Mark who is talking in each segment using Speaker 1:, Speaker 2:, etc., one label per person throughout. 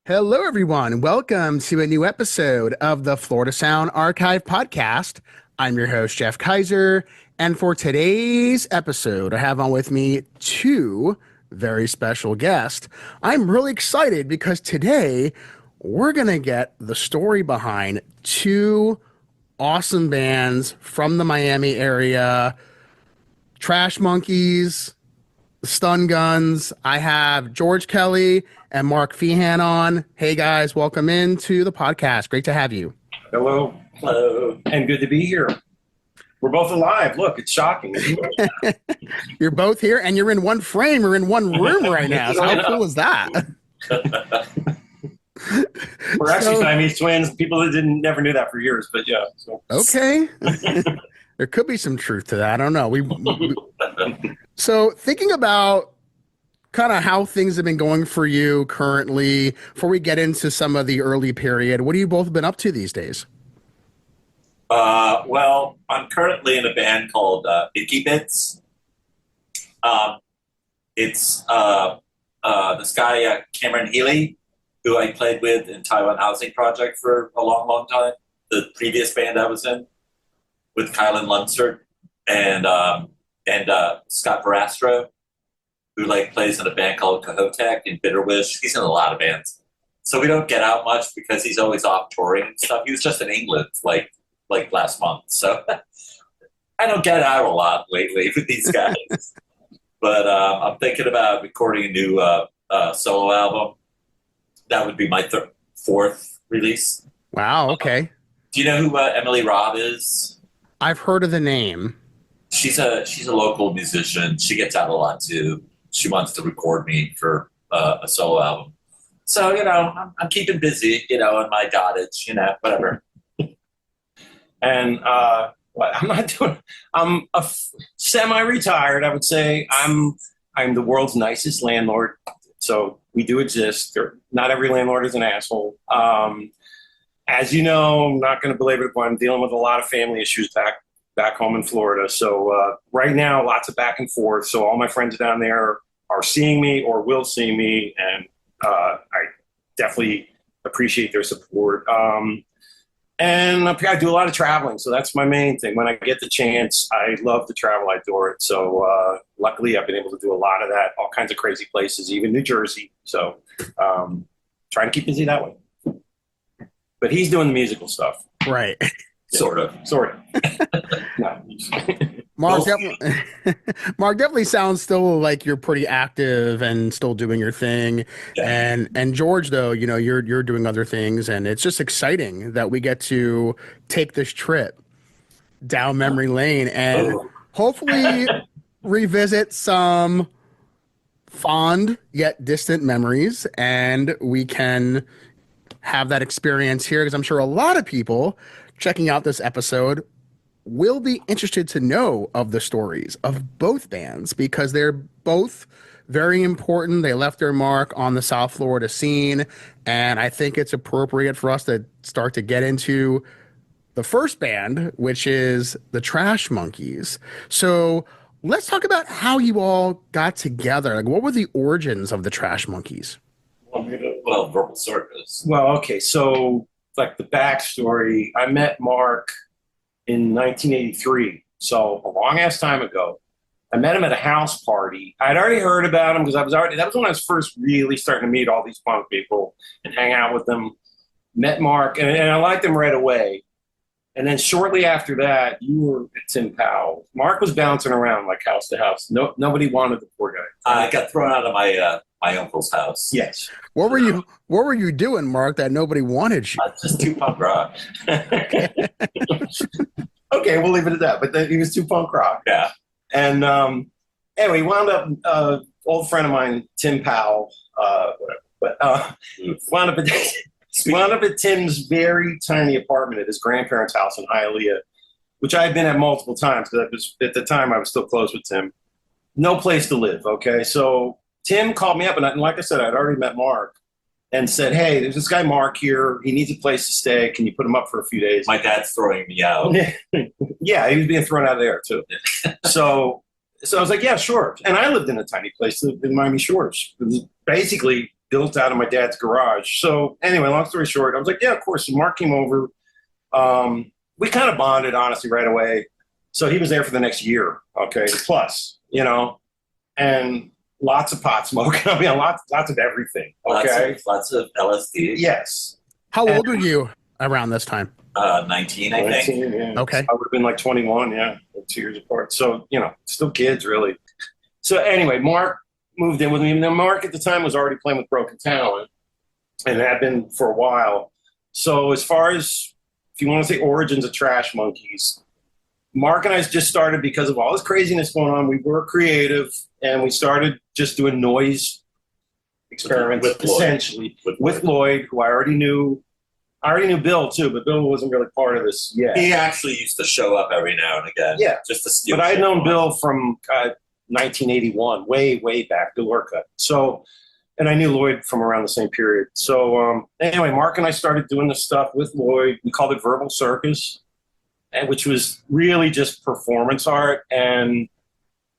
Speaker 1: Hello, everyone. Welcome to a new episode of the Florida Sound Archive podcast. I'm your host, Jeff Kaiser. And for today's episode, I have on with me two very special guests. I'm really excited because today we're going to get the story behind two awesome bands from the Miami area, Trash Monkeys, Stun Guns. I have George Kelley and Mark Feehan on. Hey guys, welcome into the podcast. Great to have you.
Speaker 2: Hello. Hello. And good to be here. We're both alive. Look, it's shocking.
Speaker 1: You're both here and you're in one frame. We're in one room right now. So how cool is that?
Speaker 2: We're actually Siamese twins. People that never knew that for years, but yeah. So.
Speaker 1: Okay. There could be some truth to that. I don't know. So thinking about kind of how things have been going for you currently, before we get into some of the early period, what have you both been up to these days?
Speaker 3: Well, I'm currently in a band called Icky Bits. It's this guy, Cameron Healy, who I played with in Taiwan Housing Project for a long, long time. The previous band I was in with Kylan Lunsford and Scott Verastro, who plays in a band called Cahotek and Bitter Wish. He's in a lot of bands. So we don't get out much because he's always off touring and stuff. He was just in England like last month. So I don't get out a lot lately with these guys. But I'm thinking about recording a new solo album. That would be my fourth release.
Speaker 1: Wow, okay.
Speaker 3: Do you know who Emily Robb is?
Speaker 1: I've heard of the name.
Speaker 3: She's a local musician. She gets out a lot too. She wants to record me for a solo album. So, I'm keeping busy, in my cottage, whatever.
Speaker 2: And I'm semi-retired, I would say. I'm the world's nicest landlord. So we do exist. Not every landlord is an asshole. As you know, I'm not going to belabor the point. I'm dealing with a lot of family issues back home in Florida. So right now, lots of back and forth. So all my friends down there are seeing me or will see me, and I definitely appreciate their support. And I do a lot of traveling, so that's my main thing. When I get the chance, I love to travel. I adore it. So luckily, I've been able to do a lot of that, all kinds of crazy places, even New Jersey. So trying to keep busy that way. But he's doing the musical stuff.
Speaker 1: Right.
Speaker 3: Sort of.
Speaker 2: No.
Speaker 1: Mark definitely sounds still like you're pretty active and still doing your thing. Yeah. And George, though, you're doing other things, and it's just exciting that we get to take this trip down memory lane and hopefully revisit some fond yet distant memories, and we can have that experience here, because I'm sure a lot of people checking out this episode will be interested to know of the stories of both bands, because they're both very important. They left their mark on the South Florida scene, and I think it's appropriate for us to start to get into the first band, which is the Trash Monkeys. So let's talk about how you all got together. What were the origins of the Trash Monkeys?
Speaker 3: Well, Verbal Circus.
Speaker 2: Well, okay, so the backstory, I met Mark in 1983, so a long-ass time ago. I met him at a house party. I'd already heard about him because that was when I was first really starting to meet all these punk people and hang out with them. Met Mark, and I liked him right away. And then shortly after that, you were at Tim Powell. Mark was bouncing around like house to house. Nobody wanted the poor guy.
Speaker 3: I got thrown out of my uncle's house.
Speaker 2: Yes.
Speaker 1: What were you doing, Mark, that nobody wanted you?
Speaker 3: Just too punk rock.
Speaker 2: Okay, we'll leave it at that. But he was too punk rock.
Speaker 3: Yeah.
Speaker 2: And anyway, wound up, old friend of mine, Tim Powell, wound up at Tim's very tiny apartment at his grandparents' house in Hialeah, which I had been at multiple times, because at the time I was still close with Tim. No place to live, okay? So Tim called me up, and like I said, I'd already met Mark, and said, hey, there's this guy Mark here. He needs a place to stay. Can you put him up for a few days?
Speaker 3: My dad's throwing me out.
Speaker 2: Yeah, he was being thrown out of there, too. So I was like, yeah, sure. And I lived in a tiny place in Miami Shores. It was basically built out of my dad's garage. So anyway, long story short, I was like, yeah, of course. So Mark came over. We kind of bonded, honestly, right away. So he was there for the next year, okay, plus, and lots of pot smoking. I mean, lots of everything, okay?
Speaker 3: Lots of LSD.
Speaker 2: Yes.
Speaker 1: How old were you around this time?
Speaker 3: 19, I think.
Speaker 2: 19, yeah.
Speaker 1: Okay.
Speaker 2: I would have been like 21, yeah, 2 years apart. So, still kids, really. So anyway, Mark moved in with me. Now, Mark at the time was already playing with Broken Talent and had been for a while. So as far as, if you want to say origins of Trash Monkeys, Mark and I just started because of all this craziness going on. We were creative, and we started just doing noise experiments,
Speaker 3: with
Speaker 2: essentially,
Speaker 3: Lloyd.
Speaker 2: with Lloyd, who I already knew. I already knew Bill, too, but Bill wasn't really part of this yet.
Speaker 3: He actually used to show up every now and again.
Speaker 2: Yeah.
Speaker 3: Just to steal.
Speaker 2: But I had known Bill from 1981, way, way back, Bill Orcutt. So, and I knew Lloyd from around the same period. So anyway, Mark and I started doing this stuff with Lloyd. We called it Verbal Circus, which was really just performance art. And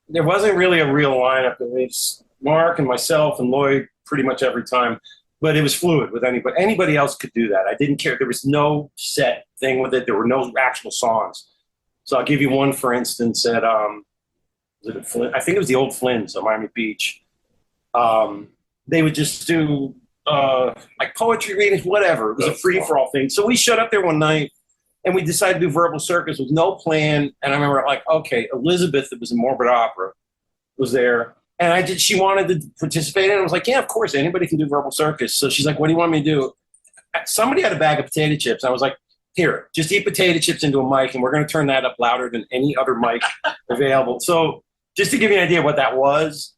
Speaker 2: there wasn't really a real lineup. It was Mark and myself and Lloyd pretty much every time. But it was fluid with anybody. Anybody else could do that. I didn't care. There was no set thing with it. There were no actual songs. So I'll give you one, for instance, at was it Flint? I think it was the old Flynn's on Miami Beach. They would just do like poetry readings, whatever. It was a free-for-all thing. So we showed up there one night, and we decided to do Verbal Circus with no plan. And I remember, like, okay, Elizabeth, that was in Morbid Opera, was there. And she wanted to participate, and I was like, yeah, of course, anybody can do Verbal Circus. So she's like, what do you want me to do? Somebody had a bag of potato chips. I was like, here, just eat potato chips into a mic, and we're going to turn that up louder than any other mic available. So just to give you an idea of what that was.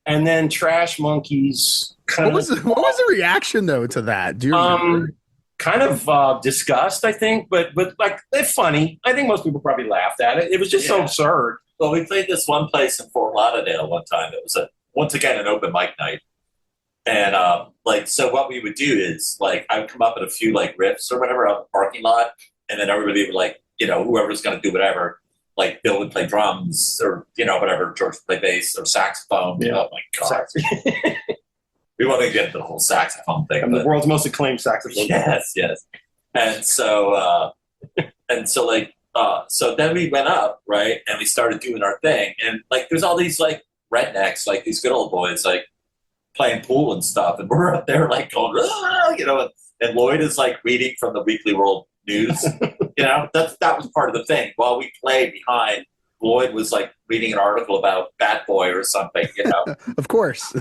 Speaker 2: And then Trash Monkeys.
Speaker 1: What was the reaction, though, to that? Do you remember?
Speaker 2: Kind of disgust, I think, but like, they're funny. I think most people probably laughed at it. It was just so absurd.
Speaker 3: Well, we played this one place in Fort Lauderdale one time. It was once again an open mic night, and so what we would do is I would come up with a few riffs or whatever out in the parking lot, and then everybody would whoever's going to do whatever. Like Bill would play drums or whatever, George would play bass or saxophone.
Speaker 2: Yeah.
Speaker 3: Oh my god, we want to get into the whole saxophone thing.
Speaker 2: I'm the world's most acclaimed saxophone.
Speaker 3: Yes, and so so then we went up, right, and we started doing our thing, and there's all these rednecks, these good old boys, playing pool and stuff, and we're up there going, and Lloyd is reading from the Weekly World News, that was part of the thing. While we played behind, Lloyd was reading an article about Bat Boy or something,
Speaker 1: Of course,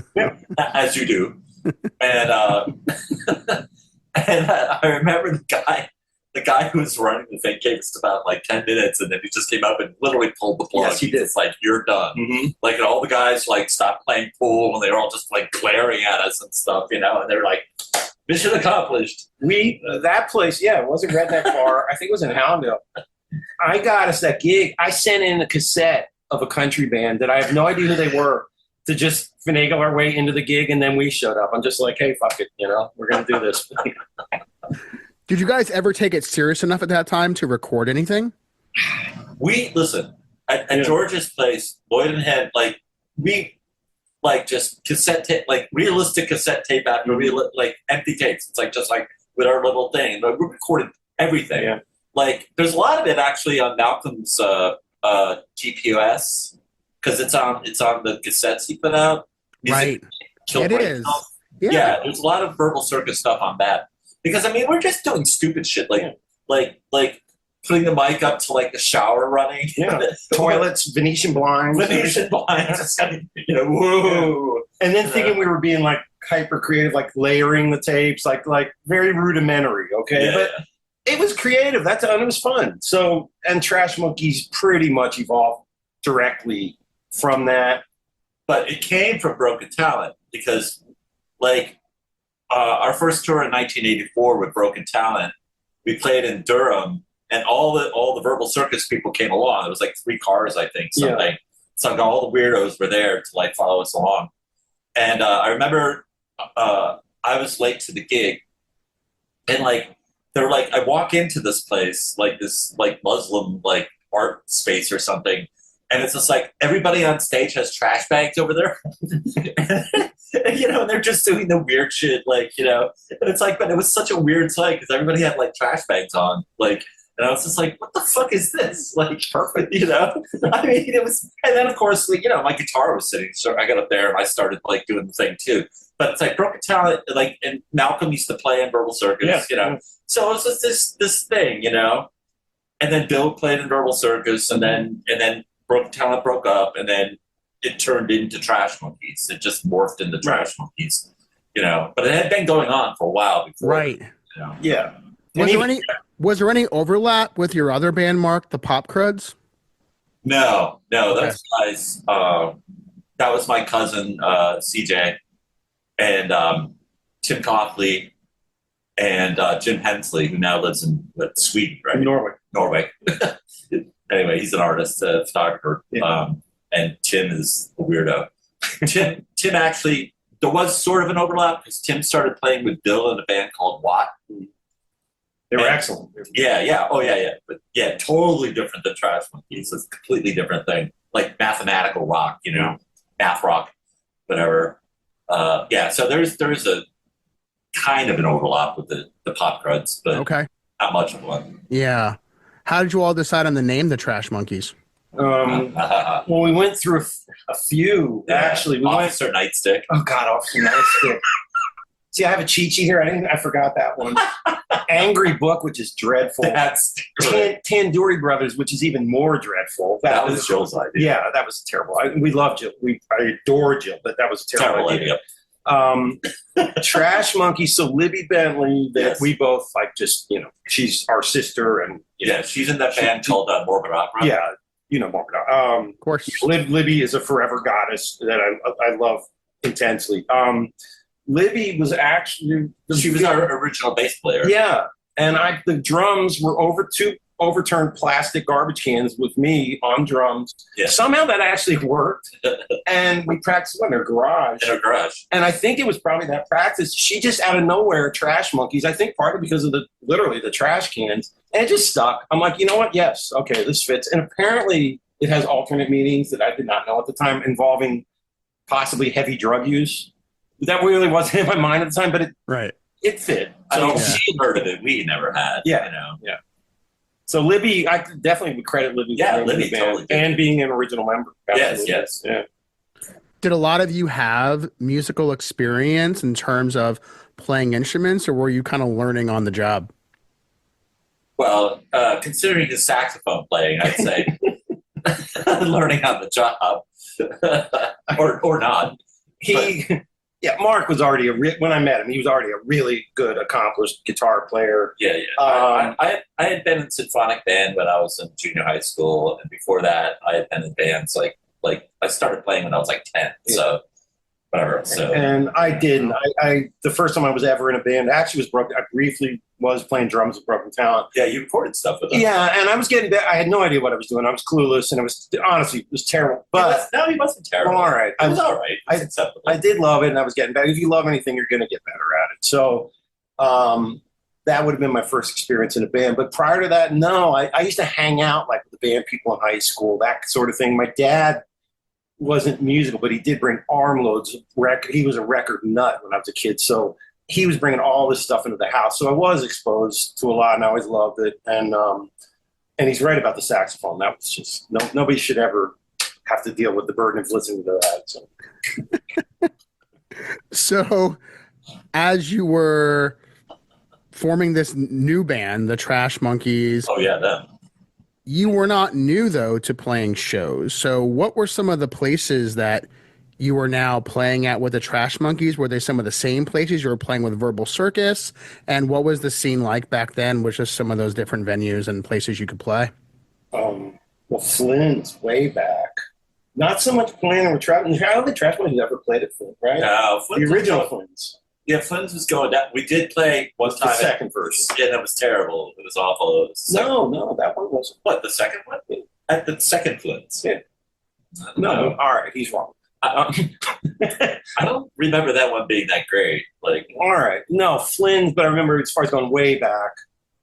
Speaker 3: as you do, and and I remember the guy who was running the thing gave us about 10 minutes, and then he just came up and literally pulled the plug.
Speaker 2: Yes, he did.
Speaker 3: It's you're done.
Speaker 2: Mm-hmm.
Speaker 3: And all the guys stopped playing pool, and they were all just glaring at us and stuff, and they're mission accomplished.
Speaker 2: That place, it wasn't Redneck Bar. I think it was in Hallandale. I got us that gig. I sent in a cassette of a country band that I have no idea who they were to just finagle our way into the gig, and then we showed up. I'm just like, hey, fuck it, we're gonna do this.
Speaker 1: Did you guys ever take it serious enough at that time to record anything?
Speaker 3: We listen at George's place. Lloyd and Head, we just cassette tape, realistic cassette tape after empty tapes. It's just with our little thing. But we recorded everything.
Speaker 2: Yeah.
Speaker 3: There's a lot of it actually on Malcolm's GPOS because it's on the cassettes he put out.
Speaker 1: Right. It is.
Speaker 3: Yeah. There's a lot of Verbal Circus stuff on that. Because we're just doing stupid shit like putting the mic up to the shower running,
Speaker 2: toilets, Venetian blinds,
Speaker 3: whoa,
Speaker 2: and then thinking we were being hyper creative, layering the tapes, very rudimentary, but it was creative. And it was fun. So, and Trash Monkeys pretty much evolved directly from that,
Speaker 3: but it came from Broken Talent because our first tour in 1984 with Broken Talent, we played in Durham, and all the Verbal Circus people came along. It was 3 cars, I think, something. Yeah. So all the weirdos were there to follow us along. And I remember I was late to the gig, and they're I walk into this place, this Muslim art space or something, And it's just like everybody on stage has trash bags over there, and they're just doing the weird shit, like, and it's like, but it was such a weird sight because everybody had like trash bags on, like, and I was just like, what the fuck is this? Like, perfect, I mean, it was, and then of course, my guitar was sitting, so I got up there and I started like doing the thing too. But it's like Broken Talent, like, and Malcolm used to play in Verbal Circus, so it was just this thing, and then Bill played in Verbal Circus, and then Broken Talent broke up, and then it turned into Trash Monkeys. It just morphed into Trash Monkeys, But it had been going on for a while before.
Speaker 1: Right.
Speaker 2: Yeah.
Speaker 1: Was there any overlap with your other band, Mark, the Pop Cruds?
Speaker 3: No, those guys. That was my cousin CJ, and Tim Coughley, and Jim Hensley, who now lives in Sweden, right? Norway. Anyway, he's an artist, photographer, and Tim is a weirdo. Tim actually, there was sort of an overlap because Tim started playing with Bill in a band called Watt.
Speaker 2: They were excellent.
Speaker 3: Yeah. Oh, yeah. But yeah, totally different than Trash Monkeys. It's a completely different thing, like mathematical rock, math rock, whatever. So there's a kind of an overlap with the Pop Cruds, but not much of one.
Speaker 1: Yeah. How did you all decide on the name, the Trash Monkeys?
Speaker 2: Well, we went through a few. Actually,
Speaker 3: Officer Nightstick.
Speaker 2: Oh God, Officer Nightstick. See, I have a cheat sheet here. I forgot that one. Angry Book, which is dreadful.
Speaker 3: That's
Speaker 2: Tandoori Brothers, which is even more dreadful.
Speaker 3: That was Jill's idea.
Speaker 2: Yeah, that was terrible. We love Jill. I adore Jill, but that was a terrible idea. Trash Monkey. So Libby Bentley, that we both like. Just she's our sister, and
Speaker 3: she's in that band called Morbid Opera.
Speaker 2: Yeah, Morbid Opera.
Speaker 1: Of course,
Speaker 2: Libby is a forever goddess that I love intensely. Libby was actually
Speaker 3: she was our original bass player.
Speaker 2: Yeah, and the drums were over two overturned plastic garbage cans with me on drums. Yeah. Somehow that actually worked, and we practiced in her garage. And I think it was probably that practice. She just out of nowhere, Trash Monkeys. I think partly because of literally the trash cans, and it just stuck. I'm like, you know what? Yes, okay, this fits. And apparently, it has alternate meanings that I did not know at the time, involving possibly heavy drug use. That really wasn't in my mind at the time, but it fit.
Speaker 3: So she heard of it. We never had.
Speaker 2: Yeah. So Libby, I definitely would credit Libby.
Speaker 3: Yeah, Libby totally did.
Speaker 2: And being an original member.
Speaker 3: Absolutely. Yes.
Speaker 2: Yeah.
Speaker 1: Did a lot of you have musical experience in terms of playing instruments, or were you kind of learning on the job?
Speaker 3: Well, considering his saxophone playing, I'd say learning on the job, or not.
Speaker 2: Mark was already when I met him, he was already a really good, accomplished guitar player.
Speaker 3: Yeah. I had been in symphonic band when I was in junior high school, and before that, I had been in bands like I started playing when I was like 10. So whatever. So
Speaker 2: and I didn't. I the first time I was ever in a band actually was Broken. I briefly was playing drums with Broken Talent.
Speaker 3: Yeah, you recorded stuff with them.
Speaker 2: Yeah, and I was getting I had no idea what I was doing. I was clueless, and it was honestly it was terrible. But
Speaker 3: he wasn't terrible.
Speaker 2: Well, all right,
Speaker 3: it was all right. It was acceptable.
Speaker 2: I did love it, and I was getting better. If you love anything, you're going to get better at it. So that would have been my first experience in a band. But prior to that, no. I used to hang out like with the band people in high school, that sort of thing. My dad wasn't musical, but he did bring armloads of record. He was a record nut when I was a kid, so he was bringing all this stuff into the house. So I was exposed to a lot, and I always loved it. And he's right about the saxophone. That was just nobody should ever have to deal with the burden of listening to that.
Speaker 1: So, as you were forming this new band, the Trash Monkeys.
Speaker 3: Oh yeah, them.
Speaker 1: You were not new, though, to playing shows. So what were some of the places that you were now playing at with the Trash Monkeys? Were they some of the same places you were playing with Verbal Circus? And what was the scene like back then? Was just some of those different venues and places you could play?
Speaker 2: Well, Flynn's way back. Not so much playing with Trash Monkeys. I don't think Trash Monkeys ever played at Flynn, right?
Speaker 3: No,
Speaker 2: the original Flynn's.
Speaker 3: Yeah, Flynn's was going down. We did play one time.
Speaker 2: The second verse.
Speaker 3: Yeah, that was terrible. It was awful.
Speaker 2: No, that one wasn't.
Speaker 3: What, the second one? At the second Flynn's.
Speaker 2: Yeah. No, all right, he's wrong.
Speaker 3: I don't remember that one being that great. Like,
Speaker 2: all right, no, Flynn's, but I remember as far as going way back,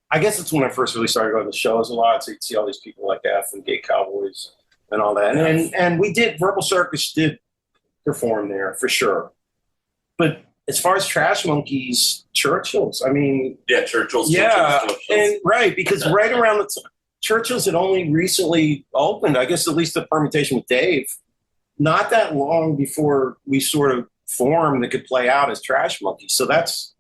Speaker 2: I guess it's when I first really started going to shows a lot. So you'd see all these people like F and Gay Cowboys. and all that. And we did, Verbal Circus did perform there for sure. But as far as Trash Monkeys, Churchill's, I mean.
Speaker 3: Yeah, Churchill's.
Speaker 2: And right, because right around the Churchill's had only recently opened, I guess at least the permutation with Dave, not that long before we sort of formed that could play out as Trash Monkeys. So that's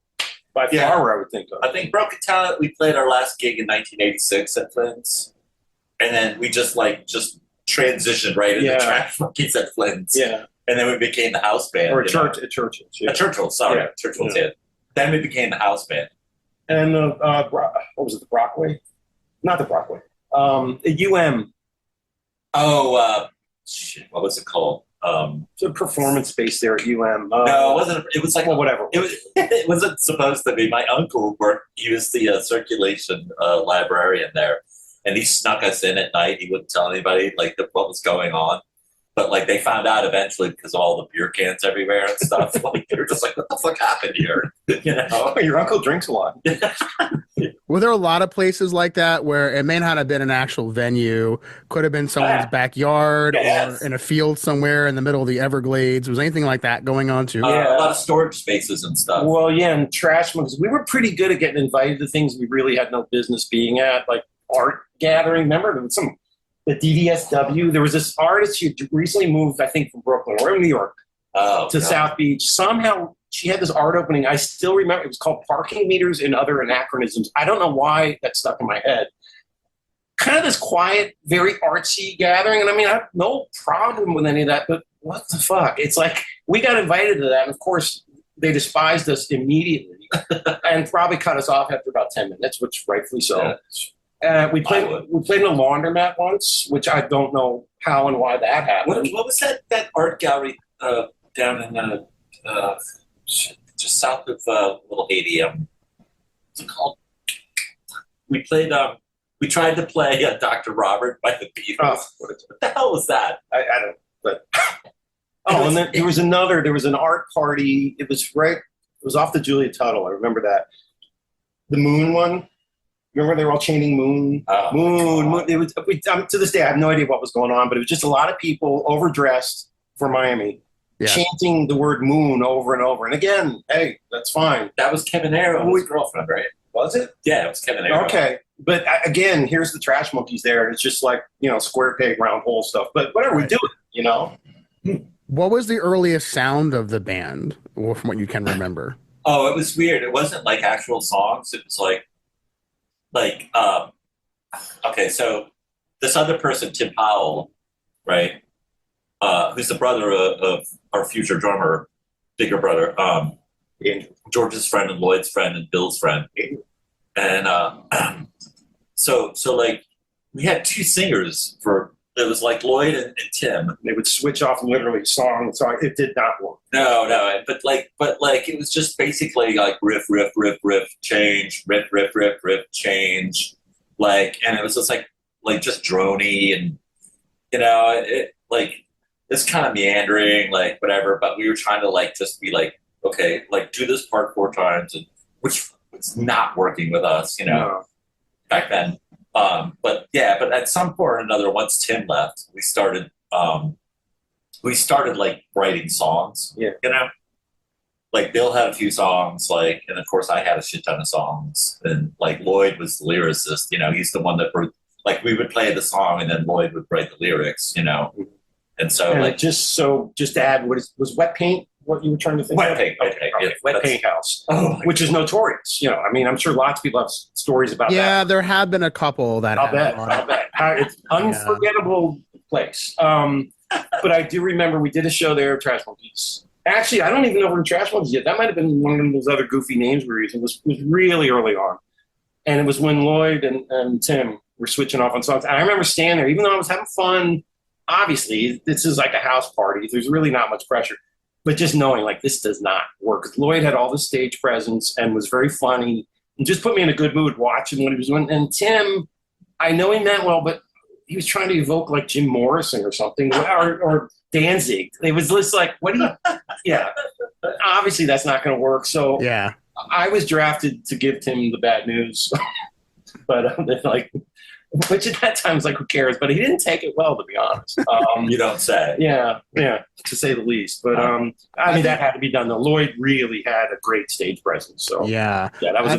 Speaker 2: by far where I would think of.
Speaker 3: I think Broken Talent, we played our last gig in 1986 at Flynn's. And then we just transitioned right into Trash Monkeys at Flynn's.
Speaker 2: Yeah.
Speaker 3: And then we became the house band.
Speaker 2: Or Churchill's. Yeah.
Speaker 3: Churchill's, sorry. Yeah. Churchill's, yeah. Then we became the house band.
Speaker 2: And what was it, the Brockway? Not the Brockway. UM.
Speaker 3: Oh, shit, what was it called?
Speaker 2: It's a performance space there at UM.
Speaker 3: No, it wasn't. It was like,
Speaker 2: well, whatever.
Speaker 3: It wasn't supposed to be. My uncle he was the circulation librarian there. And he snuck us in at night. He wouldn't tell anybody what was going on. But they found out eventually because of all the beer cans everywhere and stuff. They were just like, what the fuck happened here? You know?
Speaker 2: Oh, your uncle drinks a lot.
Speaker 1: Were there a lot of places like that where it may not have been an actual venue, could have been someone's backyard or in a field somewhere in the middle of the Everglades? Was anything like that going on too?
Speaker 3: A lot of storage spaces and stuff.
Speaker 2: Well, yeah, and Trash Monkeys. We were pretty good at getting invited to things we really had no business being at, like art gathering. Remember, there was the DDSW. There was this artist who recently moved, I think, from Brooklyn or in New York to South Beach. Somehow she had this art opening. I still remember it was called Parking Meters and Other Anachronisms. I don't know why that stuck in my head. Kind of this quiet, very artsy gathering. And I mean, I have no problem with any of that, but what the fuck? It's like we got invited to that. And of course, they despised us immediately and probably cut us off after about 10 minutes, which rightfully so. Yeah. We played in a laundromat once, which I don't know how and why that happened.
Speaker 3: What was that art gallery down in just south of Little Haiti? What's it called? We played. We tried to play Dr. Robert by the Beatles.
Speaker 2: Oh,
Speaker 3: what the hell was that?
Speaker 2: I don't. But and then there was an art party. It was off the Julia Tuttle. I remember that. The Moon one. Remember they were all chanting Moon? Moon. It was, to this day, I have no idea what was going on, but it was just a lot of people overdressed for Miami, chanting the word Moon over and over. And again, hey, that's fine.
Speaker 3: That was Kevin Arrow's girlfriend, right?
Speaker 2: Was it?
Speaker 3: Yeah, it was Kevin Arrow.
Speaker 2: Okay. But again, here's the Trash Monkeys there. And it's just like, square peg, round hole stuff. But whatever, we do it,
Speaker 1: What was the earliest sound of the band, or from what you can remember?
Speaker 3: Oh, it was weird. It wasn't like actual songs. It was okay, so this other person, Tim Powell, right, who's the brother of our future drummer, bigger brother, George's friend and Lloyd's friend and Bill's friend, and so we had two singers for. It was like Lloyd and Tim.
Speaker 2: They would switch off literally song. It did not work.
Speaker 3: No, but it was just basically like riff, change, riff, change, and it was just like just droney and it's kind of meandering, whatever. But we were trying to just be okay, do this part 4 times, and which was not working with us, back then. But at some point or another, once Tim left, we started writing songs.
Speaker 2: Yeah.
Speaker 3: Bill had a few songs, and of course I had a shit ton of songs. And Lloyd was the lyricist, he's the one that wrote, we would play the song and then Lloyd would write the lyrics, And so
Speaker 2: just to add, was Wet Paint what you were trying to think of?
Speaker 3: Paint,
Speaker 2: Wet Paint House, which is notorious. I'm sure lots of people have stories about that.
Speaker 1: Yeah, there have been a couple that
Speaker 2: I'll bet. It's unforgettable place. But I do remember we did a show there, Trash Monkeys. Actually, I don't even know if we were Trash Monkeys yet. That might have been one of those other goofy names we were using. It was really early on. And it was when Lloyd and Tim were switching off on songs. And I remember standing there, even though I was having fun. Obviously, this is like a house party. There's really not much pressure. But just knowing, this does not work. Lloyd had all the stage presence and was very funny and just put me in a good mood watching what he was doing. And Tim, I know he meant well, but he was trying to evoke Jim Morrison or something, or Danzig. It was just what do you... Yeah. Obviously, that's not going to work. So I was drafted to give Tim the bad news. But which at that time was like, who cares? But he didn't take it well, to be honest.
Speaker 3: You don't say.
Speaker 2: Yeah, to say the least. But I mean, that had to be done. Though Lloyd really had a great stage presence. So
Speaker 1: Yeah,
Speaker 2: that was.
Speaker 1: I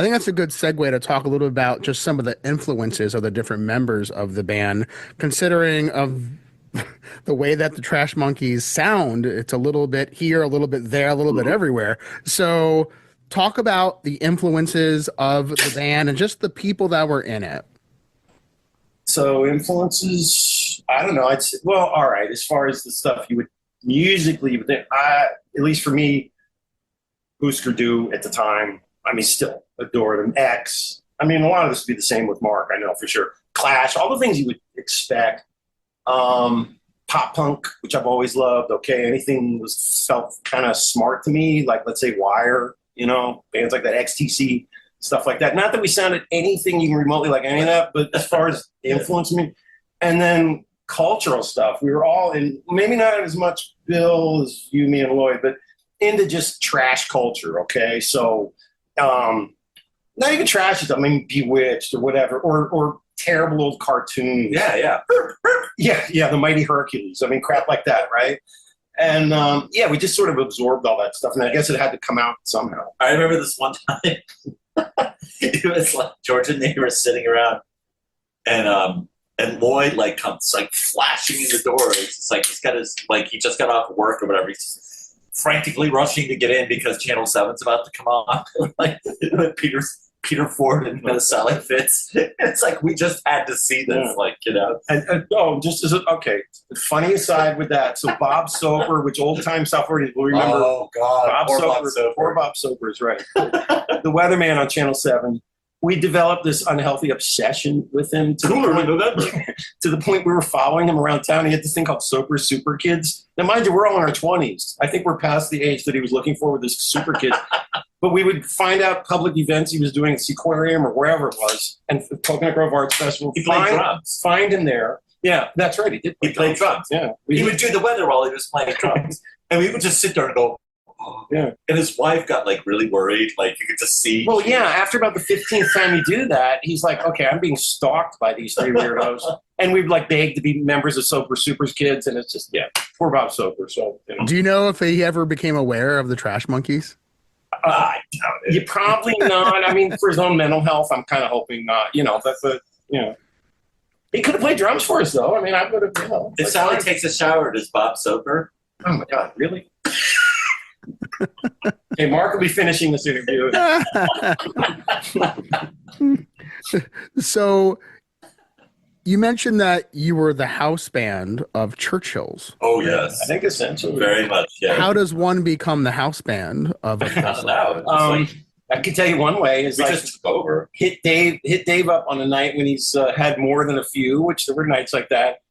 Speaker 1: think that's a good segue to talk a little about just some of the influences of the different members of the band, considering of the way that the Trash Monkeys sound. It's a little bit here, a little bit there, a little bit everywhere. So talk about the influences of the band and just the people that were in it.
Speaker 2: So influences, I don't know. Well, all right. As far as the stuff you would musically, at least for me, Husker Du at the time. I mean, still adored him. X. I mean, a lot of this would be the same with Mark. I know for sure. Clash, all the things you would expect. Pop punk, which I've always loved. Okay, anything felt kind of smart to me, like let's say Wire. Bands like that, XTC. Stuff like that. Not that we sounded anything even remotely like any of that, but as far as influencing me. And then cultural stuff. We were all in, maybe not as much Bill as you, me, and Lloyd, but into just trash culture, okay? So not even trash, I mean Bewitched or whatever, or terrible old cartoons.
Speaker 3: Yeah.
Speaker 2: Yeah, the Mighty Hercules. I mean, crap like that, right? And we just sort of absorbed all that stuff. And I guess it had to come out somehow.
Speaker 3: I remember this one time. It was like George and they were sitting around, and Lloyd comes flashing in the door. It's just like he's got his he just got off work or whatever. He's frantically rushing to get in because Channel 7's about to come on. Peter Ford and Sally Fitz. It's like we just had to see this,
Speaker 2: just as okay. The funny aside with that. So Bob Soper, which old time South Florida will remember.
Speaker 3: Oh God,
Speaker 2: poor Bob Soper is right. The weatherman on Channel 7. We developed this unhealthy obsession with him to the point we were following him around town. He had this thing called Soper Super Kids. Now, mind you, we're all in our 20s. I think we're past the age that he was looking for with his Super Kids. But we would find out public events he was doing at Seaquarium or wherever it was, and Coconut Grove Arts Festival.
Speaker 3: He played drums.
Speaker 2: Find him there. Yeah, that's right. He did.
Speaker 3: He played drums.
Speaker 2: Yeah,
Speaker 3: he would do the weather while he was playing drums, and we would just sit there and go. Oh. Yeah, and his wife got really worried. You could just see.
Speaker 2: Well, yeah. After about the 15th time you do that, he's like, "Okay, I'm being stalked by these three weirdos," and we'd beg to be members of Soper Super's kids, and it's just poor Bob Soper. So,
Speaker 1: do you know if he ever became aware of the Trash Monkeys?
Speaker 2: I doubt it. You probably not. I mean, for his own mental health, I'm kind of hoping not. But he could have played drums for us, though. I mean, I would have.
Speaker 3: If Sally takes a shower, does Bob Soper?
Speaker 2: Oh my God, really? Hey, Mark will be finishing this interview.
Speaker 1: So, you mentioned that you were the house band of Churchill's.
Speaker 3: Oh yes,
Speaker 2: I think essentially,
Speaker 3: very much. Yeah.
Speaker 1: How does one become the house band of a
Speaker 3: festival? I
Speaker 2: can tell you one way is
Speaker 3: we just took over.
Speaker 2: Hit Dave up on a night when he's had more than a few, which there were nights like that.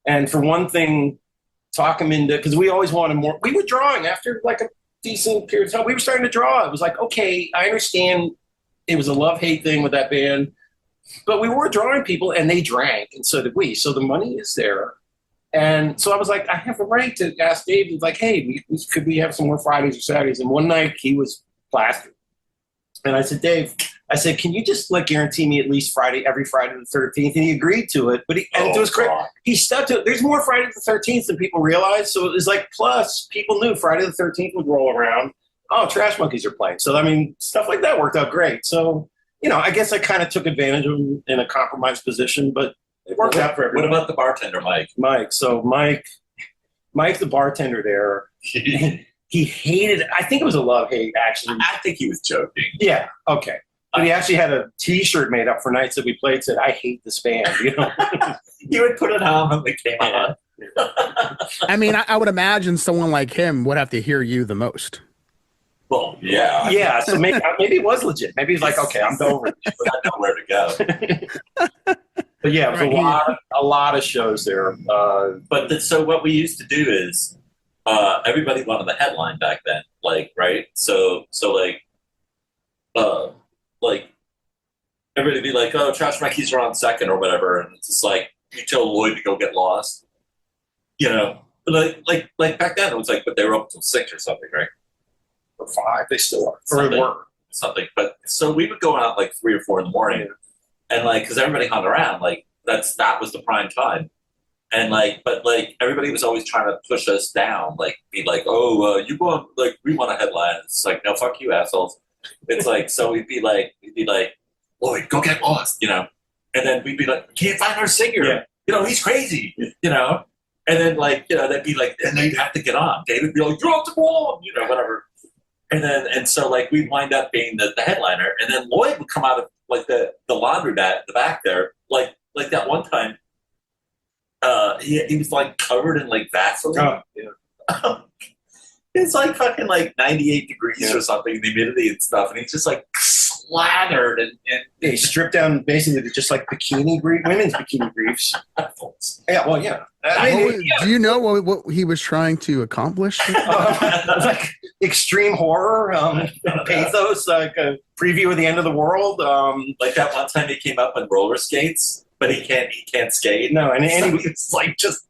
Speaker 2: And for one thing, talk him into, because we always wanted more. We were drawing after a decent period of time. We were starting to draw. It was okay, I understand it was a love-hate thing with that band, but we were drawing people and they drank, and so did we. So the money is there. And so I was like, I have a right to ask Dave, hey, could we have some more Fridays or Saturdays? And one night he was plastered. And I said, Dave, can you just guarantee me at least every Friday the 13th? And he agreed to it. But it was great. He stuck to it. There's more Friday the 13th than people realize. So it was plus people knew Friday the 13th would roll around. Oh, Trash Monkeys are playing. So, I mean, stuff like that worked out great. So, I guess I kind of took advantage of him in a compromised position, but it worked out for everyone.
Speaker 3: What about the bartender, Mike?
Speaker 2: So Mike, the bartender there, he hated it. I think it was a love-hate, actually.
Speaker 3: I think he was joking.
Speaker 2: Yeah, okay. But he actually had a T-shirt made up for nights that we played, said, I hate this band,
Speaker 3: He would put it on when we came on.
Speaker 1: I mean, I would imagine someone like him would have to hear you the most.
Speaker 3: Well, yeah.
Speaker 2: Yeah, so maybe it was legit. Maybe he's okay, I'm over it.
Speaker 3: I know where to go.
Speaker 2: But yeah, it was a lot of shows there.
Speaker 3: So what we used to do is everybody wanted the headline back then, right? So everybody would be like, oh, Trash Monkeys are on second or whatever, and it's just you tell Lloyd to go get lost. Like back then it was but they were up until 6 or something, right?
Speaker 2: Or 5, they still are. Or they were.
Speaker 3: Something. But so we would go out 3 or 4 in the morning, and like because everybody hung around, like that was the prime time. And like, but like everybody was always trying to push us down, like be like, "Oh, you want like we want a headline?" It's like, "No, fuck you, assholes." It's like, so we'd be like, "Lloyd, go get lost," and then we'd be like, "Can't find our singer, he's crazy," and then like, they'd be like, and they'd have to get on. David'd be like, "You're off the wall," whatever. And so like we'd wind up being the headliner, and then Lloyd would come out of like the laundromat in the back there, like that one time. He was like covered in like Vaseline.
Speaker 2: Oh, yeah.
Speaker 3: It's like fucking like 98 degrees or something, the humidity and stuff, and he's just like slathered and
Speaker 2: They stripped down basically to just like women's bikini briefs. Yeah, well, yeah.
Speaker 1: Do you know what he was trying to accomplish?
Speaker 2: It was like extreme horror, pathos, like a preview of the end of the world.
Speaker 3: Like that one time he came up on roller skates, but he can't skate.
Speaker 2: No, and Andy
Speaker 3: So it's like just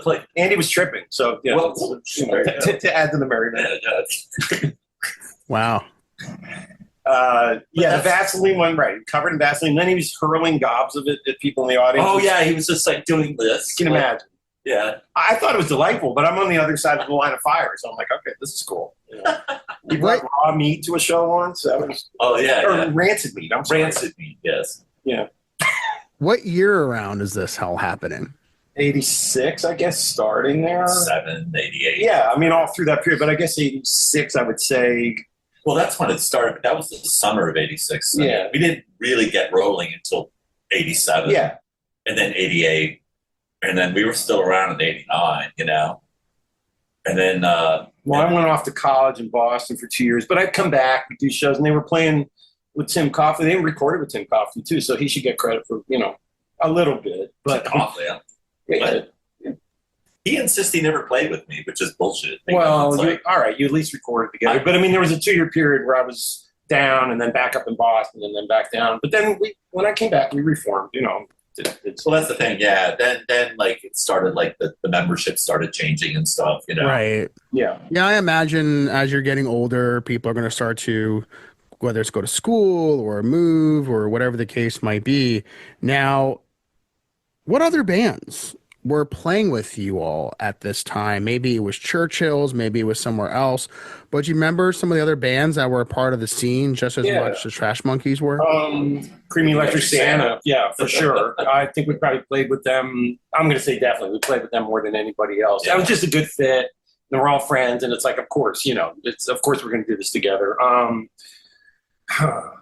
Speaker 3: like
Speaker 2: Andy was tripping. So yeah,
Speaker 3: Well,
Speaker 2: to add to the merriment.
Speaker 1: Wow.
Speaker 2: The Vaseline one, right? Covered in Vaseline. Then he was hurling gobs of it at people in the audience.
Speaker 3: Oh yeah, he was just like doing this.
Speaker 2: You can imagine.
Speaker 3: Yeah.
Speaker 2: I thought it was delightful, but I'm on the other side of the line of fire, so I'm like, okay, this is cool. He brought raw meat to a show once. That was,
Speaker 3: or
Speaker 2: rancid meat. I'm sorry.
Speaker 3: rancid meat. Yes.
Speaker 2: Yeah.
Speaker 1: What year around is this hell happening?
Speaker 2: 86, I guess, starting there.
Speaker 3: 7, 88.
Speaker 2: Yeah, I mean, all through that period, but I guess 86, I would say.
Speaker 3: Well, that's when it started. That was the summer of 86.
Speaker 2: Yeah.
Speaker 3: We didn't really get rolling until 87.
Speaker 2: Yeah.
Speaker 3: And then 88. And then we were still around in 89, And then...
Speaker 2: well, I went off to college in Boston for 2 years, but I'd come back, we'd do shows, and they were playing with Tim Coffey. They recorded with Tim Coffey, too, so he should get credit for, a little bit. But
Speaker 3: Coffey, he insists he never played with me, which is bullshit.
Speaker 2: Well, all right, you at least recorded together. But I mean, there was a 2-year period where I was down and then back up in Boston and then back down. But then when I came back, we reformed,
Speaker 3: Well, that's the thing, yeah. Then like it started, like the membership started changing and stuff,
Speaker 1: Right.
Speaker 2: Yeah.
Speaker 1: Yeah, I imagine as you're getting older, people are going to start to, whether it's go to school or move or whatever the case might be. Now, what other bands were playing with you all at this time? Maybe it was Churchill's, maybe it was somewhere else. But you remember some of the other bands that were a part of the scene just as much as Trash Monkeys were?
Speaker 2: Creamy Electric Santa. Yeah, for sure. I think we probably played with them. I'm going to say definitely. We played with them more than anybody else.
Speaker 3: Yeah.
Speaker 2: That was just a good fit. And we're all friends. And it's like, of course, of course we're going to do this together.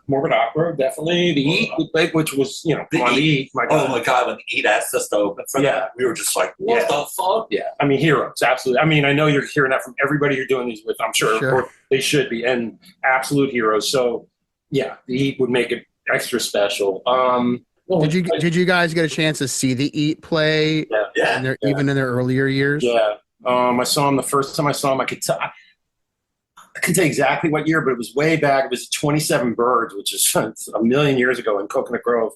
Speaker 2: Morbid Opera, definitely. The Eat we played, which was,
Speaker 3: The
Speaker 2: Eat. My God.
Speaker 3: Oh my God, when the Eat asked us to open for that, we were just like, what the fuck?
Speaker 2: Yeah, I mean, heroes, absolutely. I mean, I know you're hearing that from everybody you're doing these with, I'm sure. Or they should be, and absolute heroes. So, yeah, the Eat would make it extra special.
Speaker 1: Did you guys get a chance to see the Eat play?
Speaker 2: Yeah.
Speaker 1: Even in their earlier years?
Speaker 2: Yeah. I saw him the first time I saw him. I can tell you exactly what year, but it was way back. It was 27 Birds, which is a million years ago in Coconut Grove.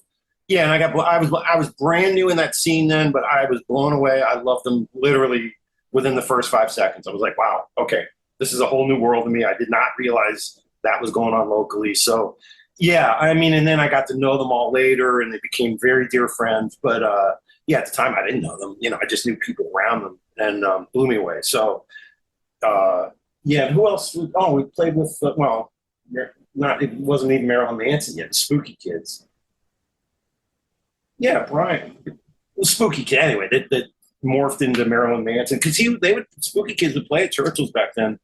Speaker 2: Yeah, and I was brand new in that scene then, but I was blown away. I loved them literally within the first 5 seconds. I was like, wow, okay, this is a whole new world to me. I did not realize that was going on locally. So, yeah, I mean, and then I got to know them all later, and they became very dear friends. But at the time, I didn't know them. I just knew people around them, and blew me away. So. Yeah, who else? We played with, it wasn't even Marilyn Manson yet, Spooky Kids. Yeah, Brian. Spooky Kid, anyway, that morphed into Marilyn Manson. Because Spooky Kids would play at Churchill's back then.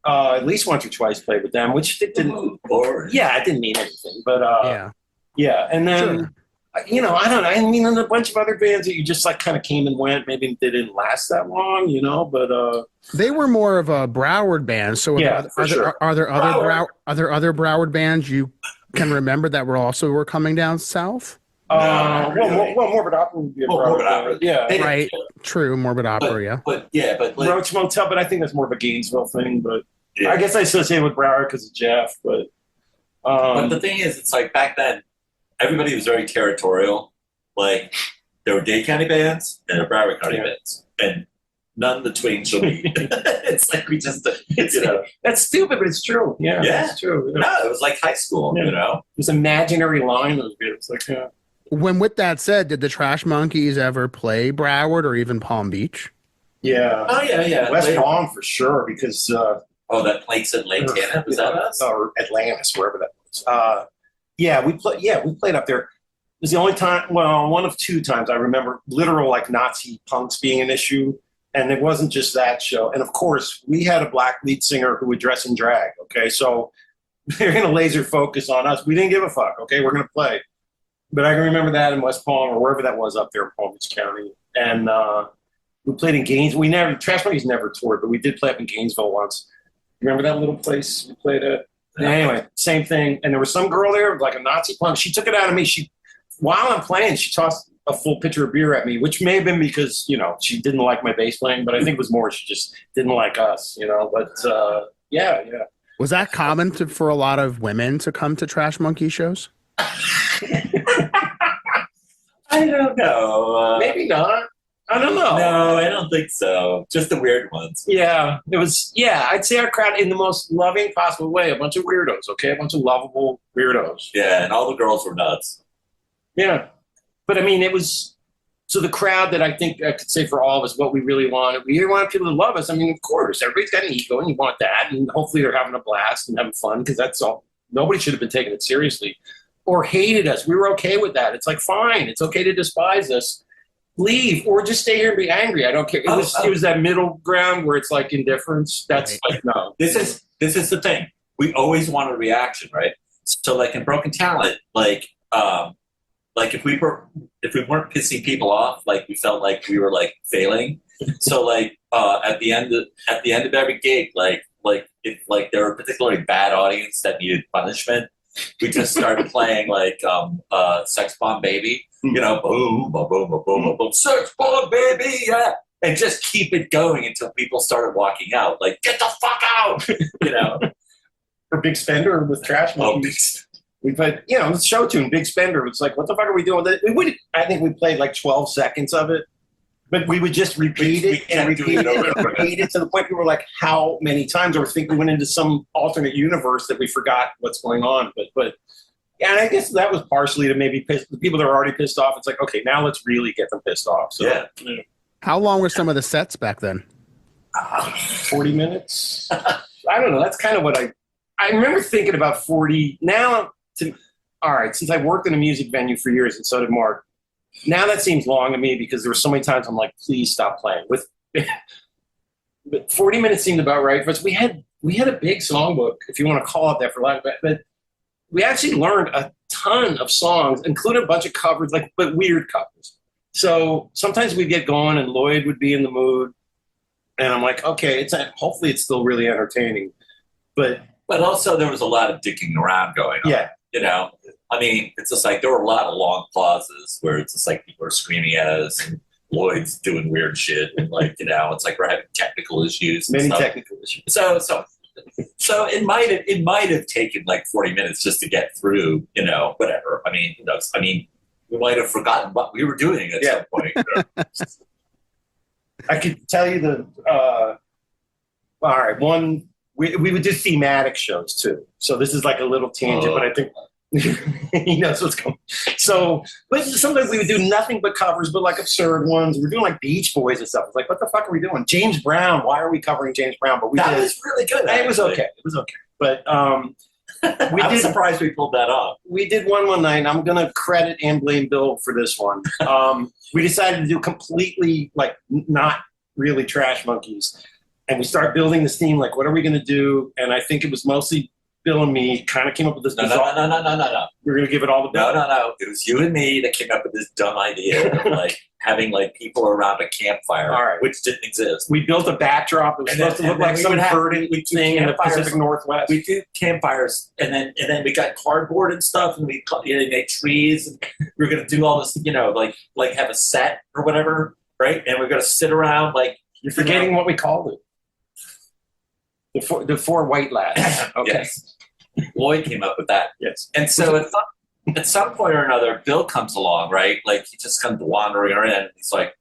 Speaker 2: At least once or twice played with them, which it didn't, it didn't mean anything. But, yeah. And then,
Speaker 1: Sure.
Speaker 2: I don't know. I mean, and a bunch of other bands that you just like kind of came and went. Maybe they didn't last that long, but
Speaker 1: they were more of a Broward band. So are there other Broward bands you can remember that were coming down south?
Speaker 2: Morbid Opera would be a
Speaker 3: Morbid Opera.
Speaker 2: Yeah,
Speaker 1: right. True, Morbid Opera. Yeah,
Speaker 3: but like,
Speaker 2: Roach Motel, but I think that's more of a Gainesville thing. But I guess I associate it with Broward because of Jeff. But
Speaker 3: the thing is, it's like back then. Everybody was very territorial. Like there were Dade County bands and there were Broward County bands, and none between shall be. It's like we just, you know.
Speaker 2: That's stupid, but it's true. Yeah,
Speaker 3: Yeah.
Speaker 2: it's true.
Speaker 3: No, it was like high school,
Speaker 2: Yeah.
Speaker 3: you know.
Speaker 2: This imaginary line of it. It's like,
Speaker 1: When with that said, did the Trash Monkeys ever play Broward or even Palm Beach?
Speaker 2: yeah.
Speaker 3: Oh yeah.
Speaker 2: West
Speaker 3: Later-
Speaker 2: Palm for sure, because
Speaker 3: that place in Lake Tanna, was that us?
Speaker 2: or Atlantis, wherever that was. We played up there. It was the only time, well, one of two times I remember literal like Nazi punks being an issue. And it wasn't just that show. And of course, we had a black lead singer who would dress in drag. Okay. So they're going to laser focus on us. We didn't give a fuck. Okay. We're going to play. But I can remember that in West Palm or wherever that was up there in Palm Beach County. And we played in Gainesville. Trash Monkeys never toured, but we did play up in Gainesville once. Remember that little place we played at? Anyway, same thing. And there was some girl there, like a Nazi punk. She took it out of me. While I'm playing, she tossed a full pitcher of beer at me, which may have been because, you know, she didn't like my bass playing, but I think it was more she just didn't like us, you know. But yeah.
Speaker 1: Was that common for a lot of women to come to Trash Monkey shows?
Speaker 3: I don't know.
Speaker 2: Maybe not. I don't know.
Speaker 3: No, I don't think so. Just the weird ones.
Speaker 2: Yeah, it was. Yeah, I'd say our crowd in the most loving possible way. A bunch of weirdos, okay? A bunch of lovable weirdos.
Speaker 3: Yeah, and all the girls were nuts.
Speaker 2: Yeah. But I mean, it was, so the crowd that I think I could say for all of us, what we really wanted, we wanted people to love us. I mean, of course, everybody's got an ego and you want that. And hopefully they're having a blast and having fun, because that's all. Nobody should have been taking it seriously or hated us. We were okay with that. It's like, fine, it's okay to despise us. Leave or just stay here and be angry. I don't care. It was that middle ground where it's like indifference. That's like, no.
Speaker 3: This is the thing. We always want a reaction, right? So like in Broken Talent, like if we weren't pissing people off, like we felt like we were like failing. So like at the end of every gig, like if like there were a particularly bad audience that needed punishment, we just started playing like Sex Bomb Baby, you know, boom, boom, boom, boom, boom, boom, boom, Sex Bomb Baby, yeah, and just keep it going until people started walking out, like get the fuck out, you know.
Speaker 2: For Big Spender with Trash Monkeys. We played, you know, the show tune, Big Spender. It's like, what the fuck are we doing? I think we played like 12 seconds of it, but we would just repeat it and repeat it and repeat it to the point we were like, how many times? Or we think we went into some alternate universe that we forgot what's going on. But yeah, and I guess that was partially to maybe piss the people that are already pissed off. It's like, okay, now let's really get them pissed off. So,
Speaker 3: Yeah.
Speaker 1: How long were some of the sets back then?
Speaker 2: 40 minutes. I don't know. That's kind of what I remember thinking about 40. Now, all right, since I worked in a music venue for years, and so did Mark, now that seems long to me because there were so many times I'm like, please stop playing. But 40 minutes seemed about right for us. We had a big songbook, if you want to call it that for lack of it, but we actually learned a ton of songs, including a bunch of covers, but weird covers. So sometimes we'd get going and Lloyd would be in the mood, and I'm like, okay, hopefully it's still really entertaining. But
Speaker 3: also there was a lot of dicking around going on.
Speaker 2: Yeah.
Speaker 3: You know, I mean, it's just like there were a lot of long pauses where it's just like people are screaming at us and Lloyd's doing weird shit, and like, you know, it's like we're having technical issues.
Speaker 2: Many
Speaker 3: stuff.
Speaker 2: technical issues.
Speaker 3: So it might have taken like 40 minutes just to get through, you know, whatever. I mean, we might have forgotten what we were doing at some point. You know?
Speaker 2: I could tell you all right, we would do thematic shows too. So this is like a little tangent, but I think he knows what's coming. So, but sometimes we would do nothing but covers, but like absurd ones. We're doing like Beach Boys and stuff. It's like, what the fuck are we doing? James Brown. Why are we covering James Brown? But
Speaker 3: that was really good.
Speaker 2: It was okay. It was okay. But
Speaker 3: I'm surprised we pulled that off.
Speaker 2: We did one night, and I'm going to credit and blame Bill for this one. We decided to do completely like not really Trash Monkeys. And we started building this theme, like, what are we going to do? And I think it was mostly Bill and me kind of came up with this.
Speaker 3: No.
Speaker 2: We're going to give it all to Bill.
Speaker 3: No. It was you and me that came up with this dumb idea of like having like people around a campfire,
Speaker 2: right,
Speaker 3: which didn't exist.
Speaker 2: We built a backdrop. It was supposed to look like some birding thing in the Pacific Northwest.
Speaker 3: We do campfires, and then we got cardboard and stuff, and we made trees, and we were going to do all this, you know, like have a set or whatever, right? And we're going to sit around like.
Speaker 2: You're forgetting what we called it. The four white lads. Okay.
Speaker 3: Yes. Lloyd came up with that.
Speaker 2: Yes.
Speaker 3: And so at some point or another, Bill comes along, right? Like he just comes wandering around. He's like,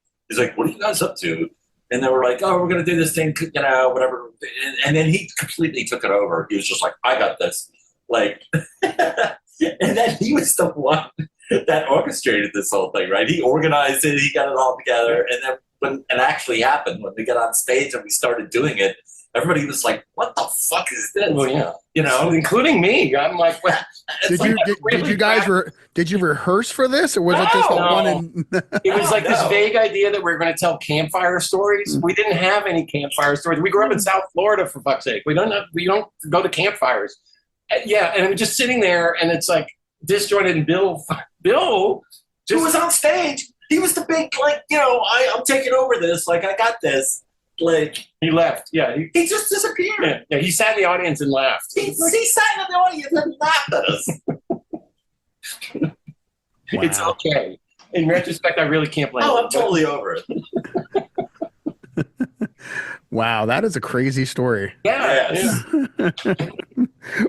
Speaker 3: what are you guys up to? And they were like, "Oh, we're gonna do this thing, whatever." And then he completely took it over. He was just like, "I got this," like, and then he was the one that orchestrated this whole thing, right? He organized it, he got it all together, and then when it actually happened, when we got on stage and we started doing it, everybody was like, "What the fuck is this?"
Speaker 2: Well, yeah,
Speaker 3: including me. I'm like, "Well,
Speaker 1: did you rehearse for this, or was it just one?
Speaker 2: It was like this vague idea that we were going to tell campfire stories. We didn't have any campfire stories. We grew up in South Florida, for fuck's sake. We don't go to campfires. Yeah, and I'm just sitting there, and it's like disjointed. And Bill,
Speaker 3: who was on stage? He was the big, like, I'm taking over this. Like, I got this. Like,
Speaker 2: he left. Yeah,
Speaker 3: he just disappeared.
Speaker 2: Yeah, he sat in the audience and laughed.
Speaker 3: He sat in the audience and laughed at us.
Speaker 1: Wow.
Speaker 2: It's okay. In retrospect, I really can't blame him.
Speaker 3: I'm totally over it.
Speaker 1: Wow, that is a crazy story.
Speaker 2: Yeah.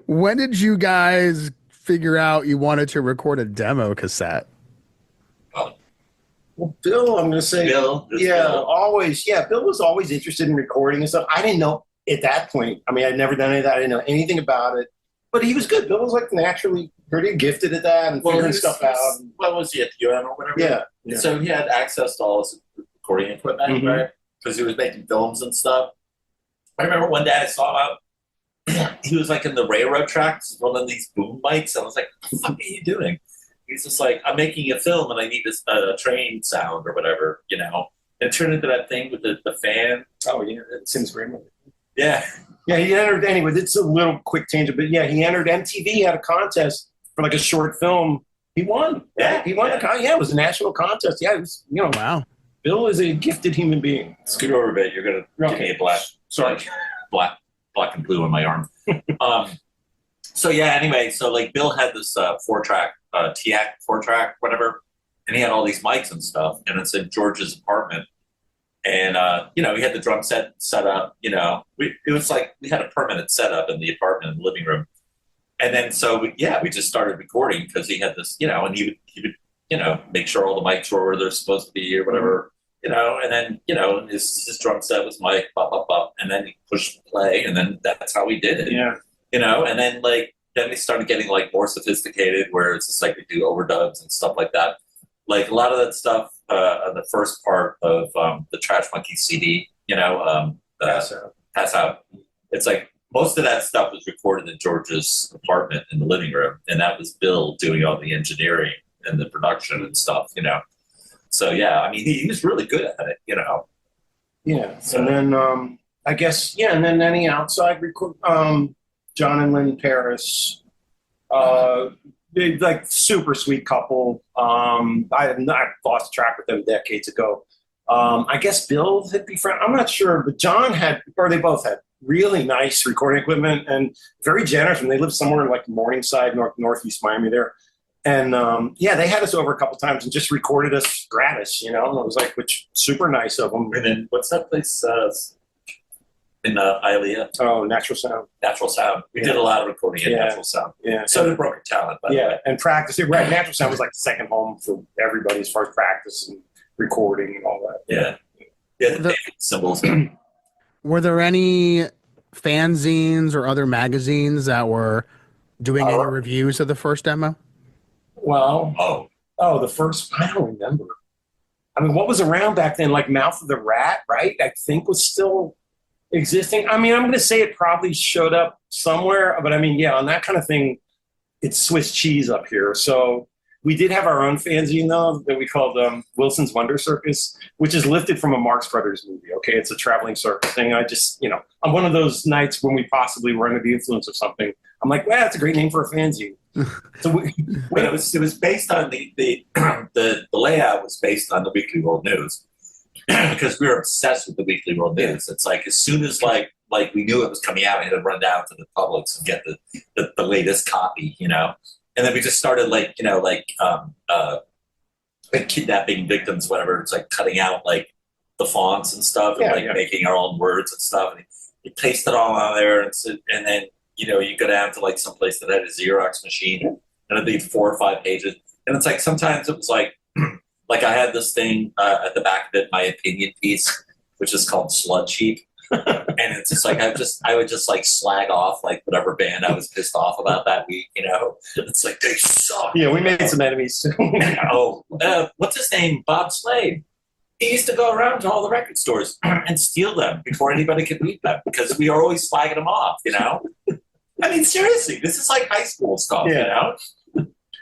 Speaker 1: When did you guys figure out you wanted to record a demo cassette?
Speaker 2: Well, Bill, I'm going to say,
Speaker 3: Bill.
Speaker 2: always. Yeah, Bill was always interested in recording and stuff. I didn't know at that point. I mean, I'd never done any of that. I didn't know anything about it. But he was good. Bill was like naturally pretty gifted at that and figuring stuff out.
Speaker 3: What was he at the UN or whatever?
Speaker 2: Yeah.
Speaker 3: So he had access to all his recording equipment, right? Because he was making films and stuff. I remember one day I saw him. He was like in the railroad tracks, one of these boom mics. I was like, "What the fuck are you doing?" He's just like, "I'm making a film and I need this train sound or whatever, And it turned into that thing with the fan.
Speaker 2: Oh, yeah. It seems great.
Speaker 3: Yeah.
Speaker 2: Yeah, he entered anyway. It's a little quick tangent, but yeah, he entered MTV, had a contest for like a short film. He won.
Speaker 3: Yeah,
Speaker 2: he won the contest. Yeah, it was a national contest. Yeah, it was,
Speaker 1: Wow.
Speaker 2: Bill is a gifted human being.
Speaker 3: Scoot over a bit. You're going to give me a black and blue on my arm. So yeah, anyway, so like Bill had this 4-track, TAC 4-track, whatever, and he had all these mics and stuff, and it's in George's apartment. And, he had the drum set up, it was like we had a permanent setup in the apartment in the living room. And then, so, we just started recording because he had this, and he would, make sure all the mics were where they're supposed to be or whatever, and then, his drum set was mic, bop, bop, bop, and then he pushed play, and then that's how we did it.
Speaker 2: Yeah.
Speaker 3: And then, then we started getting, more sophisticated where it's just like we do overdubs and stuff like that. Like a lot of that stuff on the first part of the Trash Monkey CD, Pass Out. It's like most of that stuff was recorded in George's apartment in the living room, and that was Bill doing all the engineering and the production and stuff, So yeah, I mean, he was really good at it,
Speaker 2: Yeah, so, and then I guess and then any outside record, John and Lynn Paris. They like super sweet couple. I lost track with them decades ago. I guess Bill had befriended. I'm not sure, but John had, or they both had really nice recording equipment and very generous. And they lived somewhere in like Morningside, northeast Miami there. And they had us over a couple times and just recorded us gratis. It was like super nice of them.
Speaker 3: And then what's that place? In Hialeah.
Speaker 2: Oh, Natural Sound.
Speaker 3: Natural Sound. We did a lot of recording in Natural Sound.
Speaker 2: Yeah.
Speaker 3: So did Broken Talent, by the way.
Speaker 2: And practice. Right. Natural Sound was like the second home for everybody as far as practice and recording and all that.
Speaker 3: Yeah, the symbols.
Speaker 1: Were there any fanzines or other magazines that were doing any reviews of the first demo?
Speaker 2: Well, the first, I don't remember. I mean, what was around back then? Like Mouth of the Rat, right? I think was still existing. I mean, I'm going to say it probably showed up somewhere, but I mean, on that kind of thing, it's Swiss cheese up here. So we did have our own fanzine though that we called Wilson's Wonder Circus, which is lifted from a Marx Brothers movie. Okay, it's a traveling circus thing. I just, on one of those nights when we possibly were under the influence of something, I'm like, well, that's a great name for a fanzine. So
Speaker 3: it was based on the layout was based on the Weekly World News. Because we were obsessed with the Weekly World News. It's like as soon as like we knew it was coming out, we had to run down to the Publix and get the latest copy, And then we just started like kidnapping victims, whatever. It's like cutting out like the fonts and stuff and making our own words and stuff. And you paste it all on there, and then you go down to like some place that had a Xerox machine, and it'd be 4 or 5 pages. And it's like sometimes it was like. Like I had this thing at the back of it, my opinion piece, which is called Slut Sheep. And it's just like I would just like slag off like whatever band I was pissed off about that week, you know. It's like they suck.
Speaker 2: Yeah, we made some enemies.
Speaker 3: What's his name? Bob Slade. He used to go around to all the record stores and steal them before anybody could read them because we are always slagging them off, you know. I mean, seriously, this is like high school stuff, you know.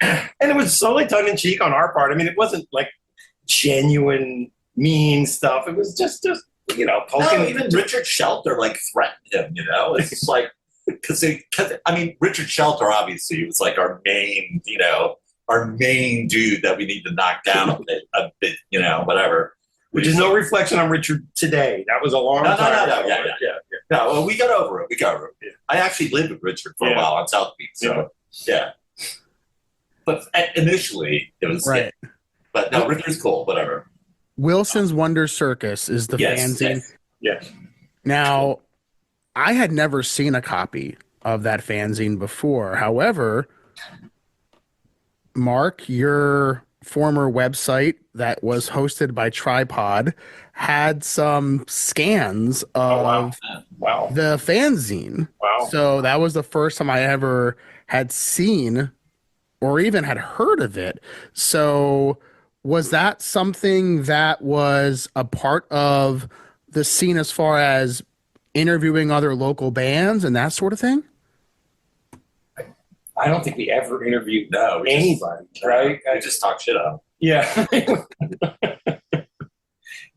Speaker 2: And it was solely tongue in cheek on our part. I mean, it wasn't like genuine mean stuff. It was just you know, poking.
Speaker 3: No, even Richard Shelter like threatened him, you know. It's just like because I mean, Richard Shelter obviously was like our main, you know, our main dude that we need to knock down a bit, you know, whatever.
Speaker 2: Which is no reflection on Richard today. That was a long time ago.
Speaker 3: Yeah. No, well, we got over it. Yeah. I actually lived with Richard for a while on South Beach, so yeah. But initially, it was
Speaker 1: right.
Speaker 3: Yeah. But no, Richard's cool. Whatever.
Speaker 1: Wilson's Wonder Circus is the fanzine.
Speaker 2: Yes.
Speaker 1: Now, I had never seen a copy of that fanzine before. However, Mark, your former website that was hosted by Tripod had some scans of
Speaker 2: Wow.
Speaker 1: the fanzine.
Speaker 2: Wow.
Speaker 1: So that was the first time I ever had seen or even had heard of it. So was that something that was a part of the scene as far as interviewing other local bands and that sort of thing?
Speaker 2: I don't think we ever interviewed
Speaker 3: anybody,
Speaker 2: right?
Speaker 3: I just talk shit on.
Speaker 2: Yeah.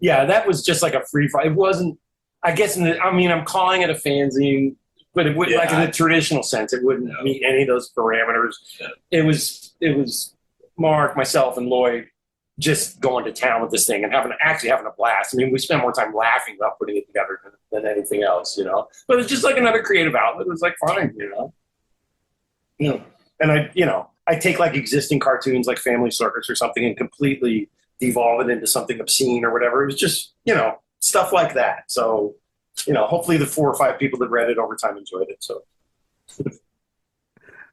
Speaker 2: Yeah, that was just like a free for. It wasn't, I guess, I'm calling it a fanzine, but it wouldn't, like in the traditional sense, it wouldn't meet any of those parameters. Yeah. It was Mark, myself, and Lloyd just going to town with this thing and having a blast. I mean, we spent more time laughing about putting it together than anything else, you know. But it's just like another creative outlet. It was like fun, you know. And I take like existing cartoons like Family Circus or something and completely devolve it into something obscene or whatever. It was just, you know, stuff like that. So, you know, hopefully the 4 or 5 people that read it over time enjoyed it. So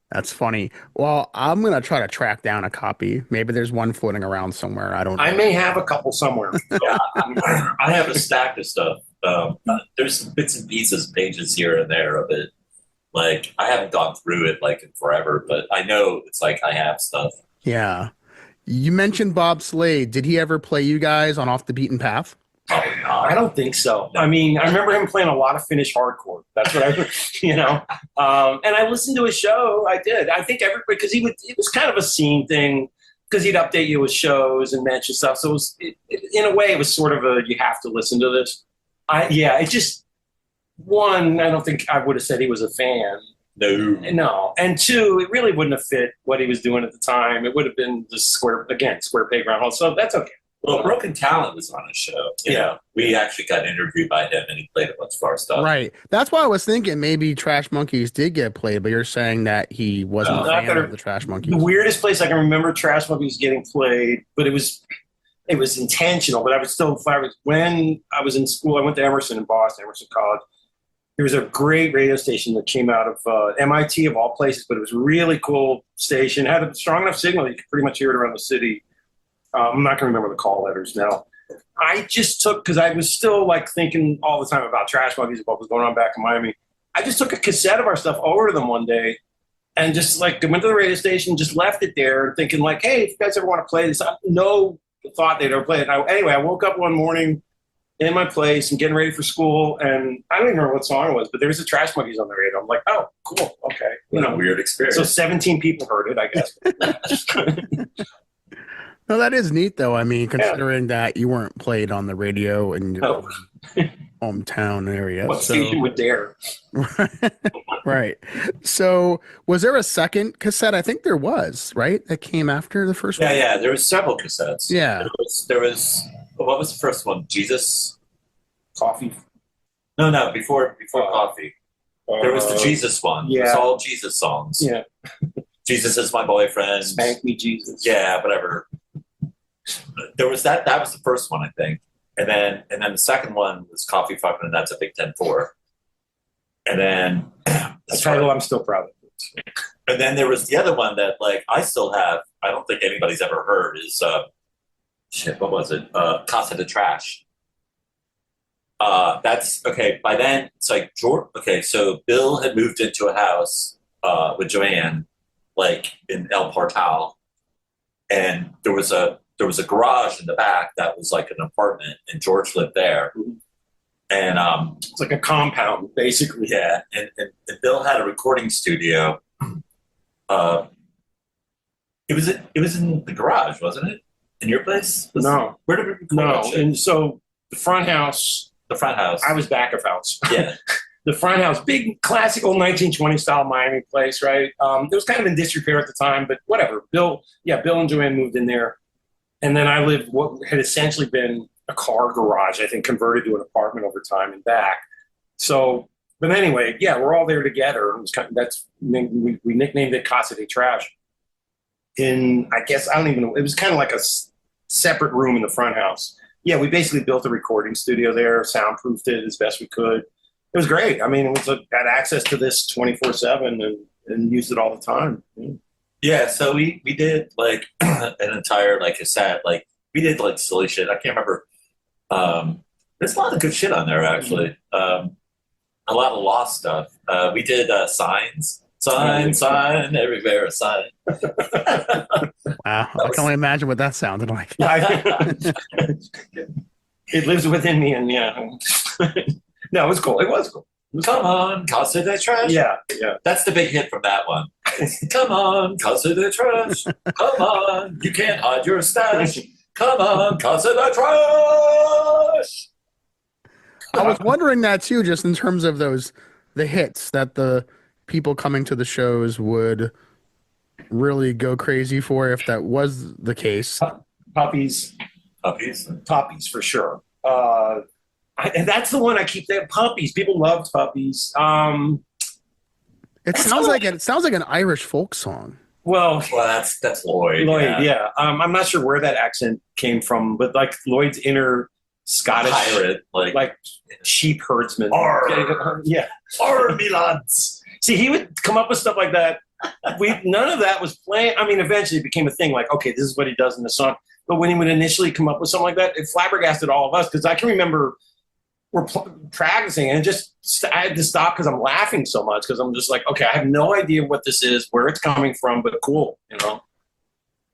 Speaker 1: that's funny. Well, I'm going to try to track down a copy. Maybe there's one floating around somewhere. I don't know.
Speaker 2: I may have a couple somewhere.
Speaker 3: Yeah, I have a stack of stuff. There's some bits and pieces, pages here and there of it. Like, I haven't gone through it like in forever, but I know it's like I have stuff.
Speaker 1: Yeah. You mentioned Bob Slade. Did he ever play you guys on Off the Beaten Path?
Speaker 3: Probably not.
Speaker 2: I don't think so. I mean, I remember him playing a lot of Finnish hardcore. That's what I, you know. And I listened to his show. I did. I think everybody, because it was kind of a scene thing, because he'd update you with shows and mention stuff. So in a way, it was sort of you have to listen to this. It just, one, I don't think I would have said he was a fan. No. And two, it really wouldn't have fit what he was doing at the time. It would have been just square peg round hole. So that's okay.
Speaker 3: Well, Broken Talent was on his show. You know, we actually got interviewed by him, and he played a bunch of our stuff.
Speaker 1: Right. That's why I was thinking maybe Trash Monkeys did get played, but you're saying that he wasn't a fan of the Trash Monkeys.
Speaker 2: The weirdest place I can remember Trash Monkeys getting played, but it was intentional. But when I was in school, I went to Emerson in Boston, Emerson College. There was a great radio station that came out of MIT of all places, but it was a really cool station. It had a strong enough signal that you could pretty much hear it around the city. I'm not going to remember the call letters now. I just took, because I was still like thinking all the time about Trash Monkeys and what was going on back in Miami. I just took a cassette of our stuff over to them one day and just like went to the radio station, just left it there thinking like, hey, if you guys ever want to play this, I no thought they'd ever play it. Anyway, I woke up one morning in my place and getting ready for school, and I don't even remember what song it was, but there was the Trash Monkeys on the radio. I'm like, oh, cool, okay.
Speaker 3: Weird experience.
Speaker 2: So 17 people heard it, I guess.
Speaker 1: No, that is neat, though. I mean, considering that you weren't played on the radio in your hometown area.
Speaker 2: What station would dare?
Speaker 1: Right. So was there a second cassette? I think there was, right? That came after the first one?
Speaker 3: Yeah. There was several cassettes.
Speaker 1: Yeah.
Speaker 3: There was what was the first one? Jesus?
Speaker 2: Coffee?
Speaker 3: No, before Coffee. There was the Jesus one.
Speaker 2: Yeah.
Speaker 3: It was all Jesus songs.
Speaker 2: Yeah.
Speaker 3: Jesus is my boyfriend.
Speaker 2: Spank me, Jesus.
Speaker 3: Yeah, whatever. There was that was the first one, I think. And then the second one was Coffee Fucking, and that's a Big 10-4. And then
Speaker 2: the title I'm still proud of.
Speaker 3: And then there was the other one that like I still have, I don't think anybody's ever heard, is what was it? Casa de Trash. That's okay. By then, it's like George. Okay, so Bill had moved into a house with Joanne, like in El Portal, and there was a garage in the back that was like an apartment, and George lived there. And
Speaker 2: It's like a compound, basically.
Speaker 3: yeah, and Bill had a recording studio. Uh, it was in the garage, wasn't it? In your place?
Speaker 2: No.
Speaker 3: Where did we record
Speaker 2: No.
Speaker 3: that shit?
Speaker 2: And so the front house,
Speaker 3: The front house.
Speaker 2: I was back of house.
Speaker 3: Yeah.
Speaker 2: The front house, big classical 1920 style Miami place, right? It was kind of in disrepair at the time, but whatever. Bill and Joanne moved in there. And then I lived what had essentially been a car garage, I think converted to an apartment over time and back. So, but anyway, yeah, we're all there together. It was we nicknamed it Casa de Trash. I guess, I don't even know, it was kind of like a separate room in the front house. Yeah, we basically built a recording studio there, soundproofed it as best we could. It was great. I mean, had access to this 24/7 and used it all the time.
Speaker 3: Yeah, so we did like an entire like cassette. Like we did like silly shit. I can't remember. There's a lot of good shit on there actually. A lot of lost stuff. We did sign everywhere a sign.
Speaker 1: Wow, I can only imagine what that sounded like.
Speaker 2: It lives within me, and yeah. No, it was cool. It was cool.
Speaker 3: Come on, Casa de Trash.
Speaker 2: Yeah.
Speaker 3: That's the big hit from that one. Come on, Casa de Trash. Come on, you can't hide your stash. Come on, Casa de Trash.
Speaker 1: I was wondering that too, just in terms of the hits that the people coming to the shows would really go crazy for if that was the case.
Speaker 2: Puppies for sure. And that's the one I keep there. Puppies. People loved Puppies.
Speaker 1: It sounds like an Irish folk song.
Speaker 2: Well,
Speaker 3: that's Lloyd.
Speaker 2: Yeah. I'm not sure where that accent came from, but like Lloyd's inner Scottish
Speaker 3: pirate,
Speaker 2: like sheep herdsman. Yeah.
Speaker 3: Me lads.
Speaker 2: See, he would come up with stuff like that. None of that was planned. I mean, eventually it became a thing. Like, okay, this is what he does in the song. But when he would initially come up with something like that, it flabbergasted all of us because I can remember we're practicing and I had to stop because I'm laughing so much because I'm just like, okay, I have no idea what this is, where it's coming from, but cool, you know.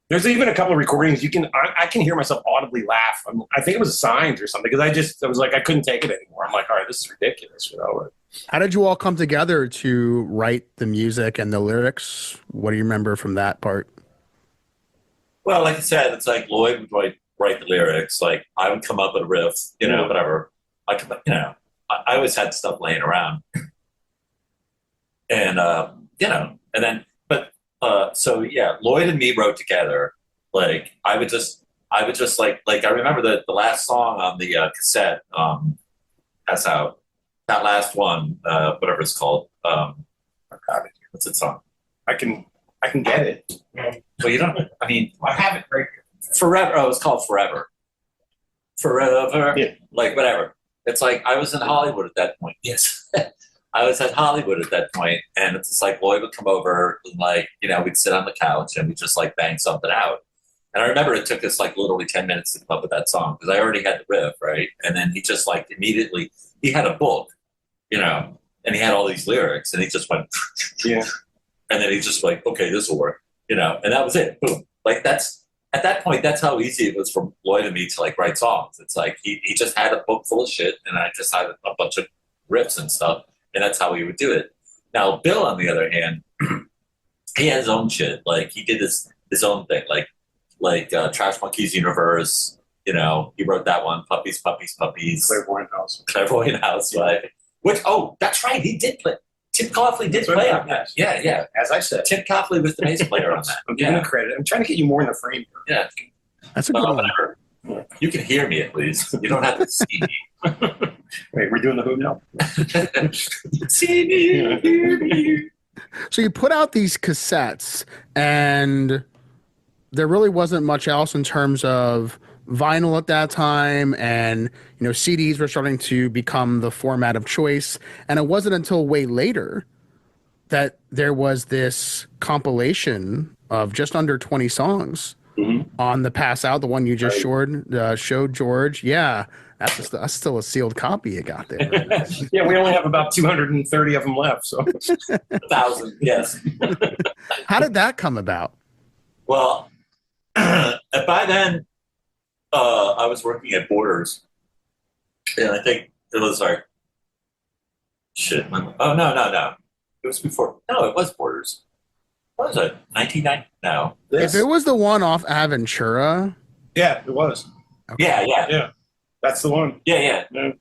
Speaker 2: There's even a couple of recordings I can hear myself audibly laugh. I think it was Signs or something because I was like, I couldn't take it anymore. I'm like, all right, this is ridiculous, you know.
Speaker 1: How did you all come together to write the music and the lyrics? What do you remember from that part?
Speaker 3: Well, like I said, it's like Lloyd would write the lyrics. Like I would come up with a riff, you know, whatever. I always had stuff laying around, and so yeah, Lloyd and me wrote together. Like I would just like I remember the last song on the cassette. That's out. That last one, whatever it's called. What's its song?
Speaker 2: I can get it.
Speaker 3: Well, you don't. I mean,
Speaker 2: I have it right here.
Speaker 3: Forever. Oh, it's called Forever. Forever.
Speaker 2: Yeah.
Speaker 3: Like whatever. It's like I was in Hollywood at that point. Yes. I was at Hollywood at that point, and it's just like Lloyd would come over and like, you know, we'd sit on the couch and we'd just like bang something out. And I remember it took us like literally 10 minutes to come up with that song because I already had the riff, right? And then he just like immediately, he had a book, you know, and he had all these lyrics and he just went,
Speaker 2: yeah.
Speaker 3: And then he just like, okay, this will work, you know, and that was it. Boom. Like at that point, that's how easy it was for Lloyd and me to like write songs. It's like he just had a book full of shit and I just had a bunch of riffs and stuff. And that's how we would do it. Now, Bill, on the other hand, he had his own shit. Like he did his own thing, like Trash Monkeys Universe. You know, he wrote that one, Puppies. Clairvoyant Housewife. Which, that's right, he did play. Tim Coughley did play on that. Yeah.
Speaker 2: As I said,
Speaker 3: Tim Coughley was the bass player on that.
Speaker 2: I'm giving him credit. I'm trying to get you more in the frame here.
Speaker 3: Yeah.
Speaker 1: That's a good one.
Speaker 3: Whatever. You can hear me at least. You don't have to see me.
Speaker 2: Wait, we're doing the who now?
Speaker 3: See me, hear me.
Speaker 1: So you put out these cassettes, and there really wasn't much else in terms of vinyl at that time, and you know, CDs were starting to become the format of choice. And it wasn't until way later that there was this compilation of just under 20 songs on the Pass Out, the one you just showed George. Yeah. That's still a sealed copy you got there. Very nice.
Speaker 2: Yeah, we only have about 230 of them left. So
Speaker 3: 1,000, yes.
Speaker 1: How did that come about?
Speaker 3: Well, by then, I was working at Borders, and I think it was like, shit. Oh, no. It was before. No, it was Borders. What was it? 1990? No.
Speaker 1: If it was the one off Aventura.
Speaker 2: yeah, it was.
Speaker 1: Okay.
Speaker 3: Yeah.
Speaker 2: That's the one.
Speaker 3: Yeah.
Speaker 2: Yeah.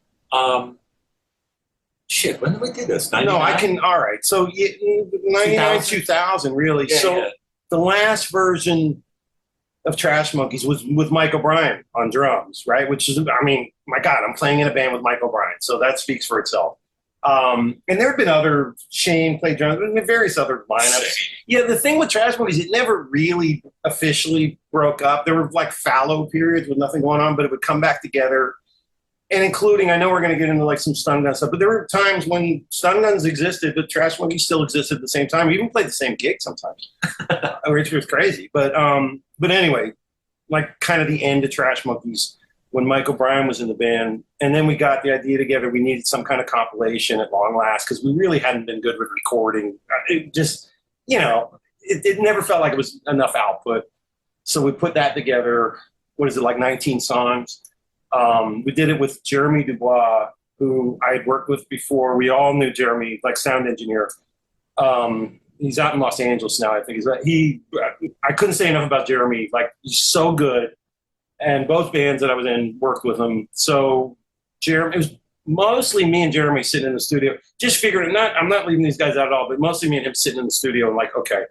Speaker 3: Shit, when did we do this?
Speaker 2: No, I
Speaker 3: 99?
Speaker 2: can. All right. So 99, 2000, really.
Speaker 3: Yeah,
Speaker 2: so
Speaker 3: yeah.
Speaker 2: the last version of Trash Monkeys was with Mike O'Brien on drums, right? Which is, I mean, my God, I'm playing in a band with Mike O'Brien, so that speaks for itself. And there have been other, Shane played drums, and various other lineups. Yeah, the thing with Trash Monkeys, it never really officially broke up. There were like fallow periods with nothing going on, but it would come back together. And including, I know we're going to get into like some Stun Gun stuff, but there were times when Stun Guns existed, but Trash Monkeys still existed at the same time. We even played the same gig sometimes, which was crazy. But anyway, like kind of the end of Trash Monkeys when Mike O'Brien was in the band. And then we got the idea together. We needed some kind of compilation at long last because we really hadn't been good with recording. It just, it never felt like it was enough output. So we put that together. What is it, like 19 songs? We did it with Jeremy DuBois, who I had worked with before. We all knew Jeremy, like sound engineer. He's out in Los Angeles now, I think. I couldn't say enough about Jeremy. Like, he's so good. And both bands that I was in worked with him. So Jeremy, it was mostly me and Jeremy sitting in the studio, just figuring, I'm not leaving these guys out at all, but mostly me and him sitting in the studio and like, okay.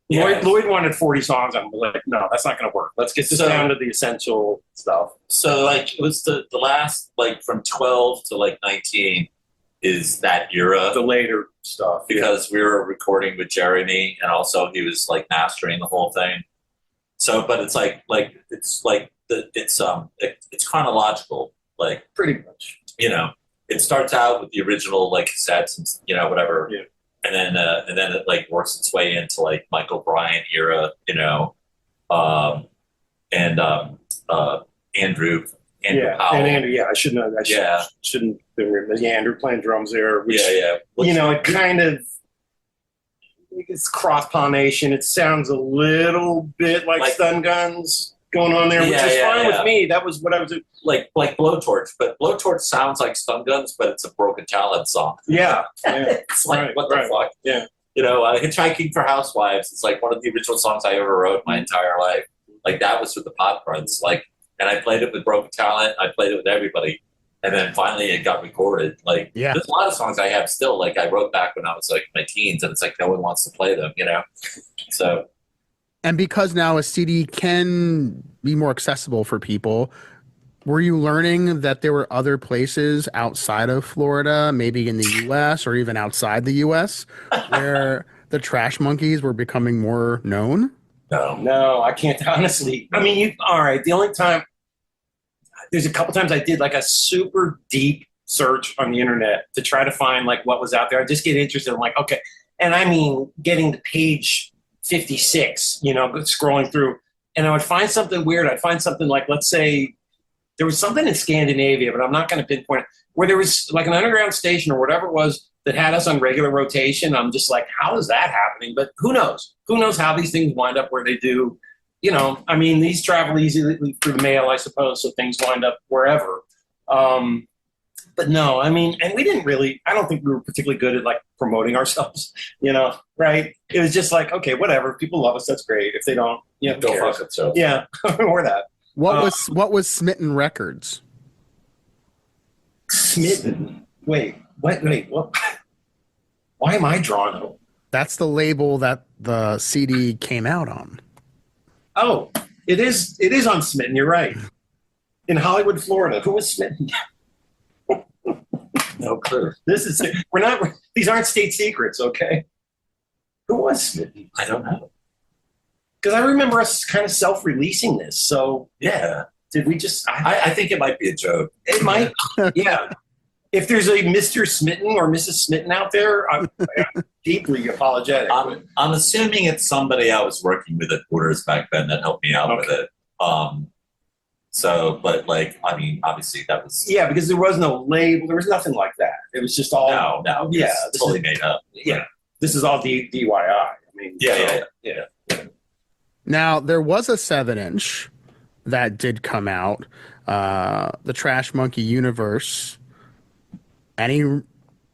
Speaker 3: Yes.
Speaker 2: Lloyd wanted 40 songs. I'm like, no, that's not going to work. Let's get this down to the essential stuff.
Speaker 3: So like it was the last, like from 12 to like 19 is that era.
Speaker 2: The later stuff.
Speaker 3: Because we were recording with Jeremy and also he was like mastering the whole thing. So, but it's it's chronological, like
Speaker 2: pretty much.
Speaker 3: It starts out with the original like cassettes and whatever.
Speaker 2: Yeah.
Speaker 3: And then it like works its way into like Michael Bryan era, Andrew
Speaker 2: Yeah,
Speaker 3: Powell.
Speaker 2: and Andrew, I shouldn't have. Shouldn't have been written. Yeah, Andrew playing drums there. Which, it kind of, it's cross pollination. It sounds a little bit like Stun Guns going on there, which is fine with me. That was what I was doing.
Speaker 3: Like Blowtorch, but Blowtorch sounds like Stun Guns, but it's a Broken Talent song.
Speaker 2: Yeah.
Speaker 3: It's like, what the fuck?
Speaker 2: Yeah.
Speaker 3: Hitchhiking for Housewives is like one of the original songs I ever wrote my entire life. Like that was with the Pot Prints. And I played it with Broken Talent. I played it with everybody. And then finally it got recorded. There's a lot of songs I have still, like I wrote back when I was like in my teens, and it's like no one wants to play them, So.
Speaker 1: And because now a CD can be more accessible for people, were you learning that there were other places outside of Florida, maybe in the U.S. or even outside the U.S., where the Trash Monkeys were becoming more known?
Speaker 2: No, I can't honestly. I mean, all right. The only time, there's a couple times I did like a super deep search on the internet to try to find like what was out there. I just get interested. I'm like, okay. And I mean, getting to page 56, scrolling through, and I would find something weird. I'd find something like, let's say there was something in Scandinavia, but I'm not going to pinpoint it, where there was like an underground station or whatever it was that had us on regular rotation. I'm just like, how is that happening? But who knows? Who knows how these things wind up where they do? I mean, these travel easily through the mail, I suppose, so things wind up wherever. But no, I mean, and we didn't really, I don't think we were particularly good at like promoting ourselves, right? It was just like, okay, whatever. If people love us, that's great. If they don't,
Speaker 3: go fuck itself.
Speaker 2: Yeah, or that.
Speaker 1: What was Smitten Records?
Speaker 2: Smitten? Wait, what? Why am I drawn out?
Speaker 1: That's the label that the CD came out on.
Speaker 2: Oh, it is on Smitten, you're right. In Hollywood, Florida. Who was Smitten?
Speaker 3: No clue.
Speaker 2: These aren't state secrets, okay? Who was Smitten?
Speaker 3: I don't know.
Speaker 2: Because I remember us kind of self-releasing this, so
Speaker 3: yeah.
Speaker 2: Did we just?
Speaker 3: I think it might be a joke.
Speaker 2: It might, yeah. If there's a Mr. Smitten or Mrs. Smitten out there, I'm deeply apologetic.
Speaker 3: I'm assuming it's somebody I was working with at Borders back then that helped me out with it. So, but like, I mean, obviously that was
Speaker 2: Yeah, because there was no label. There was nothing like that. It was just all.
Speaker 3: no,
Speaker 2: Yeah,
Speaker 3: it's totally made up.
Speaker 2: Yeah, this is all DIY. I mean,
Speaker 3: Yeah.
Speaker 1: Now there was a 7-inch that did come out, the Trash Monkey Universe. Any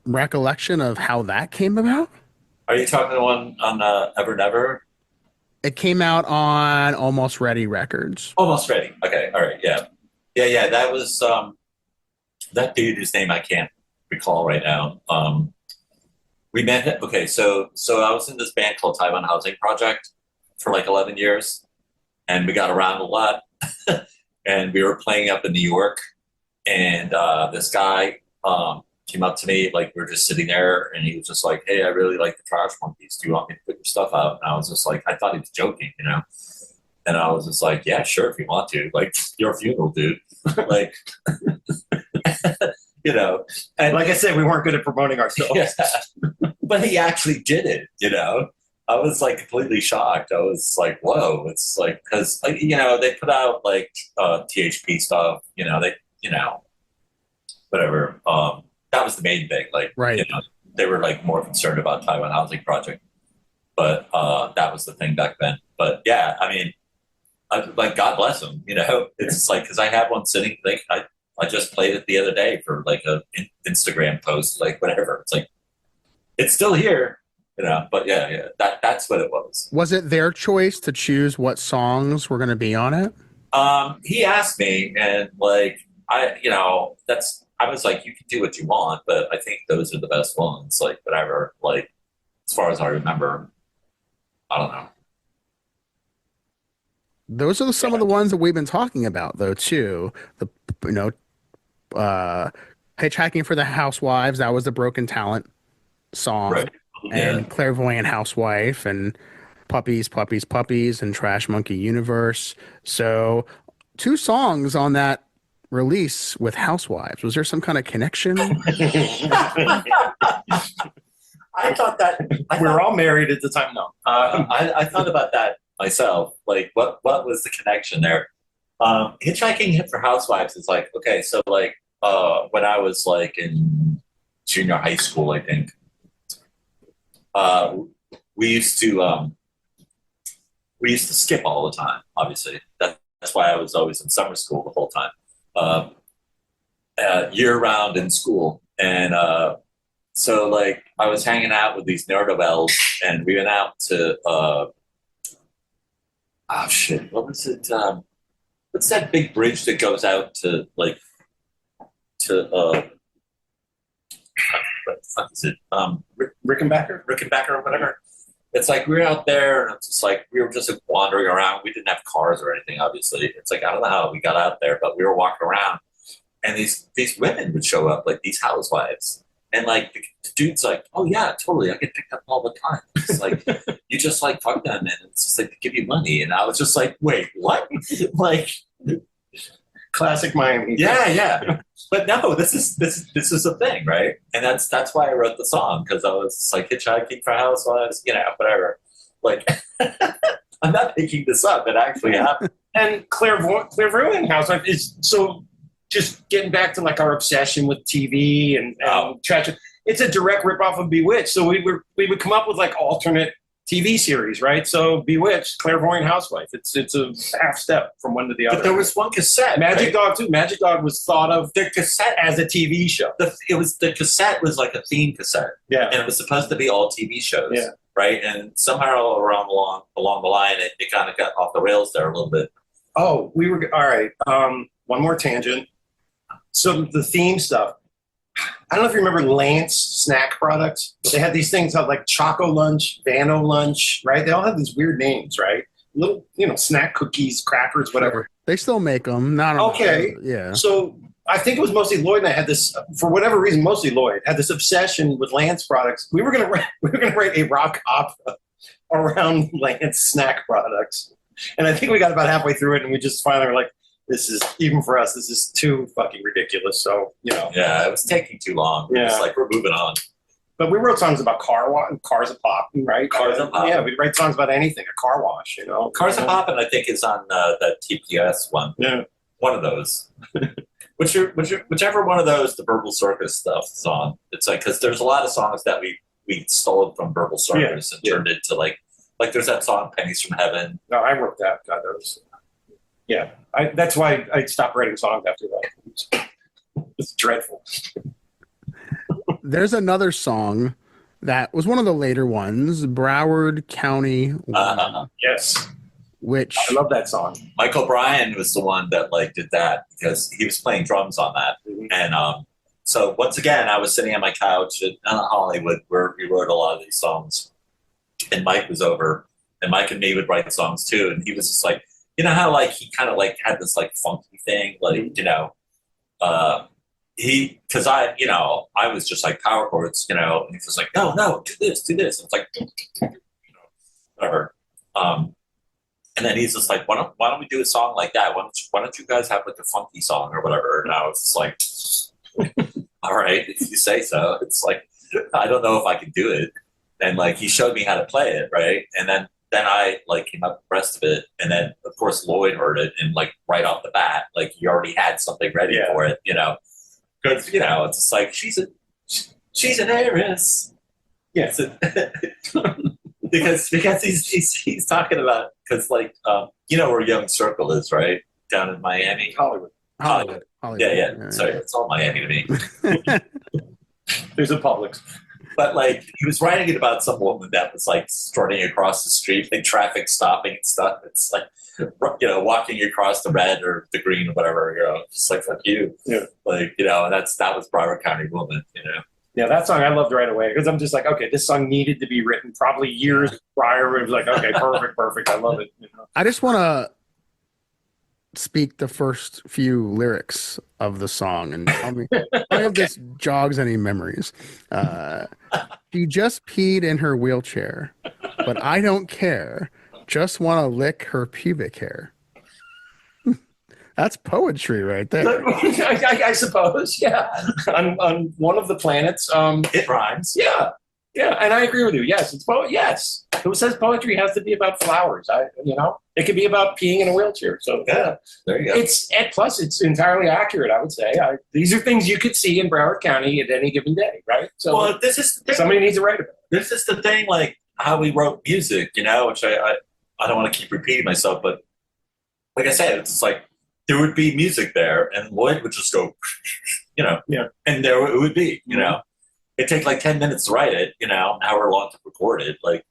Speaker 1: recollection of how that came about?
Speaker 3: Are you talking the one on Ever Never?
Speaker 1: It came out on Almost Ready Records.
Speaker 3: Almost Ready. Okay, all right, yeah. That was that dude whose name I can't recall right now. We met. Okay, so I was in this band called Taiwan Housing Project for like 11 years, and we got around a lot, and we were playing up in New York, and this guy came up to me, like we were just sitting there, and he was just like, "Hey, I really like the Trash Monkeys. Do you want me to put your stuff out?" And I was just like, I thought he was joking, you know. And I was just like, "Yeah, sure, if you want to. Like, your funeral, dude." Like, you know.
Speaker 2: And like I said, we weren't good at promoting ourselves.
Speaker 3: Yeah. But he actually did it, you know. I was like completely shocked. I was like, "Whoa!" It's like because you know they put out like THP stuff, you know. Whatever. That was the main thing. Like,
Speaker 1: Right.
Speaker 3: You know, they were like more concerned about Taiwan Housing Project, but that was the thing back then. But yeah, I mean, like God bless them. You know, it's like because I have one sitting. Like I just played it the other day for like a Instagram post, like whatever. It's like it's still here, you know. But yeah, that's what it was.
Speaker 1: Was it their choice to choose what songs were going to be on it?
Speaker 3: He asked me, and like I was like, you can do what you want, but I think those are the best ones. Like whatever, like as far as I remember, I don't know.
Speaker 1: Those are some of the ones that we've been talking about, though, too. The Hitchhiking for the Housewives, that was the Broken Talent song,
Speaker 3: Right.
Speaker 1: and Clairvoyant Housewife, and Puppies, Puppies, Puppies, and Trash Monkey Universe. So, 2 songs on that release with Housewives. Was there some kind of connection?
Speaker 3: I thought that
Speaker 2: We were all married at the time. No,
Speaker 3: I thought about that myself. Like, what was the connection there? Hitchhiking for Housewives is like, okay, so like when I was like in junior high school, I think we used to skip all the time. Obviously, that's why I was always in summer school the whole time, year round in school, and so like I was hanging out with these nerdo-elves, and we went out to what was it? What's that big bridge that goes out to what the fuck is it?
Speaker 2: Rickenbacker.
Speaker 3: Rickenbacker or whatever. It's like we were out there, and it's just like we were just like, wandering around. We didn't have cars or anything, obviously. It's like I don't know how we got out there, but we were walking around, and these women would show up, like these housewives, and like the dude's like, "Oh yeah, totally, I get picked up all the time." It's like you just like fuck them, and it's just like they give you money, and I was just like, "Wait, what?" Like
Speaker 2: Classic Miami.
Speaker 3: yeah. But no, this is a thing, right? And that's why I wrote the song, because I was just like hitchhiking for housewives, you know, whatever. Like I'm not making this up; it actually happened.
Speaker 2: And Clairvoyant Housewife is so. Just getting back to like our obsession with TV and trash. It's a direct ripoff of Bewitched. So we would come up with like alternate TV series, right? So Bewitched, Clairvoyant Housewife. It's a half step from one to the other.
Speaker 3: But there was one cassette,
Speaker 2: Magic
Speaker 3: right?
Speaker 2: Dog too. Magic Dog was thought of
Speaker 3: The cassette
Speaker 2: as a TV show.
Speaker 3: The cassette was like a theme cassette,
Speaker 2: Yeah.
Speaker 3: and it was supposed to be all TV shows,
Speaker 2: Yeah.
Speaker 3: right? And somehow along the line, it kind of got off the rails there a little bit.
Speaker 2: Oh, we were all right. One more tangent. So the theme stuff. I don't know if you remember Lance snack products. They had these things called like Choco Lunch, Vano Lunch, right? They all have these weird names, right? Little, snack cookies, crackers, whatever.
Speaker 1: They still make them. Not
Speaker 2: Okay.
Speaker 1: Yeah.
Speaker 2: So I think it was mostly Lloyd and I had this, for whatever reason, mostly Lloyd had this obsession with Lance products. We were gonna write a rock opera around Lance snack products, and I think we got about halfway through it, and we just finally were like, this is, even for us, this is too fucking ridiculous. So,
Speaker 3: Yeah, it was taking too long.
Speaker 2: Yeah.
Speaker 3: It's like we're moving on.
Speaker 2: But we wrote songs about cars a popping, right?
Speaker 3: Cars a Poppin'.
Speaker 2: Yeah, we'd write songs about anything, a car wash,
Speaker 3: Cars a Poppin', I think, is on the TPS one.
Speaker 2: Yeah.
Speaker 3: one of those. Whichever one of those the Verbal Circus stuff is on. It's like, because there's a lot of songs that we stole from Verbal Circus and turned into like there's that song Pennies from Heaven.
Speaker 2: No, I wrote that. God, that was, yeah. That's why I stopped writing songs after that. It's dreadful.
Speaker 1: There's another song that was one of the later ones, Broward County Woman,
Speaker 2: Yes.
Speaker 1: which
Speaker 2: I love that song.
Speaker 3: Michael Bryan was the one that like did that because he was playing drums on that. And so once again, I was sitting on my couch in Hollywood where we wrote a lot of these songs, and Mike was over, and Mike and me would write songs too. And he was just like, you know how like he kind of like had this like funky thing, like because I was just like power chords, and he was like, no, do this. And it's like, whatever. And then he's just like, why don't we do a song like that? Why don't you guys have like a funky song or whatever? And I was just like, all right, if you say so. It's like, I don't know if I can do it. And like, he showed me how to play it, right? And then I like came up with the rest of it. And then of course Lloyd heard it, and like right off the bat, like he already had something ready for it, Because it's just like she's an heiress. Yes. because he's talking about, because like where Young Circle is, right? Down in Miami.
Speaker 1: Hollywood.
Speaker 3: Yeah. Sorry, it's all Miami to me.
Speaker 2: There's a Publix.
Speaker 3: But like he was writing it about some woman that was like strutting across the street, like traffic stopping and stuff. It's like walking across the red or the green or whatever, just like fuck you.
Speaker 2: Yeah.
Speaker 3: Like, and that was Broward County Woman,
Speaker 2: Yeah, that song I loved right away, because I'm just like, okay, this song needed to be written probably years prior. It was like, okay, perfect. I love it.
Speaker 1: I just want to speak the first few lyrics of the song and tell me if this jogs any memories. She just peed in her wheelchair, but I don't care. Just want to lick her pubic hair. That's poetry right there.
Speaker 2: I suppose, yeah. On one of the planets,
Speaker 3: it rhymes.
Speaker 2: Yeah, and I agree with you. Yes, it's yes. Who says poetry has to be about flowers? It could be about peeing in a wheelchair. So
Speaker 3: yeah, there you go.
Speaker 2: Plus it's entirely accurate, I would say. These are things you could see in Broward County at any given day, right? So
Speaker 3: this is
Speaker 2: somebody needs to write about it.
Speaker 3: This is the thing, like how we wrote music, which I don't want to keep repeating myself, but like I said, it's like there would be music there, and Lloyd would just go, and there it would be, It'd take like 10 minutes to write it, an hour long to record it. Like,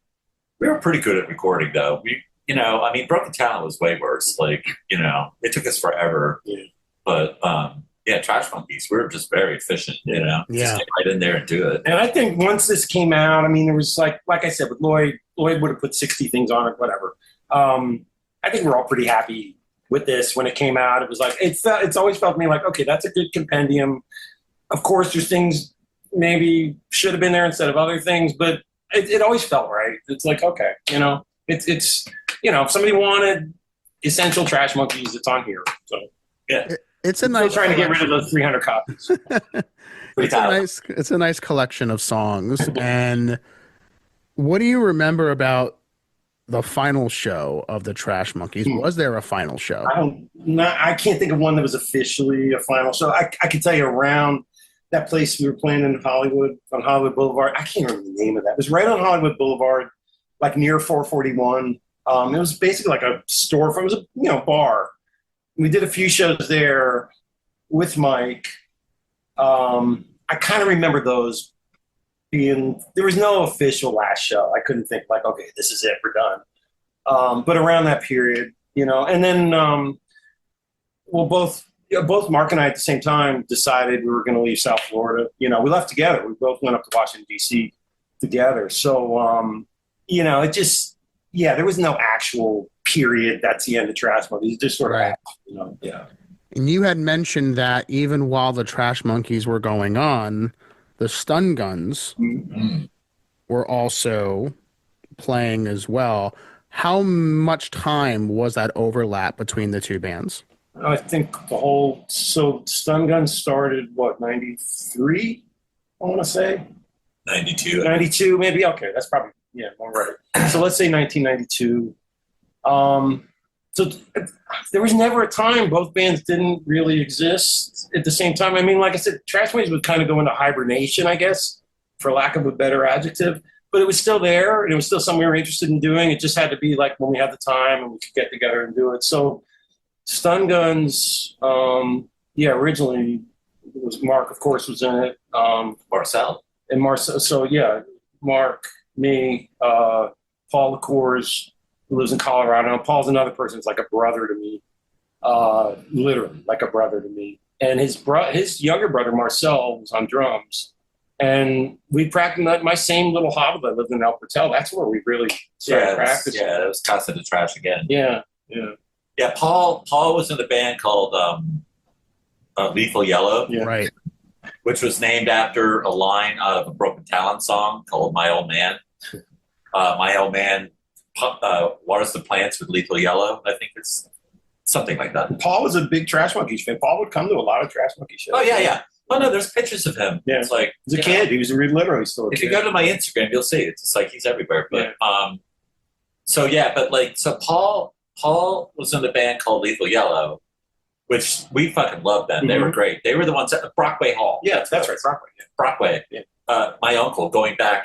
Speaker 3: we were pretty good at recording, though. Broken Talent was way worse. Like, it took us forever. Yeah. But, Trash Monkeys, we were just very efficient, Just get right in there and do it.
Speaker 2: And I think once this came out, there was like I said, with Lloyd would have put 60 things on it, whatever. I think we're all pretty happy with this when it came out. It was like, it's always felt to me like, okay, that's a good compendium. Of course, there's things maybe should have been there instead of other things, but it always felt right. It's like, okay, it's if somebody wanted essential Trash Monkeys, it's on here. So
Speaker 3: yeah,
Speaker 1: it's a nice.
Speaker 2: Still trying to get rid of those 300 copies.
Speaker 1: It's a nice collection of songs. And what do you remember about the final show of the Trash Monkeys? Was there a final show?
Speaker 2: I can't think of one that was officially a final show. I can tell you around that place we were playing in Hollywood, on Hollywood Boulevard. I can't remember the name of that. It was right on Hollywood Boulevard, like near 441. It was basically like a store. It was a bar. We did a few shows there with Mike. I kind of remember those being. There was no official last show. I couldn't think like, okay, this is it, we're done. But around that period, and then both Mark and I at the same time decided we were going to leave South Florida. We left together. We both went up to Washington, D.C. together. So, it just, there was no actual period. That's the end of Trash Monkeys. It just sort of happened, yeah.
Speaker 1: And you had mentioned that even while the Trash Monkeys were going on, the Stun Guns were also playing as well. How much time was that overlap between the two bands?
Speaker 2: I think so Stun Guns started, 93? I want to say.
Speaker 3: 92.
Speaker 2: 92, maybe. Okay, that's probably, more right. So let's say 1992. So there was never a time both bands didn't really exist at the same time. I mean, like I said, Trash Monkeys would kind of go into hibernation, I guess, for lack of a better adjective. But it was still there, and it was still something we were interested in doing. It just had to be like when we had the time and we could get together and do it. So Stun Guns, originally it was Mark, of course, was in it.
Speaker 3: Marcel.
Speaker 2: And Marcel. So yeah, Mark, me, Paul LaCours, who lives in Colorado. And Paul's another person who's like a brother to me, literally like a brother to me. And his younger brother, Marcel, was on drums. And we practiced at my same little hovel that lived in El Portel. That's where we really started practicing.
Speaker 3: Yeah, it was Casa de Trash again.
Speaker 2: Yeah.
Speaker 3: Yeah, Paul was in a band called Lethal Yellow.
Speaker 2: Yeah.
Speaker 1: Right.
Speaker 3: Which was named after a line out of a Broken Talent song called My Old Man. My Old Man waters the plants with lethal yellow. I think it's something like that.
Speaker 2: Paul was a big Trash Monkeys fan. Paul would come to a lot of Trash Monkey shows.
Speaker 3: Oh, yeah. Oh, no, there's pictures of him.
Speaker 2: Yeah.
Speaker 3: It's like,
Speaker 2: As a kid, he was literally still a
Speaker 3: if
Speaker 2: kid.
Speaker 3: you go to my Instagram, you'll see it's like he's everywhere. But so Paul was in a band called Lethal Yellow, which we fucking loved them. Mm-hmm. They were great. They were the ones at Brockway Hall.
Speaker 2: Yeah, that's right. Brockway. Yeah.
Speaker 3: Brockway. Yeah. My uncle, going back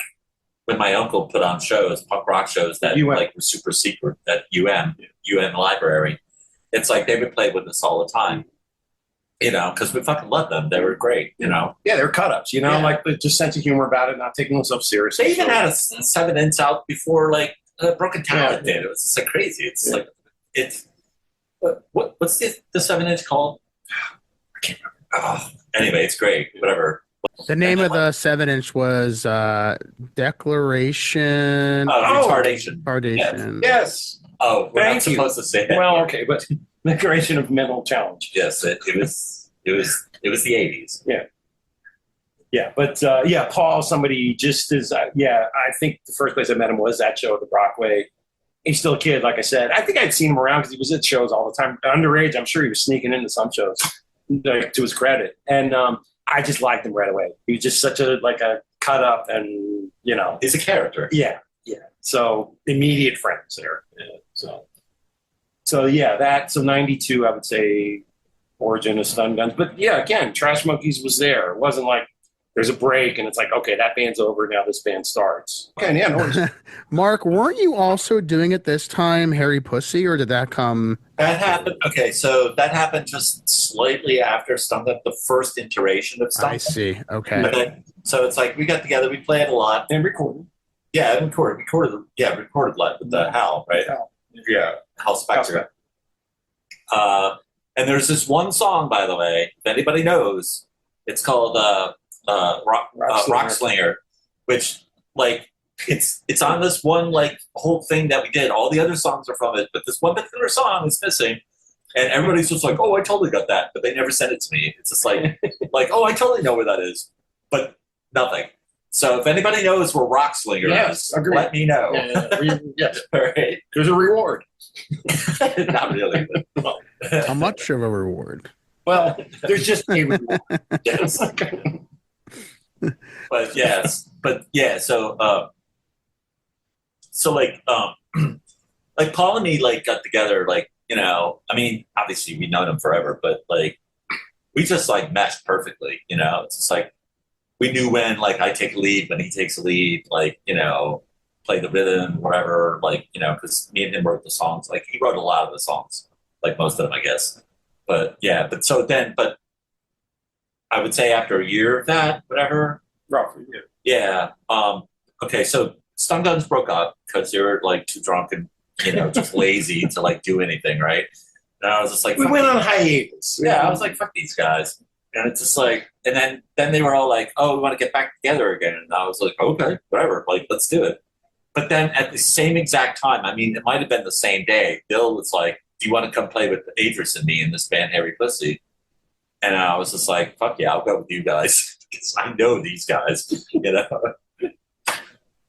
Speaker 3: when my uncle put on shows, punk rock shows that were super secret at UM Library. It's like they would play with us all the time. Because we fucking loved them. They were great, Yeah,
Speaker 2: they were cut-ups, like the just sense of humor about it, not taking themselves seriously.
Speaker 3: They even had a 7-inch out before, like, Broken Talent did. It was just like crazy. It's like, what's the 7-inch called? I can't remember. Oh, anyway, it's great. Whatever.
Speaker 1: The name of the 7-inch was Declaration.
Speaker 3: Retardation.
Speaker 2: Yes.
Speaker 3: Oh, we're not supposed to say it.
Speaker 2: Well, okay, but Declaration of Mental Challenge.
Speaker 3: Yes, it was the 80s.
Speaker 2: Yeah, but Paul, somebody just as I think the first place I met him was that show at the Brockway. He's still a kid, like I said. I think I'd seen him around because he was at shows all the time. Underage, I'm sure he was sneaking into some shows, like, to his credit. And I just liked him right away. He was just such a cut up, and
Speaker 3: he's a character.
Speaker 2: Yeah. So immediate friends there. Yeah, so 92, I would say, origin of Stun Guns. But yeah, again, Trash Monkeys was there. It wasn't like there's a break and it's like, okay, that band's over, now this band starts. Okay, yeah, no worries.
Speaker 1: Mark, weren't you also doing at this time Harry Pussy, or did that come?
Speaker 3: That happened. Okay, so that happened just slightly after Stun Guns, the first iteration of Stun Guns.
Speaker 1: I see. Okay.
Speaker 3: So it's like we got together, we played a lot and recorded. Yeah, recorded a lot with Hal, right? Yeah, Hal Spector. And there's this one song, by the way, if anybody knows, it's called Rock Slinger, which it's on this one whole thing that we did. All the other songs are from it, but this one particular song is missing. And everybody's just like, oh, I totally got that, but they never sent it to me. It's just like, oh, I totally know where that is, but nothing. So if anybody knows where Rock Slinger is, let me know.
Speaker 2: Yes.
Speaker 3: All right.
Speaker 2: There's a reward.
Speaker 3: Not really. But,
Speaker 1: How much of a reward?
Speaker 2: Well, there's just a reward.
Speaker 3: Yes. But yes. But yeah, so Paul and me got together, I mean, obviously we've known him forever, but we just meshed perfectly, It's just we knew when I take a lead, when he takes a lead, play the rhythm, whatever, because me and him wrote the songs. He wrote a lot of the songs, most of them, I guess. But yeah, but I would say after a year of that, whatever.
Speaker 2: Roughly,
Speaker 3: yeah. Okay, so Stun Guns broke up because they were too drunk and just lazy to do anything, right? And I was just
Speaker 2: we went on hiatus.
Speaker 3: Yeah, I was like, fuck these guys. And it's just and then they were all like, oh, we want to get back together again. And I was like, okay, whatever, let's do it. But then at the same exact time, I mean, it might have been the same day, Bill was like, do you want to come play with Adris and me in this band, Harry Pussy? And I was just like, fuck yeah, I'll go with you guys. Because I know these guys,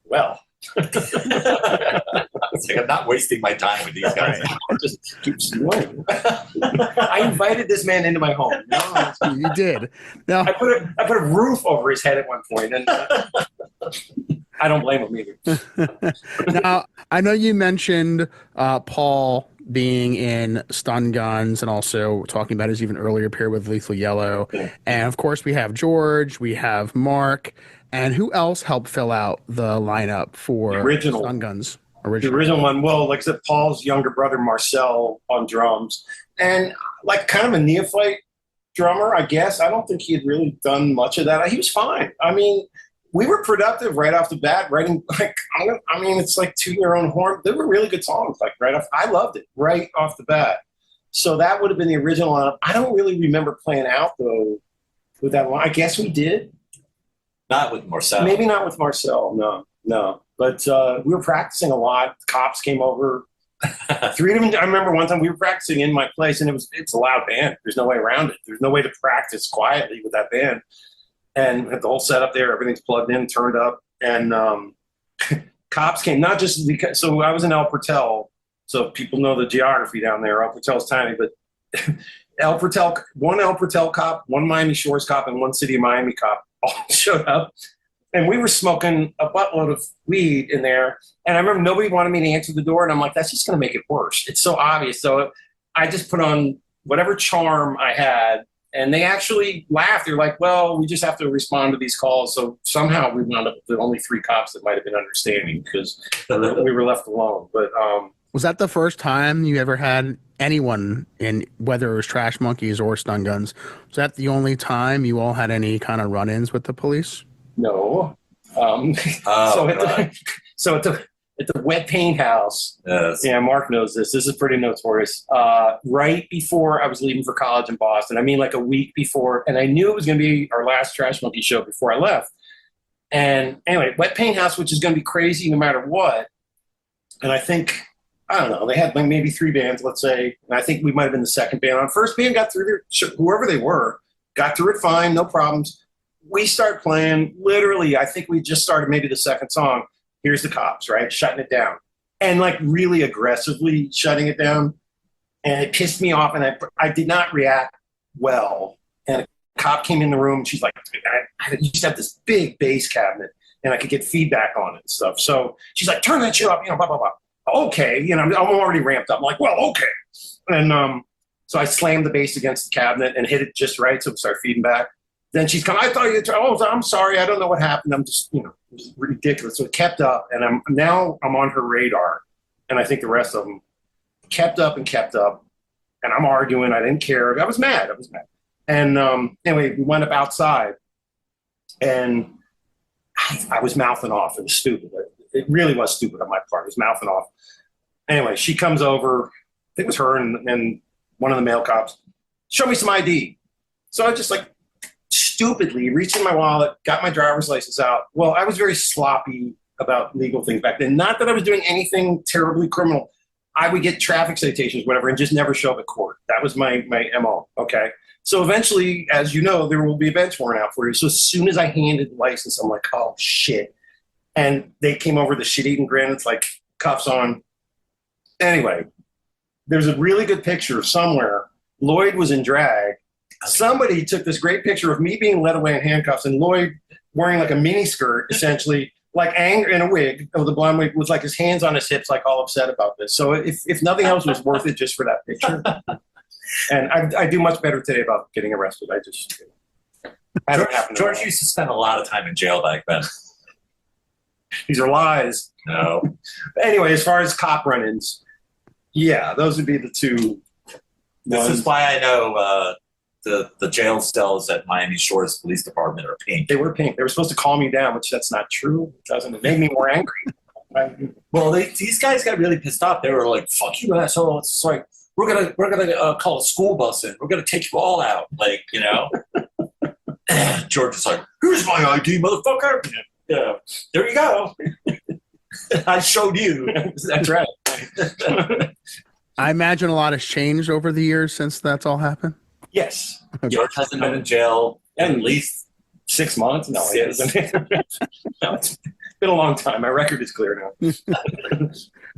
Speaker 3: Well. It's I'm not wasting my time with these guys.
Speaker 2: I'll just keep going. I invited this man into my home.
Speaker 1: No, you did. No,
Speaker 2: I put a roof over his head at one point, and I don't blame him either.
Speaker 1: Now, I know you mentioned Paul being in Stun Guns and also talking about his even earlier period with Lethal Yellow.
Speaker 2: Yeah.
Speaker 1: And of course, we have George, we have Mark, and who else helped fill out the lineup for
Speaker 2: The original.
Speaker 1: Stun Guns?
Speaker 2: The original one. Well, like I said, Paul's younger brother, Marcel, on drums. And like kind of a neophyte drummer, I guess. I don't think he had really done much of that. He was fine. I mean, we were productive right off the bat, writing like, I mean, it's like to your own horn. They were really good songs, like right off. I loved it right off the bat. So that would have been the original lineup. I don't really remember playing out though with that one. I guess we did.
Speaker 3: Not with Marcel.
Speaker 2: Maybe not with Marcel. No. But we were practicing a lot. The cops came over. Three of them. I remember one time we were practicing in my place, and it's a loud band. There's no way around it. There's no way to practice quietly with that band. And the whole setup there, everything's plugged in, turned up, and cops came. Not just because. So I was in El Portel, so people know the geography down there. El Portel's tiny, but one El Portel cop, one Miami Shores cop, and one City of Miami cop all showed up. And we were smoking a buttload of weed in there. And I remember nobody wanted me to answer the door. And I'm like, that's just going to make it worse. It's so obvious. So I just put on whatever charm I had. And they actually laughed. They're like, well, we just have to respond to these calls. So somehow we wound up with the only 3 cops that might have been understanding because we were left alone. But
Speaker 1: was that the first time you ever had anyone in, whether it was Trash Monkeys or Stun Guns? Was that the only time you all had any kind of run-ins with the police?
Speaker 2: No. So at the wet paint house,
Speaker 3: Yes.
Speaker 2: yeah, Mark knows this. This is pretty notorious. Right before I was leaving for college in Boston, I mean like a week before, and I knew it was going to be our last Trash Monkey show before I left. And anyway, wet paint house, which is going to be crazy no matter what. And I think, I don't know, they had like maybe 3 bands, let's say, and I think we might have been the second band. Our first band got through there, whoever they were, got through it fine, no problems. We start playing, literally, I think we just started maybe the second song. Here's the cops, right? Shutting it down. And like really aggressively shutting it down. And it pissed me off. And I did not react well. And a cop came in the room. And she's like, I used to have this big bass cabinet and I could get feedback on it and stuff. So she's like, turn that shit up, blah, blah, blah. Okay. I'm already ramped up. I'm like, well, okay. And so I slammed the bass against the cabinet and hit it just right. So it started feeding back. Then she's come, I thought you, I'm sorry. I don't know what happened. I'm just, it was ridiculous. So it kept up, and I'm on her radar. And I think the rest of them kept up, and I'm arguing. I didn't care. I was mad. And anyway, we went up outside, and I was mouthing off. It was stupid. It really was stupid on my part. I was mouthing off. Anyway, she comes over. I think it was her and one of the male cops. Show me some ID. So I just like, stupidly reached in my wallet, got my driver's license out. Well, I was very sloppy about legal things back then. Not that I was doing anything terribly criminal. I would get traffic citations, whatever, and just never show up at court. That was my MO, okay? So eventually, as you know, there will be a bench warrant out for you. So as soon as I handed the license, I'm like, oh, shit. And they came over the shit-eating grin. It's like cuffs on. Anyway, there's a really good picture somewhere. Lloyd was in drag. Somebody took this great picture of me being led away in handcuffs and Lloyd wearing like a mini skirt, essentially, like anger in a wig, with a blonde wig, with like his hands on his hips, like all upset about this. So if nothing else was worth it just for that picture. And I do much better today about getting arrested.
Speaker 3: George used to spend a lot of time in jail back then.
Speaker 2: These are lies.
Speaker 3: No.
Speaker 2: Anyway, as far as cop run-ins, yeah, those would be the 2.
Speaker 3: This is why I know the jail cells at Miami Shores Police Department are pink.
Speaker 2: They were pink. They were supposed to calm me down, which that's not true. It doesn't. It made me more angry.
Speaker 3: Well, these guys got really pissed off. They were like, "Fuck you, asshole!" It's like we're gonna call a school bus in. We're gonna take you all out, like George is like, "Here's my ID, motherfucker." Yeah, there you go. I showed you.
Speaker 2: That's right.
Speaker 1: I imagine a lot has changed over the years since that's all happened.
Speaker 2: Yes.
Speaker 3: George hasn't been in jail in at least
Speaker 2: 6 months. No, it hasn't. No, it's been a long time. My record is clear now.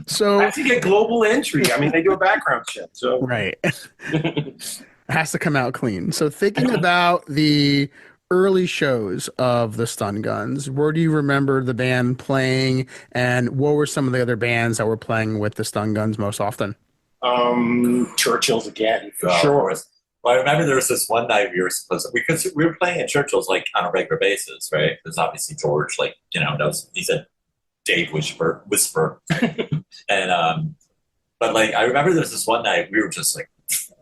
Speaker 1: So
Speaker 2: I have to get global entry. I mean, they do a background check. So
Speaker 1: right. It has to come out clean. So thinking about the early shows of the Stun Guns, where do you remember the band playing, and what were some of the other bands that were playing with the Stun Guns most often?
Speaker 2: Churchill's again, for
Speaker 3: Of
Speaker 2: sure.
Speaker 3: course. Well, I remember there was this one night we were supposed to, because we were playing at Churchill's like on a regular basis, right? Because obviously George, like, knows, he's a Dave whisperer. And, but like, I remember there was this one night we were just like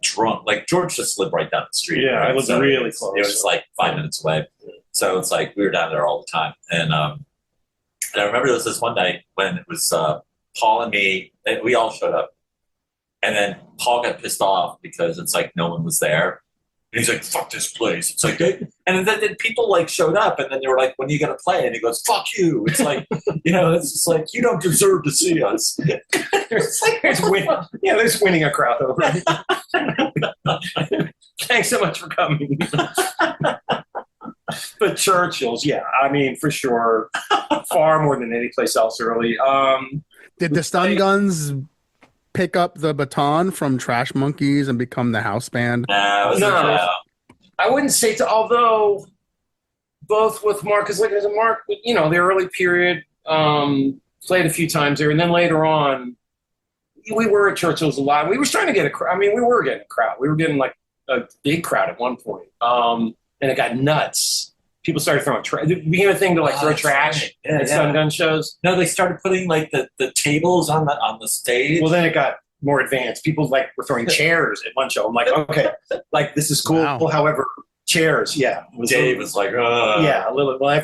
Speaker 3: drunk. Like, George just lived right down the street.
Speaker 2: Yeah,
Speaker 3: right?
Speaker 2: it was really close.
Speaker 3: It was like 5 minutes away. So it's like, we were down there all the time. And I remember there was this one night when it was Paul and me, and we all showed up. And then Paul got pissed off because it's like no one was there. And he's like, fuck this place. It's like, and then people like showed up and then they were like, when are you going to play? And he goes, fuck you. It's like, it's just like, you don't deserve to see us.
Speaker 2: It's like, there's winning a crowd over. Thanks so much for coming. But Churchill's, yeah, I mean, for sure, far more than any place else early.
Speaker 1: Did the Stun Guns pick up the baton from Trash Monkeys and become the house band?
Speaker 2: No, I wouldn't say to, although both with Mark, because like as a Mark, the early period, played a few times there, and then later on, we were at Churchill's a lot. We were trying to get a crowd. I mean, we were getting a crowd. We were getting like a big crowd at one point, and it got nuts. People started throwing trash. It became a thing to like throw trash at Stun Gun shows.
Speaker 3: No, they started putting like the tables on the stage.
Speaker 2: Well, then it got more advanced. People like were throwing chairs at one show. I'm like, okay, like this is cool.
Speaker 1: Wow.
Speaker 2: However, chairs, yeah.
Speaker 3: Dave was like,
Speaker 2: yeah, a little. Well,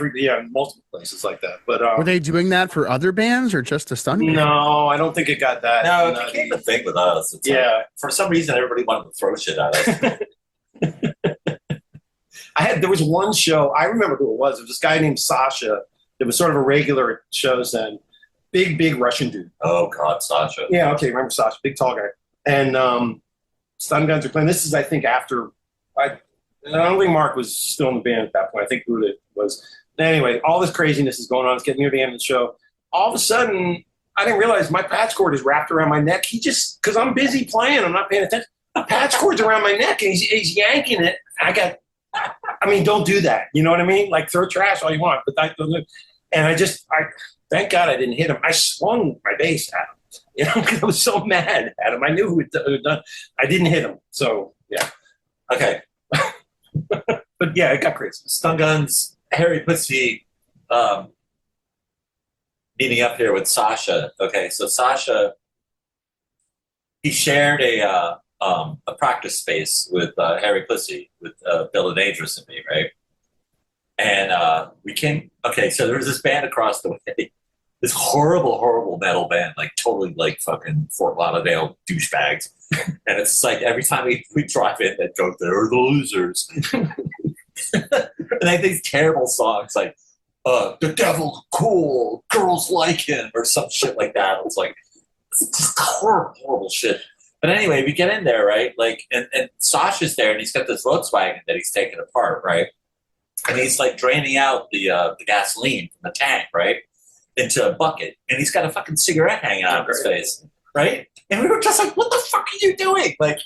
Speaker 2: multiple places like that. But
Speaker 1: Were they doing that for other bands or just the Stun Guns?
Speaker 2: no, I don't think it got that.
Speaker 3: No, it became a thing with us. It's
Speaker 2: Yeah.
Speaker 3: like, for some reason, everybody wanted to throw shit at us.
Speaker 2: There was one show, I remember who it was. It was this guy named Sasha. It was sort of a regular at shows then. Big Russian dude.
Speaker 3: Oh, God, Sasha.
Speaker 2: Yeah, okay, remember Sasha, big tall guy. And Stun Guns are playing. This is, I think, after, I don't think Mark was still in the band at that point. I think Ruda was. Anyway, all this craziness is going on. It's getting near the end of the show. All of a sudden, I didn't realize my patch cord is wrapped around my neck. Because I'm busy playing, I'm not paying attention. The patch cord's around my neck, and he's yanking it. Don't do that. You know what I mean? Like, throw trash all you want. But thank God I didn't hit him. I swung my bass at him, because I was so mad at him. I knew who had done. I didn't hit him. So, yeah.
Speaker 3: Okay.
Speaker 2: But, yeah, it got crazy.
Speaker 3: Stun Guns, Harry Pussy, meeting up here with Sasha. Okay, so Sasha, he shared a practice space with Harry Pussy, with Bill the Dangerous and me, right? And so there was this band across the way, this horrible metal band, like totally like fucking Fort Lauderdale douchebags. And it's like every time we drive in, they'd go, "They're the losers." And they have these terrible songs like, "The Devil's Cool, Girls Like Him," or some shit like that. It's like, it's just horrible shit. But anyway, we get in there, right? Like, and Sasha's there, and he's got this Volkswagen that he's taking apart, right? And he's like draining out the gasoline from the tank, right, into a bucket, and he's got a fucking cigarette hanging out of his face, right? And we were just like, "What the fuck are you doing? Like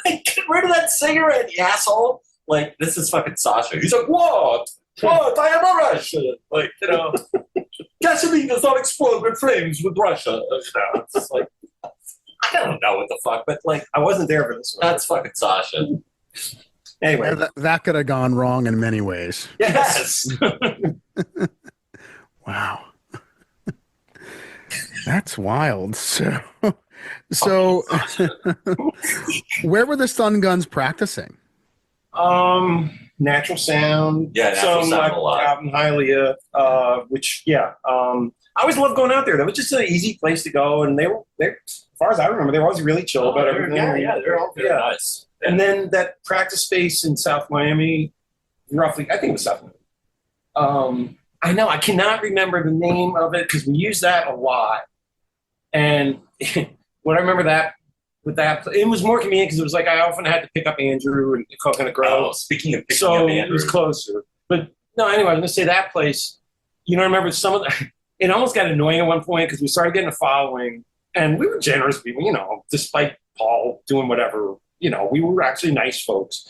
Speaker 3: get rid of that cigarette, you asshole!" Like, this is fucking Sasha. He's like, "What? I am a Russian." Like, gasoline does not explode with flames with Russia. It's just like, I don't know what the fuck, but like,
Speaker 2: I wasn't there for this one.
Speaker 3: that's fucking Sasha.
Speaker 2: Anyway.
Speaker 1: That could have gone wrong in many ways.
Speaker 2: Yes.
Speaker 1: Wow. That's wild. So where were the Stun Guns practicing?
Speaker 2: Natural Sound.
Speaker 3: Yeah, Natural Sound a lot.
Speaker 2: Out in Hialeah, which, yeah. I always loved going out there. That was just an easy place to go, and they were, as far as I remember, they were always really chill about everything.
Speaker 3: Yeah, they're all very nice.
Speaker 2: And then that practice space in South Miami, roughly, I think it was South Miami. I know, I cannot remember the name of it because we use that a lot. And what I remember it was more convenient because it was like I often had to pick up Andrew and Coconut Grove.
Speaker 3: Oh, speaking of picking up Andrew.
Speaker 2: It was closer. But no, anyway, I'm going to say that place, I remember some of the, it almost got annoying at one point because we started getting a following and we were generous people, despite Paul doing whatever, we were actually nice folks.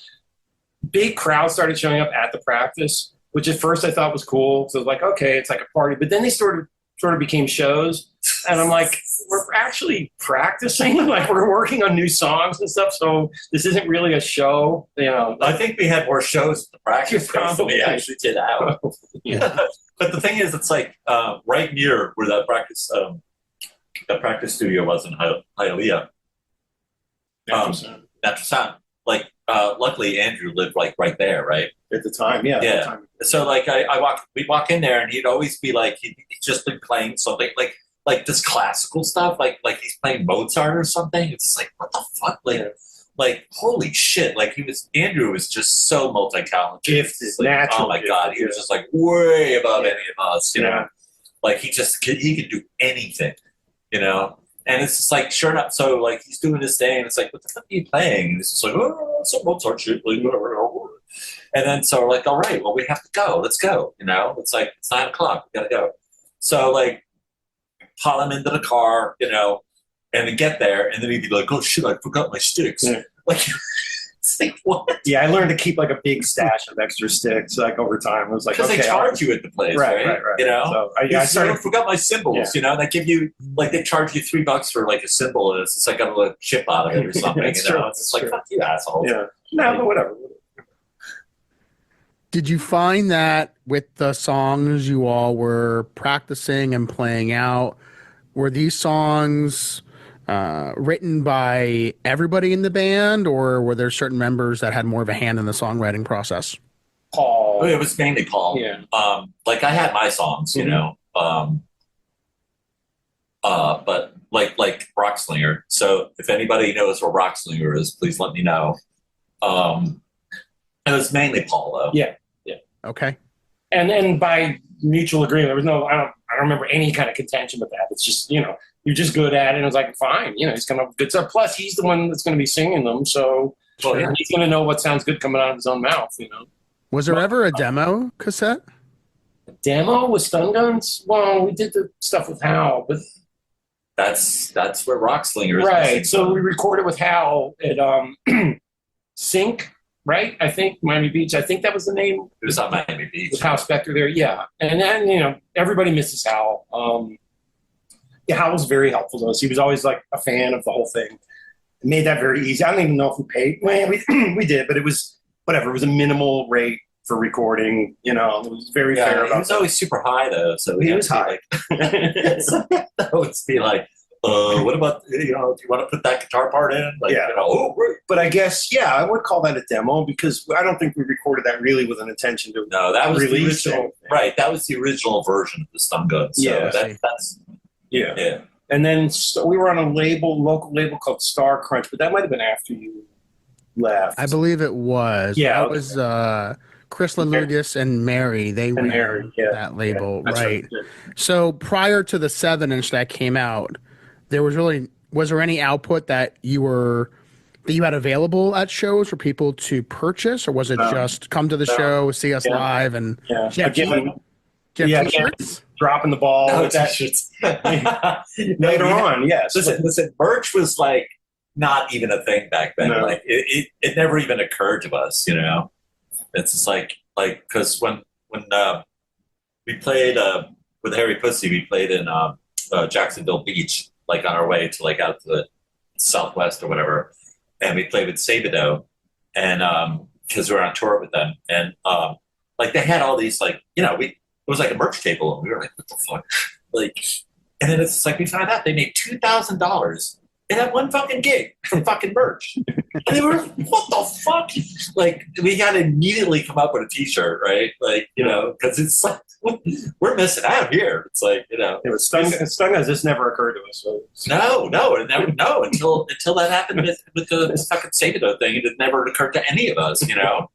Speaker 2: Big crowds started showing up at the practice, which at first I thought was cool. So it was like, okay, it's like a party. But then they started sort of became shows. And I'm like, we're actually practicing, like we're working on new songs and stuff. So this isn't really a show, you know.
Speaker 3: I think we had more shows at the practice space than we
Speaker 2: Probably.
Speaker 3: actually did out.
Speaker 2: Yeah.
Speaker 3: But the thing is, it's like right near where that practice studio was in Hialeah. Natural Sound. Like, luckily Andrew lived like right there, right?
Speaker 2: At the time, yeah.
Speaker 3: Yeah.
Speaker 2: At the time.
Speaker 3: So like we'd walk in there and he'd always be like he'd just been playing something like this classical stuff, like he's playing Mozart or something. It's just like, what the fuck? Like holy shit. Like Andrew was just so multi-talented.
Speaker 2: Gifted,
Speaker 3: like,
Speaker 2: natural.
Speaker 3: Oh my God. He was just like way above any of us, you know?
Speaker 2: Yeah.
Speaker 3: Like he could do anything, you know? And it's just like, sure enough, so like he's doing his thing, and it's like, what the fuck are you playing? And it's just like, oh, some Mozart shit, like, and then so we're like, all right, well, we have to go. Let's go. You know, it's like it's 9 o'clock. We gotta go. So like, haul him into the car, you know, and then get there, and then he'd be like, oh shit, I forgot my sticks. Yeah. Like, it's like what?
Speaker 2: Yeah, I learned to keep like a big stash of extra sticks like over time. It was like,
Speaker 3: because
Speaker 2: okay,
Speaker 3: they charge you at the place, right? You know,
Speaker 2: so I
Speaker 3: forgot my cymbals. You know, they give you like they charge you $3 for like a cymbal, and it's like got a little chip out of it or something. You know, it's like fuck you, assholes.
Speaker 2: Yeah, no, but whatever.
Speaker 1: Did you find that with the songs you all were practicing and playing out, were these songs written by everybody in the band, or were there certain members that had more of a hand in the songwriting process?
Speaker 2: Paul.
Speaker 3: It was mainly Paul.
Speaker 2: Yeah.
Speaker 3: Like I had my songs, you know, but like Rockslinger. So if anybody knows what Rockslinger is, please let me know. It was mainly Paul though.
Speaker 2: Yeah.
Speaker 1: Okay.
Speaker 2: And by mutual agreement, there was no, I don't remember any kind of contention with that. It's just, you know, you're just good at it. And it was like, fine, you know, he's coming up with good stuff. Plus, he's the one that's going to be singing them. So he's going to know what sounds good coming out of his own mouth, you know.
Speaker 1: Was there ever a demo cassette?
Speaker 2: A demo with Stun Guns? Well, we did the stuff with Hal, but
Speaker 3: that's where Rockslinger is.
Speaker 2: Right. So we recorded with Hal at Sync, right? I think Miami Beach. I think that was the name.
Speaker 3: It was on Miami Beach.
Speaker 2: With Hal Spector there, yeah. And then, you know, everybody misses Hal. Yeah, Hal was very helpful to us. He was always like a fan of the whole thing. It made that very easy. I don't even know if we paid. Well, we did, but it was whatever. It was a minimal rate for recording. You know, it was very fair.
Speaker 3: He was always super high though, so
Speaker 2: he was high.
Speaker 3: That would be like, what about, you know, do you want to put that guitar part in? Like,
Speaker 2: yeah.
Speaker 3: You know, oh, right.
Speaker 2: But I guess, yeah, I would call that a demo because I don't think we recorded that really with an intention to.
Speaker 3: No, that was
Speaker 2: release
Speaker 3: the original.
Speaker 2: anything.
Speaker 3: Right, that was the original version of the Stun Guns. So
Speaker 2: Yeah.
Speaker 3: that's
Speaker 2: Yeah. And then we were on a local label called Star Crunch, but that might have been after you left.
Speaker 1: I believe it was.
Speaker 2: Yeah,
Speaker 1: That was Chris Lucas and Mary. They ran that label,
Speaker 2: That's
Speaker 1: right?
Speaker 2: Yeah.
Speaker 1: So prior to the 7-inch that came out, was there any output that you had available at shows for people to purchase, or was it just come to the show, see us live, and t-shirts?
Speaker 2: Dropping the ball
Speaker 3: No,
Speaker 2: with that
Speaker 3: t-shirts.
Speaker 2: later on, yes.
Speaker 3: Listen, merch was like not even a thing back then.
Speaker 2: No.
Speaker 3: Like it never even occurred to us, you know. It's just like because when we played with Harry Pussy, we played in Jacksonville Beach, like on our way to like out to the Southwest or whatever, and we played with Sabido, and because we were on tour with them, and like they had all these like, you know, it was like a merch table, and we were like, what the fuck, like, and then it's just like we found out they made $2,000 in that one fucking gig from fucking merch. And they were, what the fuck? Like, we got to immediately come up with a t-shirt, right? Like, you know, because it's like, we're missing out here. It's like, you know.
Speaker 2: It was Stun Guns. This never occurred to us. So.
Speaker 3: No, it never, until that happened with the fucking Sabido thing. It never occurred to any of us, you know.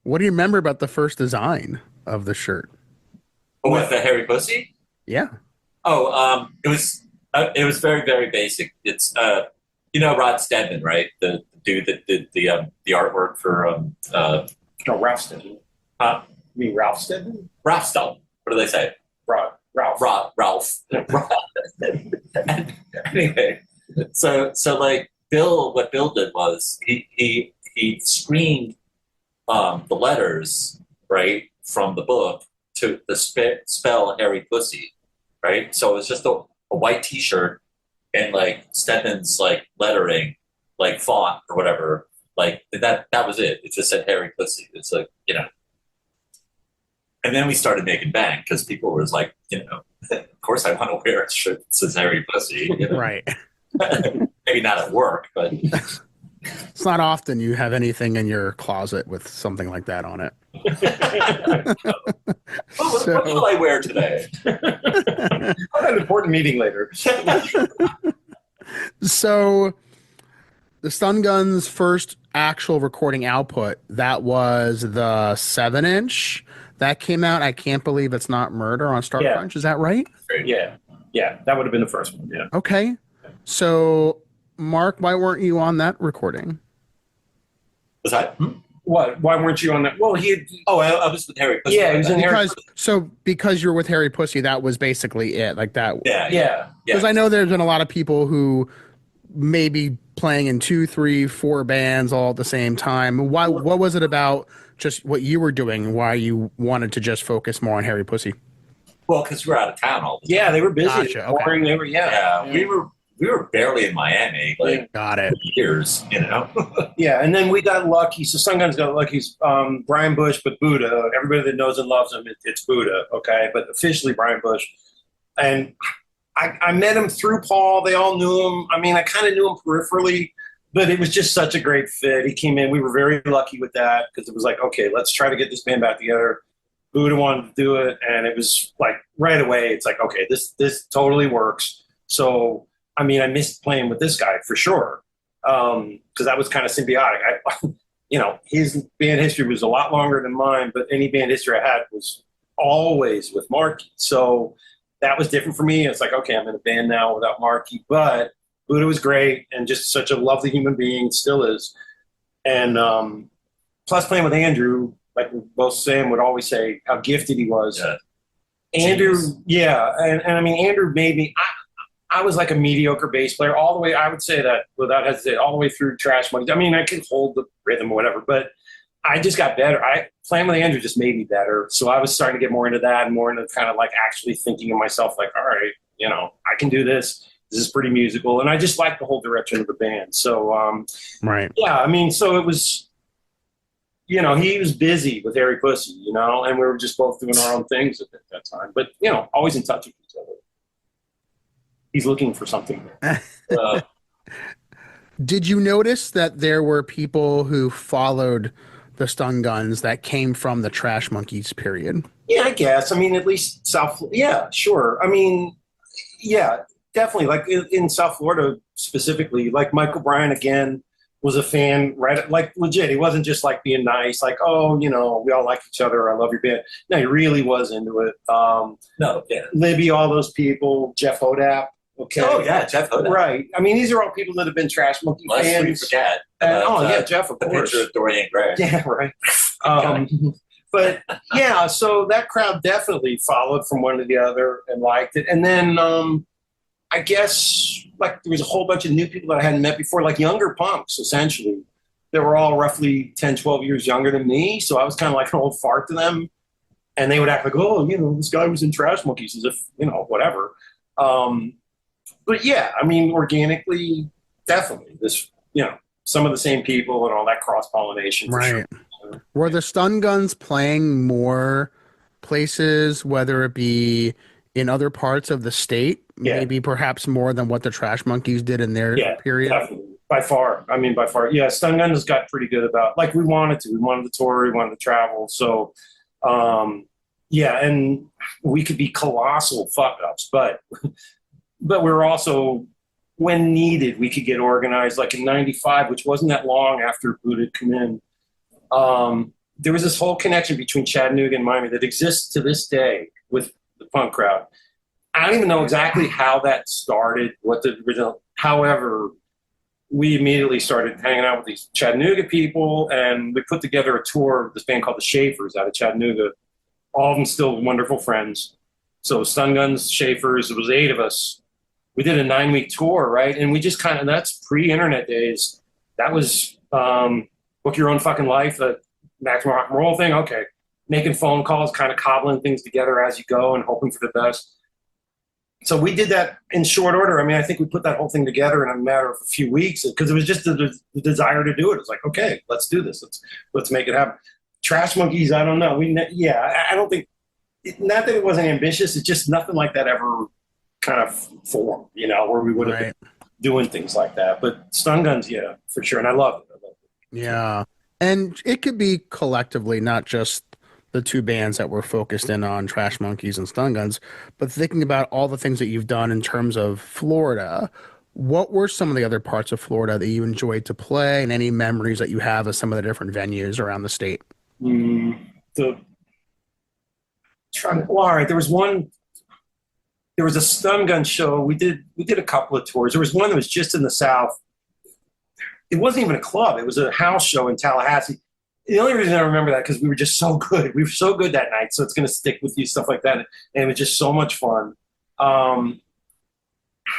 Speaker 1: What do you remember about the first design of the shirt?
Speaker 3: With the Harry Pussy?
Speaker 1: Yeah.
Speaker 3: Oh, it was very, very basic. It's you know Rod Stedman, right? The dude that did the artwork for
Speaker 2: No, Ralph Stedman. You mean Ralph Stedman?
Speaker 3: Ralph Stone. What do they say? Ralph. Anyway, so like what Bill did was he screened the letters, right, from the book to the spell Harry Pussy, right? So it's just a white T-shirt and like Stedman's like lettering, like font or whatever. Like that was it. It just said Harry Pussy. It's like, you know. And then we started making bank because people were like, you know, of course I want to wear a shirt that says Harry Pussy. You know?
Speaker 1: Right.
Speaker 3: Maybe not at work, but
Speaker 1: It's not often you have anything in your closet with something like that on it.
Speaker 3: what will I wear today?
Speaker 2: I had an important meeting later.
Speaker 1: So the Stun Guns' first actual recording output, that was the 7-inch that came out. I can't believe it's not Murder on Star
Speaker 2: Yeah.
Speaker 1: Crunch. Is that right?
Speaker 2: Yeah, that would have been the first one. Yeah.
Speaker 1: Okay. So, Mark, why weren't you on that recording?
Speaker 3: Was that?
Speaker 2: What? Why weren't you on that? Well,
Speaker 3: I was with Harry Pussy.
Speaker 2: Yeah, he was in Harry.
Speaker 1: Because you're with Harry Pussy, that was basically it. Like that.
Speaker 2: Yeah.
Speaker 1: Because I know there's been a lot of people who may be playing in 2, 3, 4 bands all at the same time. What was it about just what you were doing? Why you wanted to just focus more on Harry Pussy?
Speaker 3: Well, because we're out of town all the time.
Speaker 2: Yeah, they were busy.
Speaker 1: Gotcha, okay.
Speaker 2: Touring, they were.
Speaker 3: Yeah, we were barely in Miami, like
Speaker 1: Got it.
Speaker 3: years, you know.
Speaker 2: Yeah, and then we got lucky. So Sun Guns got lucky. Brian Bush, but Buddha. Everybody that knows and loves him, it's Buddha. Okay, but officially Brian Bush. And I met him through Paul. They all knew him. I mean, I kind of knew him peripherally, but it was just such a great fit. He came in. We were very lucky with that because it was like, okay, let's try to get this band back together. Buddha wanted to do it, and it was like right away. It's like, okay, this totally works. So, I mean, I missed playing with this guy for sure because that was kind of symbiotic. His band history was a lot longer than mine, but any band history I had was always with Marky. So that was different for me. It's like, okay, I'm in a band now without Marky, but Buddha was great and just such a lovely human being, still is. And plus playing with Andrew, like both Sam would always say how gifted he was.
Speaker 3: Yeah.
Speaker 2: Andrew,
Speaker 3: Genius.
Speaker 2: yeah. And I mean, Andrew made me, I was like a mediocre bass player all the way. I would say that without hesitation, all the way through Trash Monkeys. I mean, I could hold the rhythm or whatever, but I just got better. Playing with Andrew just made me better. So I was starting to get more into that and more into kind of like actually thinking of myself like, all right, I can do this. This is pretty musical. And I just like the whole direction of the band. So,
Speaker 1: Right.
Speaker 2: yeah, I mean, so it was, he was busy with Harry Pussy, and we were just both doing our own things at that time. But, always in touch with each other. He's looking for something.
Speaker 1: Did you notice that there were people who followed the Stun Guns that came from the Trash Monkeys period?
Speaker 2: Yeah, I guess. I mean, at least South. Yeah, sure. I mean, yeah, definitely. Like in South Florida specifically, like Michael Bryan again was a fan, right? Like legit. He wasn't just like being nice, like, oh, we all like each other. I love your band. No, he really was into it. Libby, all those people, Jeff Hodap. Okay.
Speaker 3: Oh yeah, Jeff Hodap.
Speaker 2: Right. I mean, these are all people that have been Trash Monkey fans.
Speaker 3: We forget.
Speaker 2: Jeff, of
Speaker 3: the
Speaker 2: course.
Speaker 3: picture of Dorian Gray.
Speaker 2: Yeah, right. But yeah, so that crowd definitely followed from one to the other and liked it. And then I guess like there was a whole bunch of new people that I hadn't met before, like younger punks, essentially. They were all roughly 10, 12 years younger than me. So I was kind of like an old fart to them. And they would act like, oh, this guy was in Trash Monkeys as if, whatever. But yeah, I mean, organically, definitely this, some of the same people and all that cross-pollination.
Speaker 1: Right.
Speaker 2: Sure.
Speaker 1: Were the Stun Guns playing more places, whether it be in other parts of the state, maybe perhaps more than what the Trash Monkeys did in their period?
Speaker 2: Definitely. By far. I mean, by far. Yeah, Stun Guns got pretty good about, like, we wanted to. We wanted to tour. We wanted to travel. So, yeah, and we could be colossal fuck-ups, but we were also, when needed, we could get organized. Like in 95, which wasn't that long after Buddha had come in, there was this whole connection between Chattanooga and Miami that exists to this day with the punk crowd. I don't even know exactly how that started, what the original, however, we immediately started hanging out with these Chattanooga people, and we put together a tour of this band called the Schaefers out of Chattanooga. All of them still wonderful friends. So Stun Guns, Schaefers, it was 8 of us. We did a 9-week tour, right? And we just kind of, that's pre-internet days. That was book your own fucking life, the maximum rock and roll thing. Okay. Making phone calls, kind of cobbling things together as you go and hoping for the best. So we did that in short order. I mean, I think we put that whole thing together in a matter of a few weeks because it was just the desire to do it. It's like, okay, let's do this. Let's make it happen. Trash Monkeys, I don't know. I don't think, not that it wasn't ambitious. It's just nothing like that ever kind of formed, where we would have been doing things like that. But Stun Guns, yeah, for sure. And I love it.
Speaker 1: Yeah. And it could be collectively, not just the two bands that were focused in on Trash Monkeys and Stun Guns, but thinking about all the things that you've done in terms of Florida, what were some of the other parts of Florida that you enjoyed to play and any memories that you have of some of the different venues around the state?
Speaker 2: All right, there was a Stun Gun show. We did a couple of tours. There was one that was just in the South. It wasn't even a club. It was a house show in Tallahassee. The only reason I remember that because we were just so good. We were so good that night, so it's going to stick with you, stuff like that. And it was just so much fun.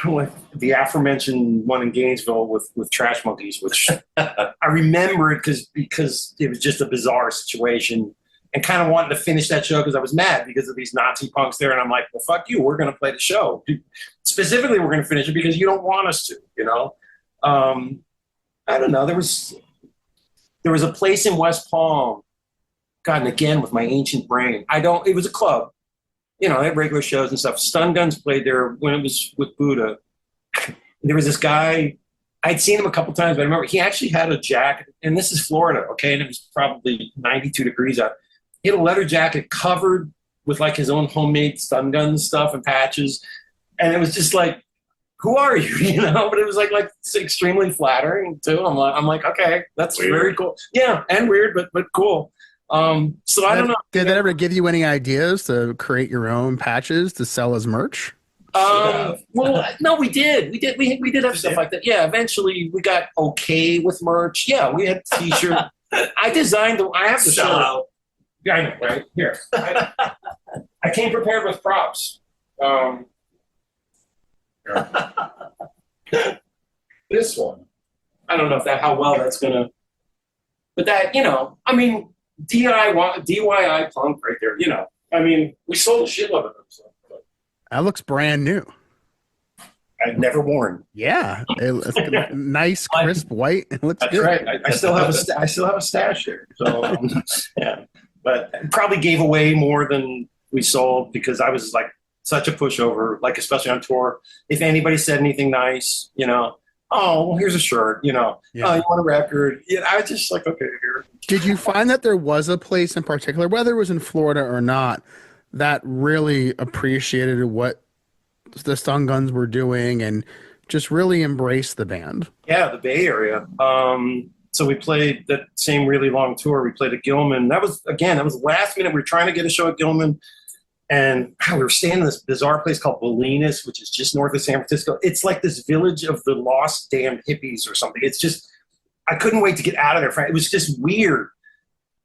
Speaker 2: With the aforementioned one in Gainesville with Trash Monkeys, which I remember it because it was just a bizarre situation, and kind of wanted to finish that show because I was mad because of these Nazi punks there. And I'm like, well, fuck you. We're going to play the show. Specifically, we're going to finish it because you don't want us to, I don't know. There was a place in West Palm. God, and again, with my ancient brain, it was a club. They had regular shows and stuff. Stun Guns played there when it was with Buddha. There was this guy, I'd seen him a couple times, but I remember he actually had a jacket, and this is Florida, okay? And it was probably 92 degrees out. He had a leather jacket covered with like his own homemade Stun Gun stuff and patches. And it was just like, who are you? But it was like extremely flattering too. I'm like, okay, that's weird. Very cool. Yeah, and weird, but cool. So I don't know.
Speaker 1: Did that ever give you any ideas to create your own patches to sell as merch?
Speaker 2: Well, no, we did. We did have stuff like that. Yeah, eventually we got okay with merch. Yeah, we had T-shirt. I designed I have the shirt. Yeah, I know, right? Here. I came prepared with props. This one. I don't know how well that's gonna, but that, I mean, DIY punk right there, I mean, we sold a shitload of them. So.
Speaker 1: That looks brand new.
Speaker 2: I've never worn.
Speaker 1: Yeah, it's nice, crisp white. It looks
Speaker 2: That's
Speaker 1: good.
Speaker 2: Right. I still have a stash here. So yeah, but probably gave away more than we sold because I was like such a pushover, like especially on tour. If anybody said anything nice, oh, well, here's a shirt,
Speaker 1: Yeah.
Speaker 2: Oh, you want a record? I was just like, okay, here.
Speaker 1: Did you find that there was a place in particular, whether it was in Florida or not, that really appreciated what the Stun Guns were doing and just really embraced the band?
Speaker 2: Yeah, the Bay Area. So we played that same really long tour. We played at Gilman. That was last minute. We were trying to get a show at Gilman. And we were staying in this bizarre place called Bolinas, which is just north of San Francisco. It's like this village of the lost damn hippies or something. It's just, I couldn't wait to get out of there. It was just weird.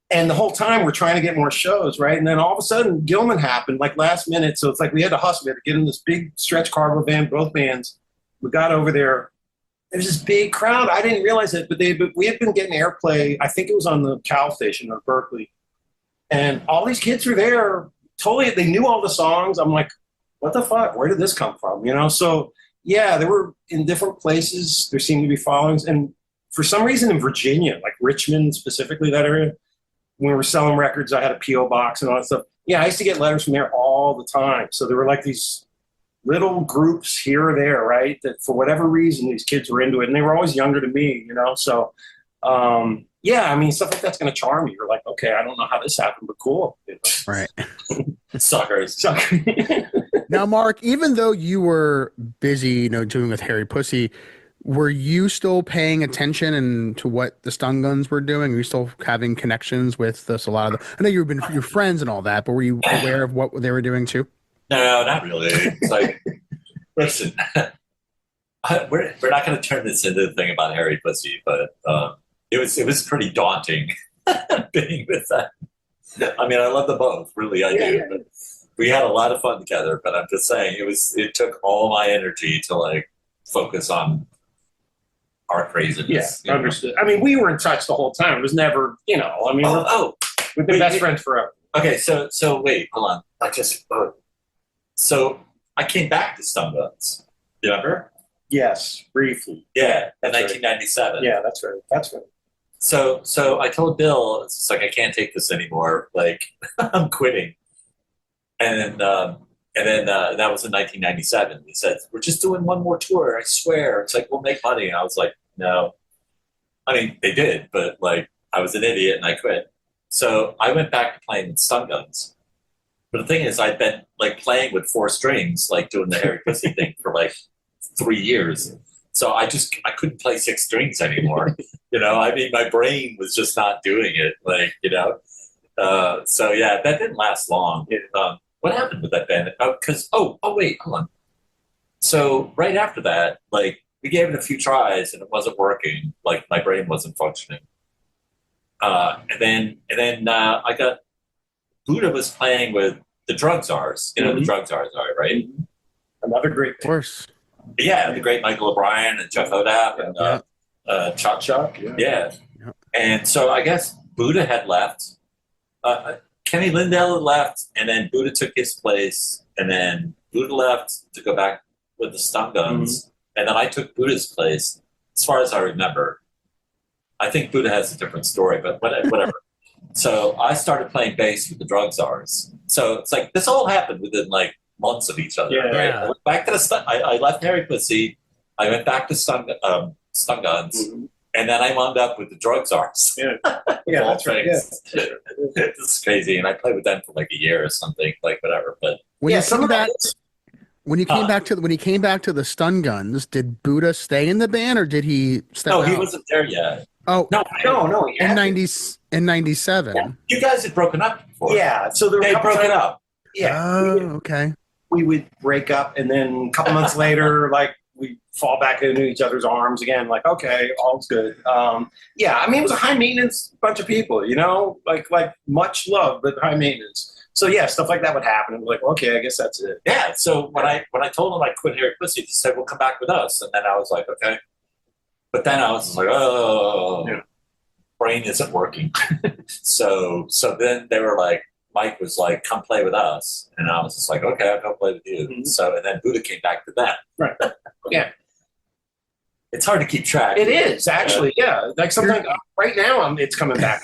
Speaker 2: And the whole time we're trying to get more shows, right? And then all of a sudden Gilman happened, like last minute. So it's like we had to hustle. We had to get in this big stretch cargo van, both bands. We got over there. There's this big crowd. I didn't realize it, but we had been getting airplay. I think it was on the Cal station or Berkeley. And all these kids were there. Totally, they knew all the songs. I'm like, what the fuck? Where did this come from? So yeah, they were in different places. There seemed to be followings. And for some reason in Virginia, like Richmond specifically, that area, when we were selling records, I had a P.O. box and all that stuff. Yeah, I used to get letters from there all the time. So there were like these little groups here or there, right? That for whatever reason, these kids were into it. And they were always younger than me, So, yeah, I mean, stuff like that's going to charm you. You're like, okay, I don't know how this happened, but cool.
Speaker 1: Right.
Speaker 3: Suckers.
Speaker 1: Now, Mark, even though you were busy, doing with Harry Pussy, were you still paying attention to what the Stun Guns were doing? Were you still having connections with this? I know you're friends and all that, but were you aware of what they were doing too?
Speaker 3: No, not really. It's like, listen, we're not going to turn this into a thing about Harry Pussy, but it was pretty daunting being with that. I mean, I love them both, really, I do. But we had a lot of fun together, but I'm just saying it took all my energy to like focus on our craziness.
Speaker 2: Yeah, understood. I mean, we were in touch the whole time. It was never, we've been best friends forever.
Speaker 3: Okay, so wait, hold on. So I came back to Stun Guns. Remember?
Speaker 2: Yes, briefly.
Speaker 3: Yeah, in
Speaker 2: That's right.
Speaker 3: 1997.
Speaker 2: Yeah, that's right. That's right.
Speaker 3: So I told Bill, it's just like, I can't take this anymore. Like, I'm quitting. And then that was in 1997. He said, "We're just doing one more tour. I swear." It's like, we'll make money. And I was like, no. I mean, they did, but like, I was an idiot and I quit. So I went back to playing with Stun Guns. But the thing is, I'd been like playing with 4 strings, like doing the Harry Pussy thing for like 3 years. So I couldn't play 6 strings anymore. I mean, my brain was just not doing it. Like, so yeah, that didn't last long. What happened with that band? Wait, hold on. So right after that, like, we gave it a few tries and it wasn't working. Like, my brain wasn't functioning. And then I got Buddha was playing with the Drug Czars. The Drug Czars are, right?
Speaker 2: Another great
Speaker 1: Of course.
Speaker 3: Yeah, the great Michael O'Brien and Jeff Odap and Chuck. Yeah. And so I guess Buddha had left. Kenny Lindell had left, and then Buddha took his place, and then Buddha left to go back with the Stun Guns, and then I took Buddha's place, as far as I remember. I think Buddha has a different story, but whatever. So I started playing bass with the Drug Czars. So it's like, this all happened within like months of each other, right?
Speaker 1: Yeah.
Speaker 3: I went back to I left Harry Pussy, I went back to Stun Guns, and then I wound up with the Drug Czars.
Speaker 2: Yeah, that's right. Yeah.
Speaker 3: It's crazy, and I played with them for like a year or something, like whatever. But
Speaker 1: When you came back, when you came
Speaker 3: Huh?
Speaker 1: back to the Stun Guns, did Buddha stay in the band or did he step
Speaker 3: no,
Speaker 1: out?
Speaker 3: he wasn't there yet.
Speaker 1: Oh,
Speaker 2: No.
Speaker 1: in 97.
Speaker 3: Yeah. You guys had broken up before.
Speaker 2: Yeah, so there were
Speaker 3: They
Speaker 2: a couple
Speaker 3: broke it
Speaker 2: times-
Speaker 3: up.
Speaker 2: Yeah,
Speaker 1: Oh, okay.
Speaker 2: we would break up, and then a couple months later, like, we fall back into each other's arms again. Like, okay, all's good. Yeah, I mean, it was a high maintenance bunch of people, like much love, but high maintenance. So yeah, stuff like that would happen. And we're like, okay, I guess that's it.
Speaker 3: Yeah. So when I told him I quit Harry Pussy, he said, "Well, come back with us." And then I was like, okay. But then I was just like, oh,
Speaker 2: Yeah.
Speaker 3: brain isn't working. so then they were like, Mike was like, "Come play with us," and I was just like, "Okay, I'll go play with you."
Speaker 2: Mhm.
Speaker 3: So and then Buddha came back to them.
Speaker 2: Right. Yeah.
Speaker 3: It's hard to keep track.
Speaker 2: It is actually, yeah. Like something right now, it's coming back.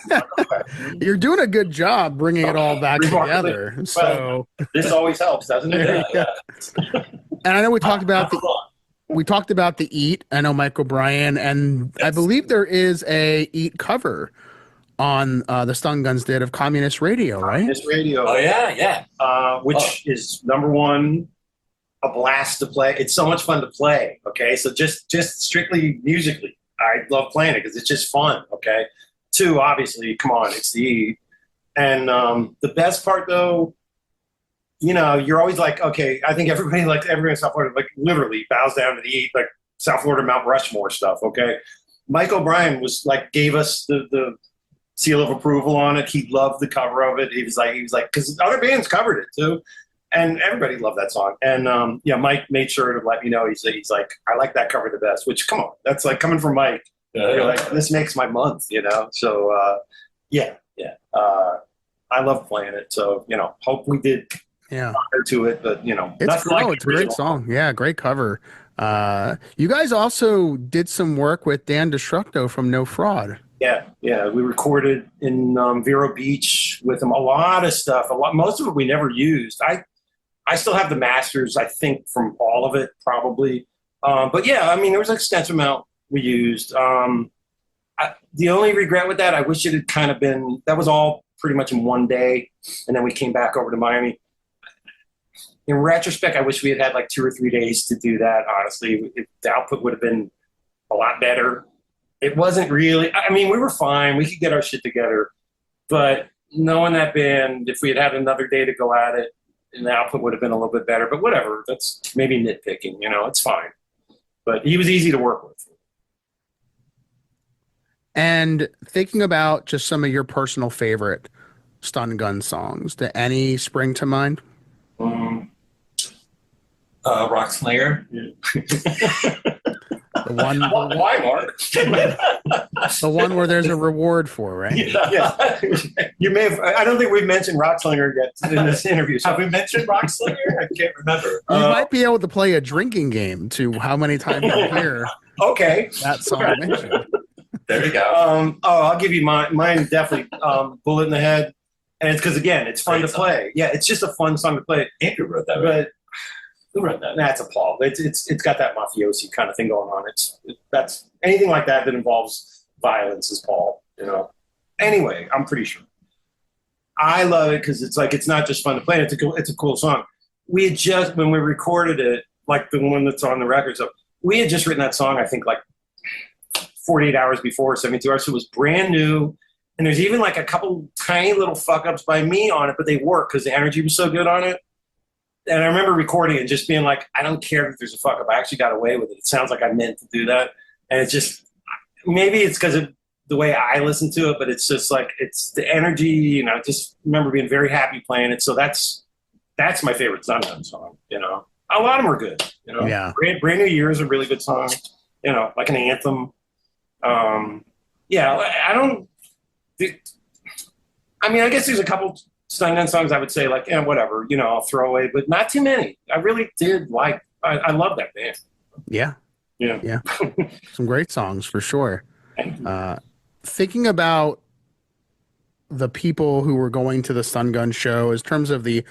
Speaker 1: You're doing a good job bringing it all back
Speaker 2: Remarkably.
Speaker 1: together. So,
Speaker 2: This always helps, doesn't it?
Speaker 3: Yeah.
Speaker 1: and I know we talked about the Eat. I know Mike O'Brien, and I
Speaker 3: Yes.
Speaker 1: believe there is a Eat cover on the Stun Guns did of Communist Radio, right?
Speaker 2: This radio,
Speaker 3: Oh yeah.
Speaker 2: which is number one, a blast to play. It's so much fun to play. Okay, so just strictly musically, I love playing it because it's just fun. Okay, 2, obviously, come on, it's the Eat. And the best part though, you're always like, okay, I think everybody in South Florida, like, literally bows down to the Eat, like South Florida Mount Rushmore stuff. Okay, Mike O'Brien was like, gave us the seal of approval on it. He loved the cover of it. He was like, because other bands covered it too, and everybody loved that song. And Mike made sure to let me know. He's like, I like that cover the best. Which, come on, that's like coming from Mike. You're like, this makes my month, So yeah. I love playing it. So hope we did honor to it, but
Speaker 1: It's
Speaker 2: nothing like
Speaker 1: it's a
Speaker 2: the
Speaker 1: great
Speaker 2: original.
Speaker 1: song. Yeah, great cover. You guys also did some work with Dan Destructo from No Fraud.
Speaker 2: Yeah. We recorded in Vero Beach with him. A lot of stuff. Most of it we never used. I still have the masters, I think, from all of it, probably. But yeah, I mean, there was an extensive amount we used. The only regret with that, I wish it had kind of been, that was all pretty much in one day, and then we came back over to Miami. In retrospect, I wish we had like 2 or 3 days to do that, honestly. The output would have been a lot better. It wasn't really, I mean, we were fine. We could get our shit together. But knowing that band, if we had another day to go at it, and the output would have been a little bit better. But whatever, that's maybe nitpicking, it's fine. But he was easy to work with.
Speaker 1: And thinking about just some of your personal favorite Stun Gun songs, do any spring to mind?
Speaker 3: Rock Slinger.
Speaker 2: Why, Mark?
Speaker 1: The one where there's a reward for, right?
Speaker 2: Yeah. You may have. I don't think we've mentioned Rockslinger yet in this interview. So
Speaker 3: Have we mentioned Rockslinger? I can't remember.
Speaker 1: You might be able to play a drinking game to how many times you hear
Speaker 2: okay.
Speaker 1: that song mentioned.
Speaker 3: There you go.
Speaker 2: I'll give you mine definitely Bullet in the Head. And it's because, again, it's fun
Speaker 3: Great
Speaker 2: to play. Yeah, it's just a fun song to play.
Speaker 3: Andrew wrote that, right?
Speaker 2: But
Speaker 3: Who wrote that?
Speaker 2: that's a Paul. It's got that mafiosi kind of thing going on. That's anything like that involves violence is Paul, you know. Anyway, I'm pretty sure. I love it because it's not just fun to play. It's a cool song. We had just, when we recorded it, like the one that's on the record, so we had just written that song, I think, like 48 hours before, 72 hours. So it was brand new. And there's even like a couple tiny little fuck ups by me on it, but they work because the energy was so good on it. And I remember recording it and just being like, I don't care if there's a fuck up. I actually got away with it. It sounds like I meant to do that. And it's just, maybe it's because of the way I listen to it, but it's just like, it's the energy, you know, I just remember being very happy playing it. So that's my favorite Sundown song, you know. A lot of them are good, you know.
Speaker 1: Yeah.
Speaker 2: Brand New Year is a really good song, you know, like an anthem. Yeah, I guess there's a couple Sundown songs I would say like, whatever, you know, I'll throw away, but not too many. I really did like, I love that band.
Speaker 1: Yeah.
Speaker 2: Yeah.
Speaker 1: Some great songs for sure. Thinking about the people who were going to the Stun Gun show in terms of the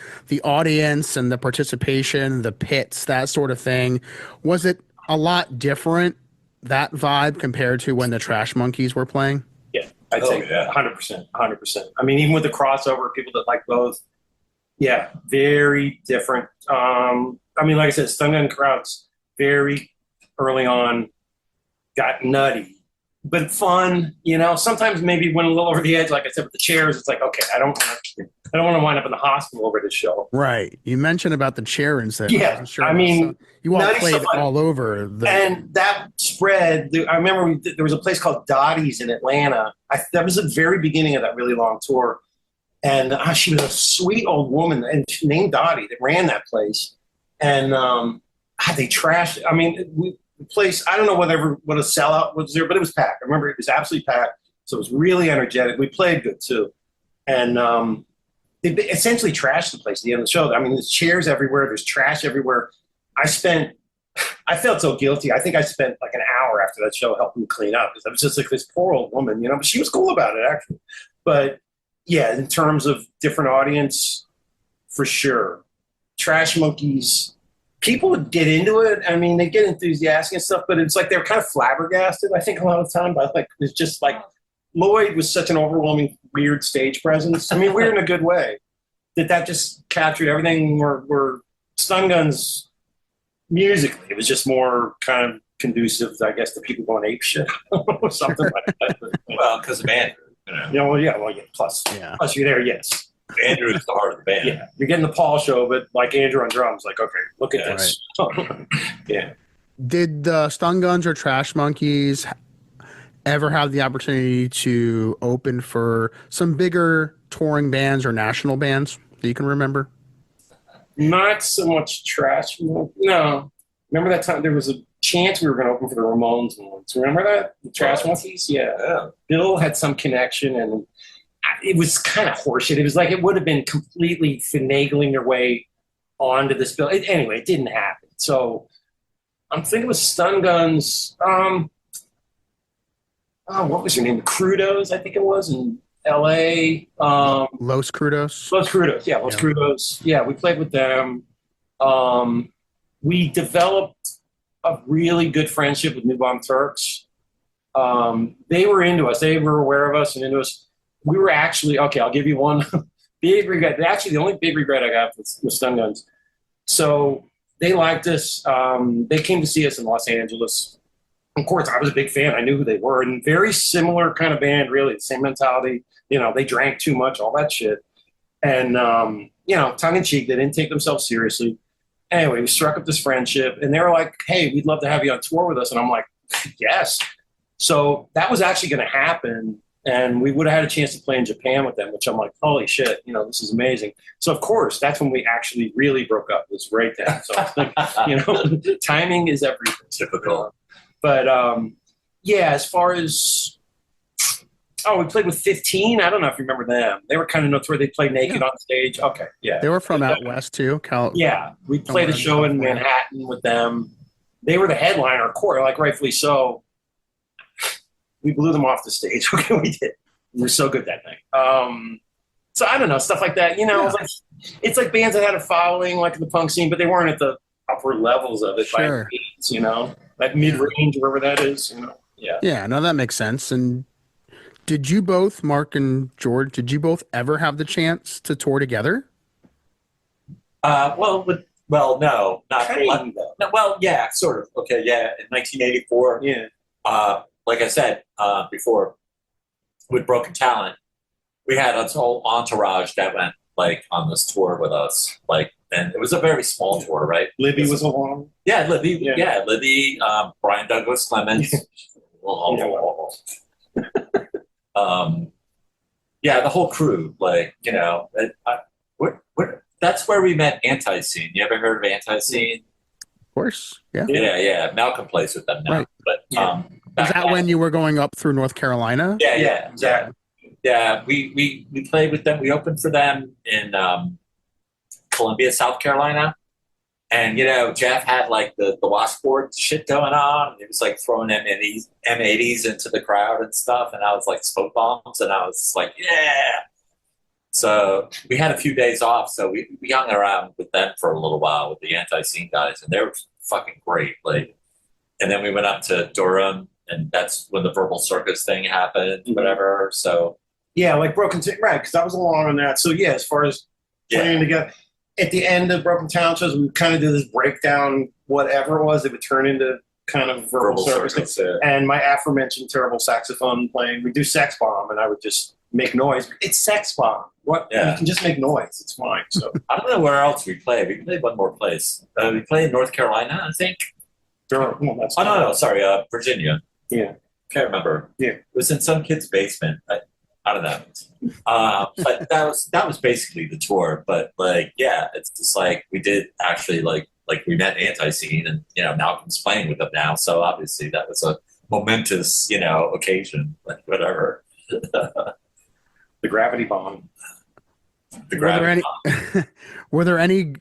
Speaker 1: audience and the participation, the pits, that sort of thing, was it a lot different, that vibe, compared to when the Trash Monkeys were playing?
Speaker 2: Yeah, I'd say 100%. I mean, even with the crossover, people that like both, yeah, very different. I mean, like I said, Stun Gun crowds very early on got nutty, but fun, you know. Sometimes maybe went a little over the edge, like I said, with the chairs. It's like, okay, I don't want to wind up in the hospital over this show.
Speaker 1: Right. You mentioned about the chair instead.
Speaker 2: Yeah, I mean,
Speaker 1: you all played all over.
Speaker 2: And that spread. I remember there was a place called Dottie's in Atlanta. That was the very beginning of that really long tour. And she was a sweet old woman and named Dottie that ran that place. And they trashed it. I mean, the place, I don't know what a sellout was there, but it was packed. I remember it was absolutely packed. So it was really energetic. We played good too. And they essentially trashed the place at the end of the show. I mean, there's chairs everywhere. There's trash everywhere. I felt so guilty. I think I spent like an hour after that show helping clean up because I was just like this poor old woman, you know, but she was cool about it actually. But yeah, in terms of different audience, for sure. Trash Monkeys, people would get into it. I mean, they get enthusiastic and stuff, but it's like they're kind of flabbergasted, I think, a lot of the time. But like, it's just like Lloyd was such an overwhelming, weird stage presence. I mean, weird in a good way. That just captured everything. Where Stun Guns musically, it was just more kind of conducive, I guess, to people going ape shit or something like that.
Speaker 3: Well, because of Andrew, you know.
Speaker 2: Yeah, plus you're there, yes.
Speaker 3: Andrew is the heart of the band.
Speaker 2: Yeah, you're getting the Paul show, but like Andrew on drums, like, okay, look at this. Right. Yeah.
Speaker 1: Did the Stun Guns or Trash Monkeys ever have the opportunity to open for some bigger touring bands or national bands that you can remember?
Speaker 2: Not so much Trash. No. Remember that time there was a chance we were going to open for the Ramones once. Remember that? The Trash Monkeys? Yeah. Bill had some connection, and it was kind of horseshit. It was like it would have been completely finagling their way onto this bill. Anyway, it didn't happen. So I'm thinking it was Stun Guns. What was your name? Crudos, I think it was, in L.A.
Speaker 1: Los Crudos?
Speaker 2: Los Crudos, yeah. Los Crudos. Yeah, we played with them. We developed a really good friendship with New Bomb Turks. They were into us. They were aware of us and into us. We were actually, okay, I'll give you one big regret. Actually, the only big regret I got with Stun Guns. So they liked us. They came to see us in Los Angeles. Of course, I was a big fan. I knew who they were. And very similar kind of band, really. The same mentality. You know, they drank too much, all that shit. And, you know, tongue-in-cheek, they didn't take themselves seriously. Anyway, we struck up this friendship. And they were like, hey, we'd love to have you on tour with us. And I'm like, yes. So that was actually going to happen. And we would have had a chance to play in Japan with them, which I'm like, holy shit, you know, this is amazing. So, of course, that's when we actually really broke up. It was right then. So, you know, timing is everything.
Speaker 3: Typical.
Speaker 2: But yeah, as far as we played with 15. I don't know if you remember them. They were kind of notorious. They played naked on stage. Okay, yeah.
Speaker 1: They were from out west too.
Speaker 2: Yeah, we played a show in Manhattan with them. They were the headliner, like rightfully so. We blew them off the stage. Okay, we did. We were so good that night. So I don't know, stuff like that. It's like bands that had a following, like in the punk scene, but they weren't at the upper levels of it by any means, that mid-range, wherever that is. Yeah.
Speaker 1: Yeah, no, that makes sense. And did you both, Mark and George, did you both ever have the chance to tour together?
Speaker 3: No, not really. No, well, yeah, sort of. Okay, yeah, in 1984.
Speaker 2: Yeah.
Speaker 3: Like I said before, with Broken Talent, we had a whole entourage that went like on this tour with us. Like, and it was a very small tour, right?
Speaker 2: Libby was along.
Speaker 3: Yeah, Libby. Yeah, Libby. Brian Douglas Clemens. Yeah, the whole crew. Like, that's where we met Anti-Scene. You ever heard of Anti-Scene?
Speaker 1: Of course. Yeah.
Speaker 3: Yeah. Malcolm plays with them now.
Speaker 1: Right.
Speaker 3: But
Speaker 1: is that when you were going up through North Carolina?
Speaker 3: Yeah, exactly. Yeah, we played with them. We opened for them in Columbia, South Carolina. And, Jeff had like the washboard shit going on. He was like throwing M80s into the crowd and stuff. And I was like smoke bombs. And I was like, yeah. So we had a few days off. So we hung around with them for a little while with the Anti-Scene guys. And they were fucking great. Like, and then we went up to Durham. And that's when the Verbal Circus thing happened, whatever. So
Speaker 2: yeah, like right? Because I was along on that. So yeah, as far as playing together, at the end of Broken Town shows, we kind of did this breakdown. Whatever it was, it would turn into kind of Verbal Circus. And my aforementioned terrible saxophone playing, we do Sex Bomb, and I would just make noise. It's Sex Bomb. What? Yeah. You can just make noise. It's fine. So
Speaker 3: I don't know where else we played. We played one more place. We played in North Carolina, I think. No, sorry, Virginia.
Speaker 2: Yeah.
Speaker 3: Can't remember.
Speaker 2: Yeah.
Speaker 3: It was in some kid's basement. I don't know. But that was basically the tour. But like, yeah, it's just like we did actually like we met Anti-Scene and Malcolm's playing with them now. So obviously that was a momentous, occasion, like whatever.
Speaker 2: The gravity bomb.
Speaker 1: Were there any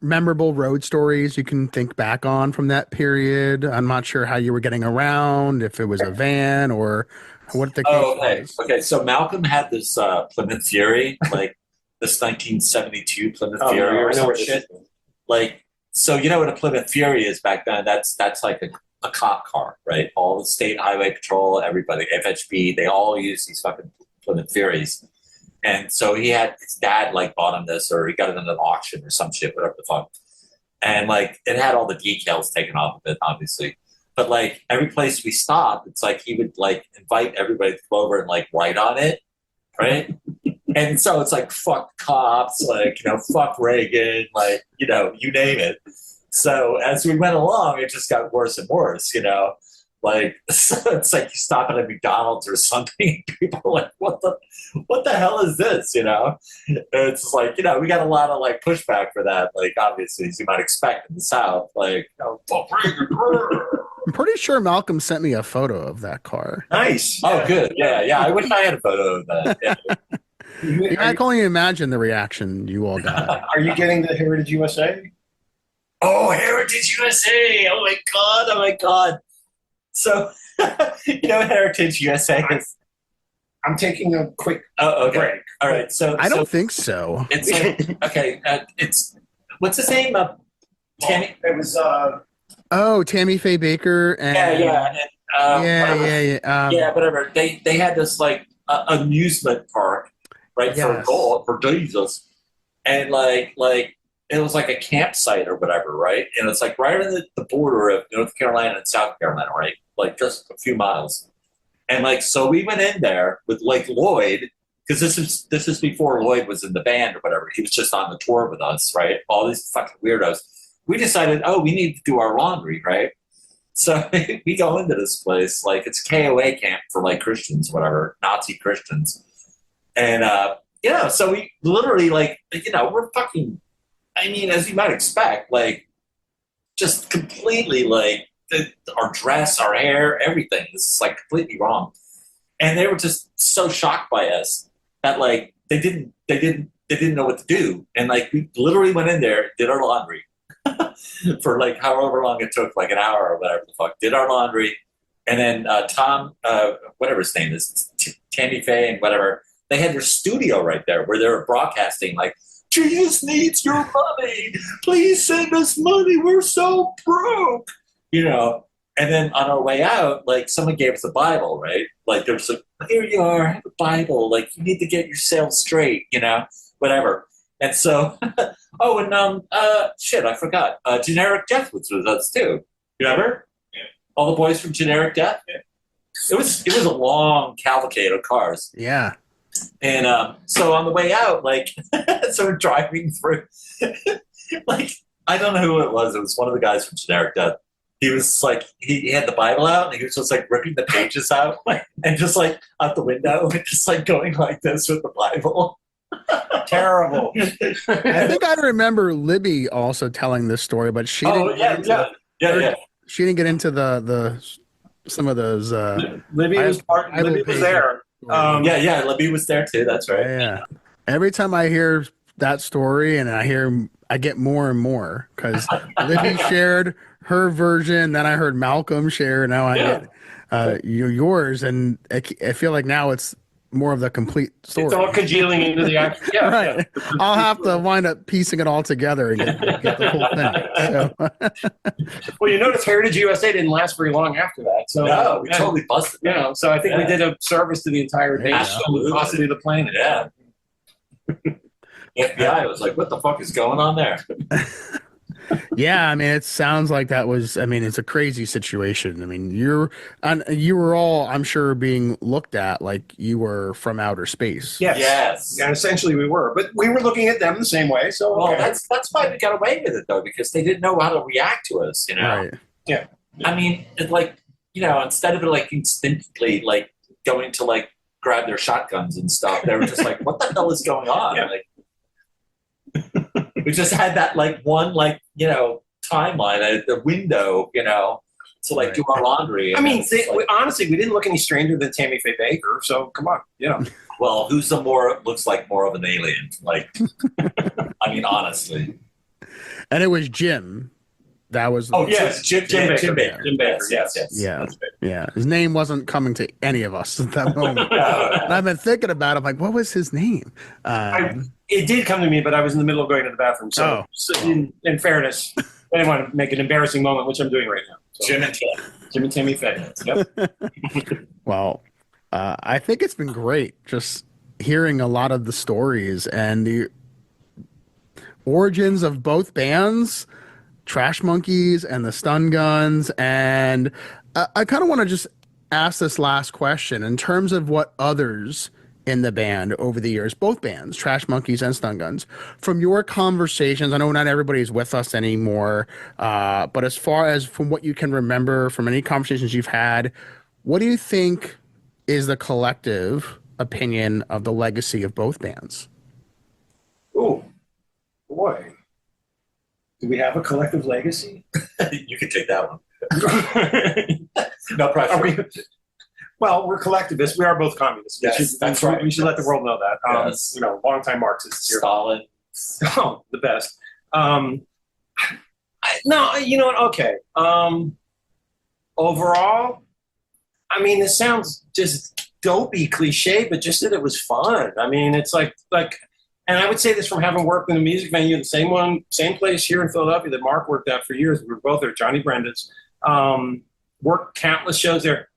Speaker 1: memorable road stories you can think back on from that period? I'm not sure how you were getting around, if it was a van or what the case was.
Speaker 3: Okay. So Malcolm had this Plymouth Fury, like this 1972 Plymouth Fury or some shit. Like, so what a Plymouth Fury is back then? That's like a cop car, right? All the state highway patrol, everybody, FHB, they all use these fucking Plymouth Furies. And so his dad like bought him this, or he got it at an auction or some shit, whatever the fuck. And like it had all the decals taken off of it, obviously. But like every place we stopped, it's like he would like invite everybody to come over and like write on it, right? And so it's like fuck cops, like fuck Reagan, like you name it. So as we went along, it just got worse and worse, Like so it's like you stop at a McDonald's or something, people are like, what the hell is this? It's like, we got a lot of like pushback for that, like obviously as you might expect in the South, like
Speaker 1: I'm pretty sure Malcolm sent me a photo of that car.
Speaker 2: Nice.
Speaker 3: Oh, good. Yeah. I wish I had a photo of that. Yeah.
Speaker 1: I can only imagine the reaction you all got.
Speaker 2: Are you getting the Heritage USA?
Speaker 3: Oh, Heritage USA! Oh my god! So, Heritage USA is.
Speaker 2: I'm taking a quick break.
Speaker 3: All right. So
Speaker 1: I don't think so.
Speaker 3: It's okay. It's what's his name? Tammy.
Speaker 2: It was.
Speaker 1: Tammy Faye Baker. And,
Speaker 3: yeah. Whatever. They had this like amusement park, right?
Speaker 1: Yes.
Speaker 3: For Jesus, and like it was like a campsite or whatever, right? And it's like right on the border of North Carolina and South Carolina, right? Like just a few miles. And like, so we went in there with like Lloyd, because this is before Lloyd was in the band or whatever. He was just on the tour with us, right? All these fucking weirdos. We decided, we need to do our laundry, right? So we go into this place, like it's KOA camp for like Christians, whatever, Nazi Christians. And, so we literally like, we're fucking, I mean, as you might expect, like just completely like our dress, our hair, everything. This is like completely wrong. And they were just so shocked by us that like they didn't know what to do. And like we literally went in there, did our laundry for like however long it took, like an hour or whatever the fuck, did our laundry. And then Tom, whatever his name is, Tammy Faye and whatever, they had their studio right there where they were broadcasting like, Jesus needs your money. Please send us money. We're so broke. You know, and then on our way out, like someone gave us a Bible, right? Like there was here you are, have a Bible. Like you need to get yourself straight, you know, whatever. And so, shit, I forgot. Generic Death was with us too. You remember? Yeah. All the boys from Generic Death? Yeah. It was a long cavalcade of cars.
Speaker 1: Yeah.
Speaker 3: And so on the way out, like, so we're driving through, like, I don't know who it was. It was one of the guys from Generic Death. He was like, he had the Bible out and he was just like ripping the pages out and just like out the window and just like going like this with the Bible.
Speaker 2: Terrible.
Speaker 1: I think I remember Libby also telling this story, but she didn't she didn't get into the some of those
Speaker 2: Libby was there.
Speaker 3: Libby was there too. That's right.
Speaker 1: Yeah. Every time I hear that story and I get more and more because Libby shared her version, then I heard Malcolm share, now I get yours, and I feel like now it's more of the complete story.
Speaker 2: It's all congealing into the action. Yeah,
Speaker 1: right. Yeah. I'll have to wind up piecing it all together and get the whole thing. So.
Speaker 2: Well, you notice Heritage USA didn't last very long after that. So
Speaker 3: no, we totally busted.
Speaker 2: You know, so I think we did a service to the entire nation, possibly the planet.
Speaker 3: Yeah. FBI was like, "What the fuck is going on there?"
Speaker 1: Yeah, I mean, it sounds like that was. I mean, it's a crazy situation. I mean, you were all, I'm sure, being looked at like you were from outer space.
Speaker 3: Yes.
Speaker 2: Yeah, essentially we were, but we were looking at them the same way. So
Speaker 3: well, that's why we got away with it though, because they didn't know how to react to us. You know.
Speaker 1: Right.
Speaker 2: Yeah.
Speaker 3: I mean, it, like, you know, instead of it like instinctively like going to like grab their shotguns and stuff, they were just like, "What the hell is going on?"
Speaker 2: Yeah.
Speaker 3: Like. We just had that like one like, you know, timeline, the window, you know, to like do our laundry.
Speaker 2: I mean, honestly, we didn't look any stranger than Tammy Faye Baker. So come on, you know.
Speaker 3: Well, who's looks like more of an alien? Like, I mean, honestly.
Speaker 1: And it was Jim. That was.
Speaker 3: Yes, Jim Baker.
Speaker 2: Jim Baker. Yes.
Speaker 1: Yeah. His name wasn't coming to any of us at that moment. And I've been thinking about it. I'm like, what was his name?
Speaker 2: It did come to me, but I was in the middle of going to the bathroom. So in fairness, I didn't want to make an embarrassing moment, which I'm doing right now. So, Jim and Tammy Faye. Yep.
Speaker 1: Well, I think it's been great just hearing a lot of the stories and the origins of both bands. Trash Monkeys and the Stun Guns, and I kind of want to just ask this last question in terms of what others in the band over the years, both bands, Trash Monkeys and Stun Guns, from your conversations. I know not everybody's with us anymore, but as far as from what you can remember from any conversations you've had, what do you think is the collective opinion of the legacy of both bands?
Speaker 2: Oh boy. Do we have a collective legacy?
Speaker 3: You can take that one. No pressure.
Speaker 2: Well, we're collectivists. We are both communists.
Speaker 3: Yes, that's right.
Speaker 2: We should let the world know that.
Speaker 3: Yes.
Speaker 2: You know, longtime Marxists here.
Speaker 3: Stalin.
Speaker 2: Oh, the best. No, you know what? Okay. Overall, I mean, it sounds just dopey, cliche, but just that it was fun. I mean, it's like. And I would say this from having worked in a music venue, the same place here in Philadelphia that Mark worked at for years. We were both there, Johnny Brenda's. Worked countless shows there.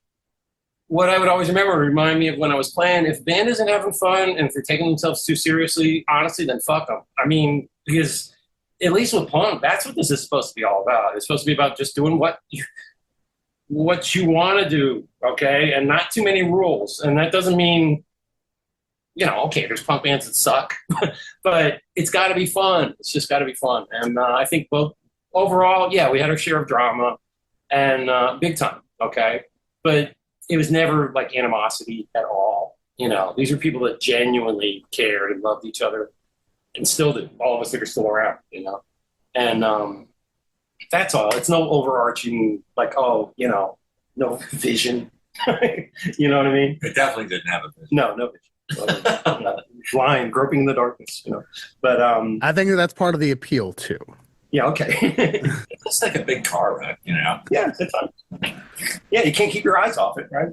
Speaker 2: What I would always remember remind me of when I was playing. If the band isn't having fun and if they're taking themselves too seriously, honestly, then fuck them. I mean, because at least with punk, that's what this is supposed to be all about. It's supposed to be about just doing what you want to do, okay, and not too many rules. And that doesn't mean. You know, okay, there's punk bands that suck, but it's got to be fun. It's just got to be fun. And I think both overall, yeah, we had our share of drama and big time, okay? But it was never like animosity at all. You know, these are people that genuinely cared and loved each other and still do. All of us that are still around, you know? And That's all. It's no overarching, like, oh, no vision. You know what I mean?
Speaker 3: It definitely didn't have a vision.
Speaker 2: No vision. Blind, groping in the darkness, But
Speaker 1: I think that's part of the appeal too.
Speaker 2: yeah, okay.
Speaker 3: It's like a big car wreck,
Speaker 2: Yeah, it's fun. Yeah, you can't keep your eyes off it, right?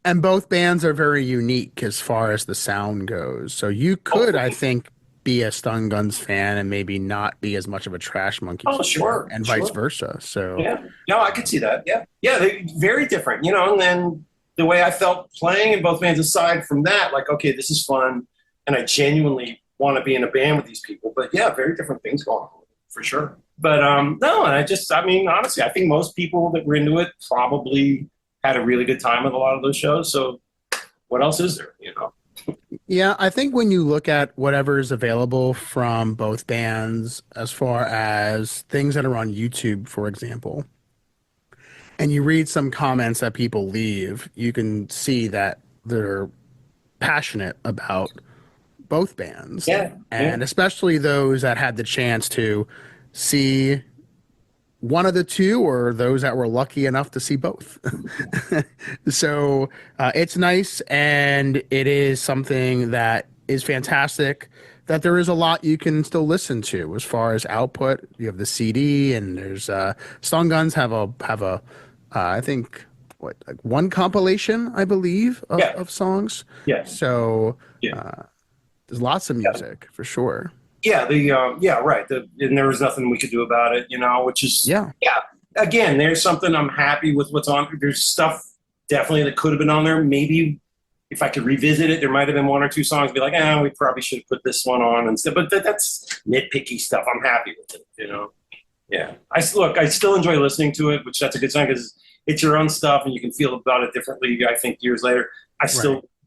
Speaker 1: And both bands are very unique as far as the sound goes. So you could, I think, be a Stun Guns fan and maybe not be as much of a Trash Monkeys
Speaker 2: Oh,
Speaker 1: fan,
Speaker 2: sure,
Speaker 1: and vice
Speaker 2: sure.
Speaker 1: versa. So
Speaker 2: Yeah, no, I could see that. Yeah, they're very different, And then the way I felt playing in both bands, aside from that, like, okay, this is fun, and I genuinely want to be in a band with these people. But yeah, very different things going on for sure. But no, and honestly, I think most people that were into it probably had a really good time with a lot of those shows. So what else is there,
Speaker 1: yeah, I think when you look at whatever is available from both bands, as far as things that are on YouTube, for example, and you read some comments that people leave, you can see that they're passionate about both bands.
Speaker 2: Yeah.
Speaker 1: And especially those that had the chance to see one of the two, or those that were lucky enough to see both. So it's nice, and it is something that is fantastic, that there is a lot you can still listen to as far as output. You have the CD, and there's Stun Guns have a I think like one compilation, I believe, of songs.
Speaker 2: Yeah.
Speaker 1: So
Speaker 2: Yeah.
Speaker 1: there's lots of music for sure.
Speaker 2: Yeah, right. And there was nothing we could do about it, which is
Speaker 1: Yeah.
Speaker 2: Again, there's something I'm happy with what's on. There's stuff definitely that could have been on there. Maybe if I could revisit it, there might have been one or two songs be like, we probably should have put this one on and stuff. But that's nitpicky stuff. I'm happy with it, Yeah. I still enjoy listening to it, which that's a good sign, because it's your own stuff and you can feel about it differently. I think years later,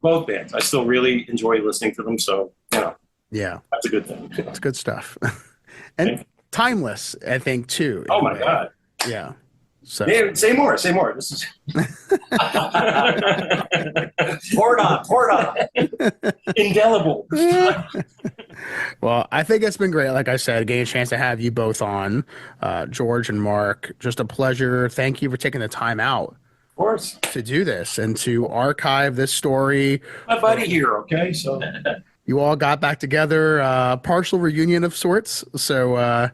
Speaker 2: both bands, I still really enjoy listening to them. So,
Speaker 1: Yeah.
Speaker 2: that's a good thing.
Speaker 1: It's good stuff. And timeless, I think, too.
Speaker 2: Oh my God.
Speaker 1: Yeah. So
Speaker 2: Man, say more. This is
Speaker 3: Pour it on.
Speaker 2: indelible.
Speaker 1: well, I think it's been great. Like I said, getting a chance to have you both on, George and Mark. Just a pleasure. Thank you for taking the time out
Speaker 2: Of course.
Speaker 1: to do this and to archive this story.
Speaker 2: My buddy here, okay? So
Speaker 1: You all got back together, partial reunion of sorts. So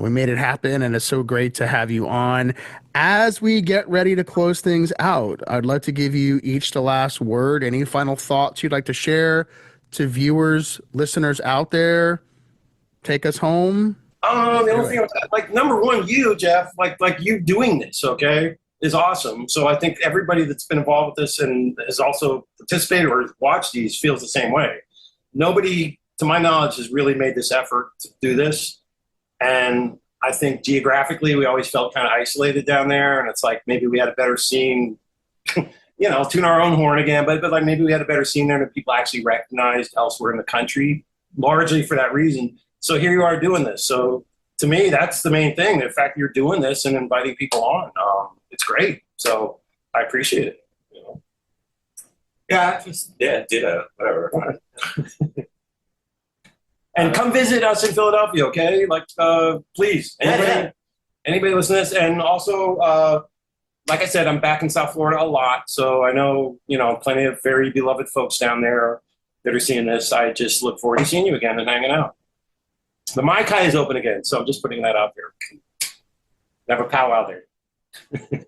Speaker 1: we made it happen, and it's so great to have you on. As we get ready to close things out, I'd like to give you each the last word. Any final thoughts you'd like to share to viewers, listeners out there? Take us home.
Speaker 2: the only thing, like, number one, you, Jeff, like you doing this, okay, is awesome. So I think everybody that's been involved with this and has also participated or watched these feels the same way. Nobody, to my knowledge, has really made this effort to do this. And I think geographically, we always felt kind of isolated down there. And it's like, maybe we had a better scene, tune our own horn again, but like maybe we had a better scene there that people actually recognized elsewhere in the country, largely for that reason. So here you are doing this. So to me, that's the main thing. The fact that you're doing this and inviting people on, it's great. So I appreciate it.
Speaker 3: Yeah, ditto, whatever.
Speaker 2: And come visit us in Philadelphia, okay? Like, please, anybody listen to this. And also, like I said, I'm back in South Florida a lot, so I know, plenty of very beloved folks down there that are seeing this. I just look forward to seeing you again and hanging out. The Mai Kai is open again, so I'm just putting that out there. Have a powwow there.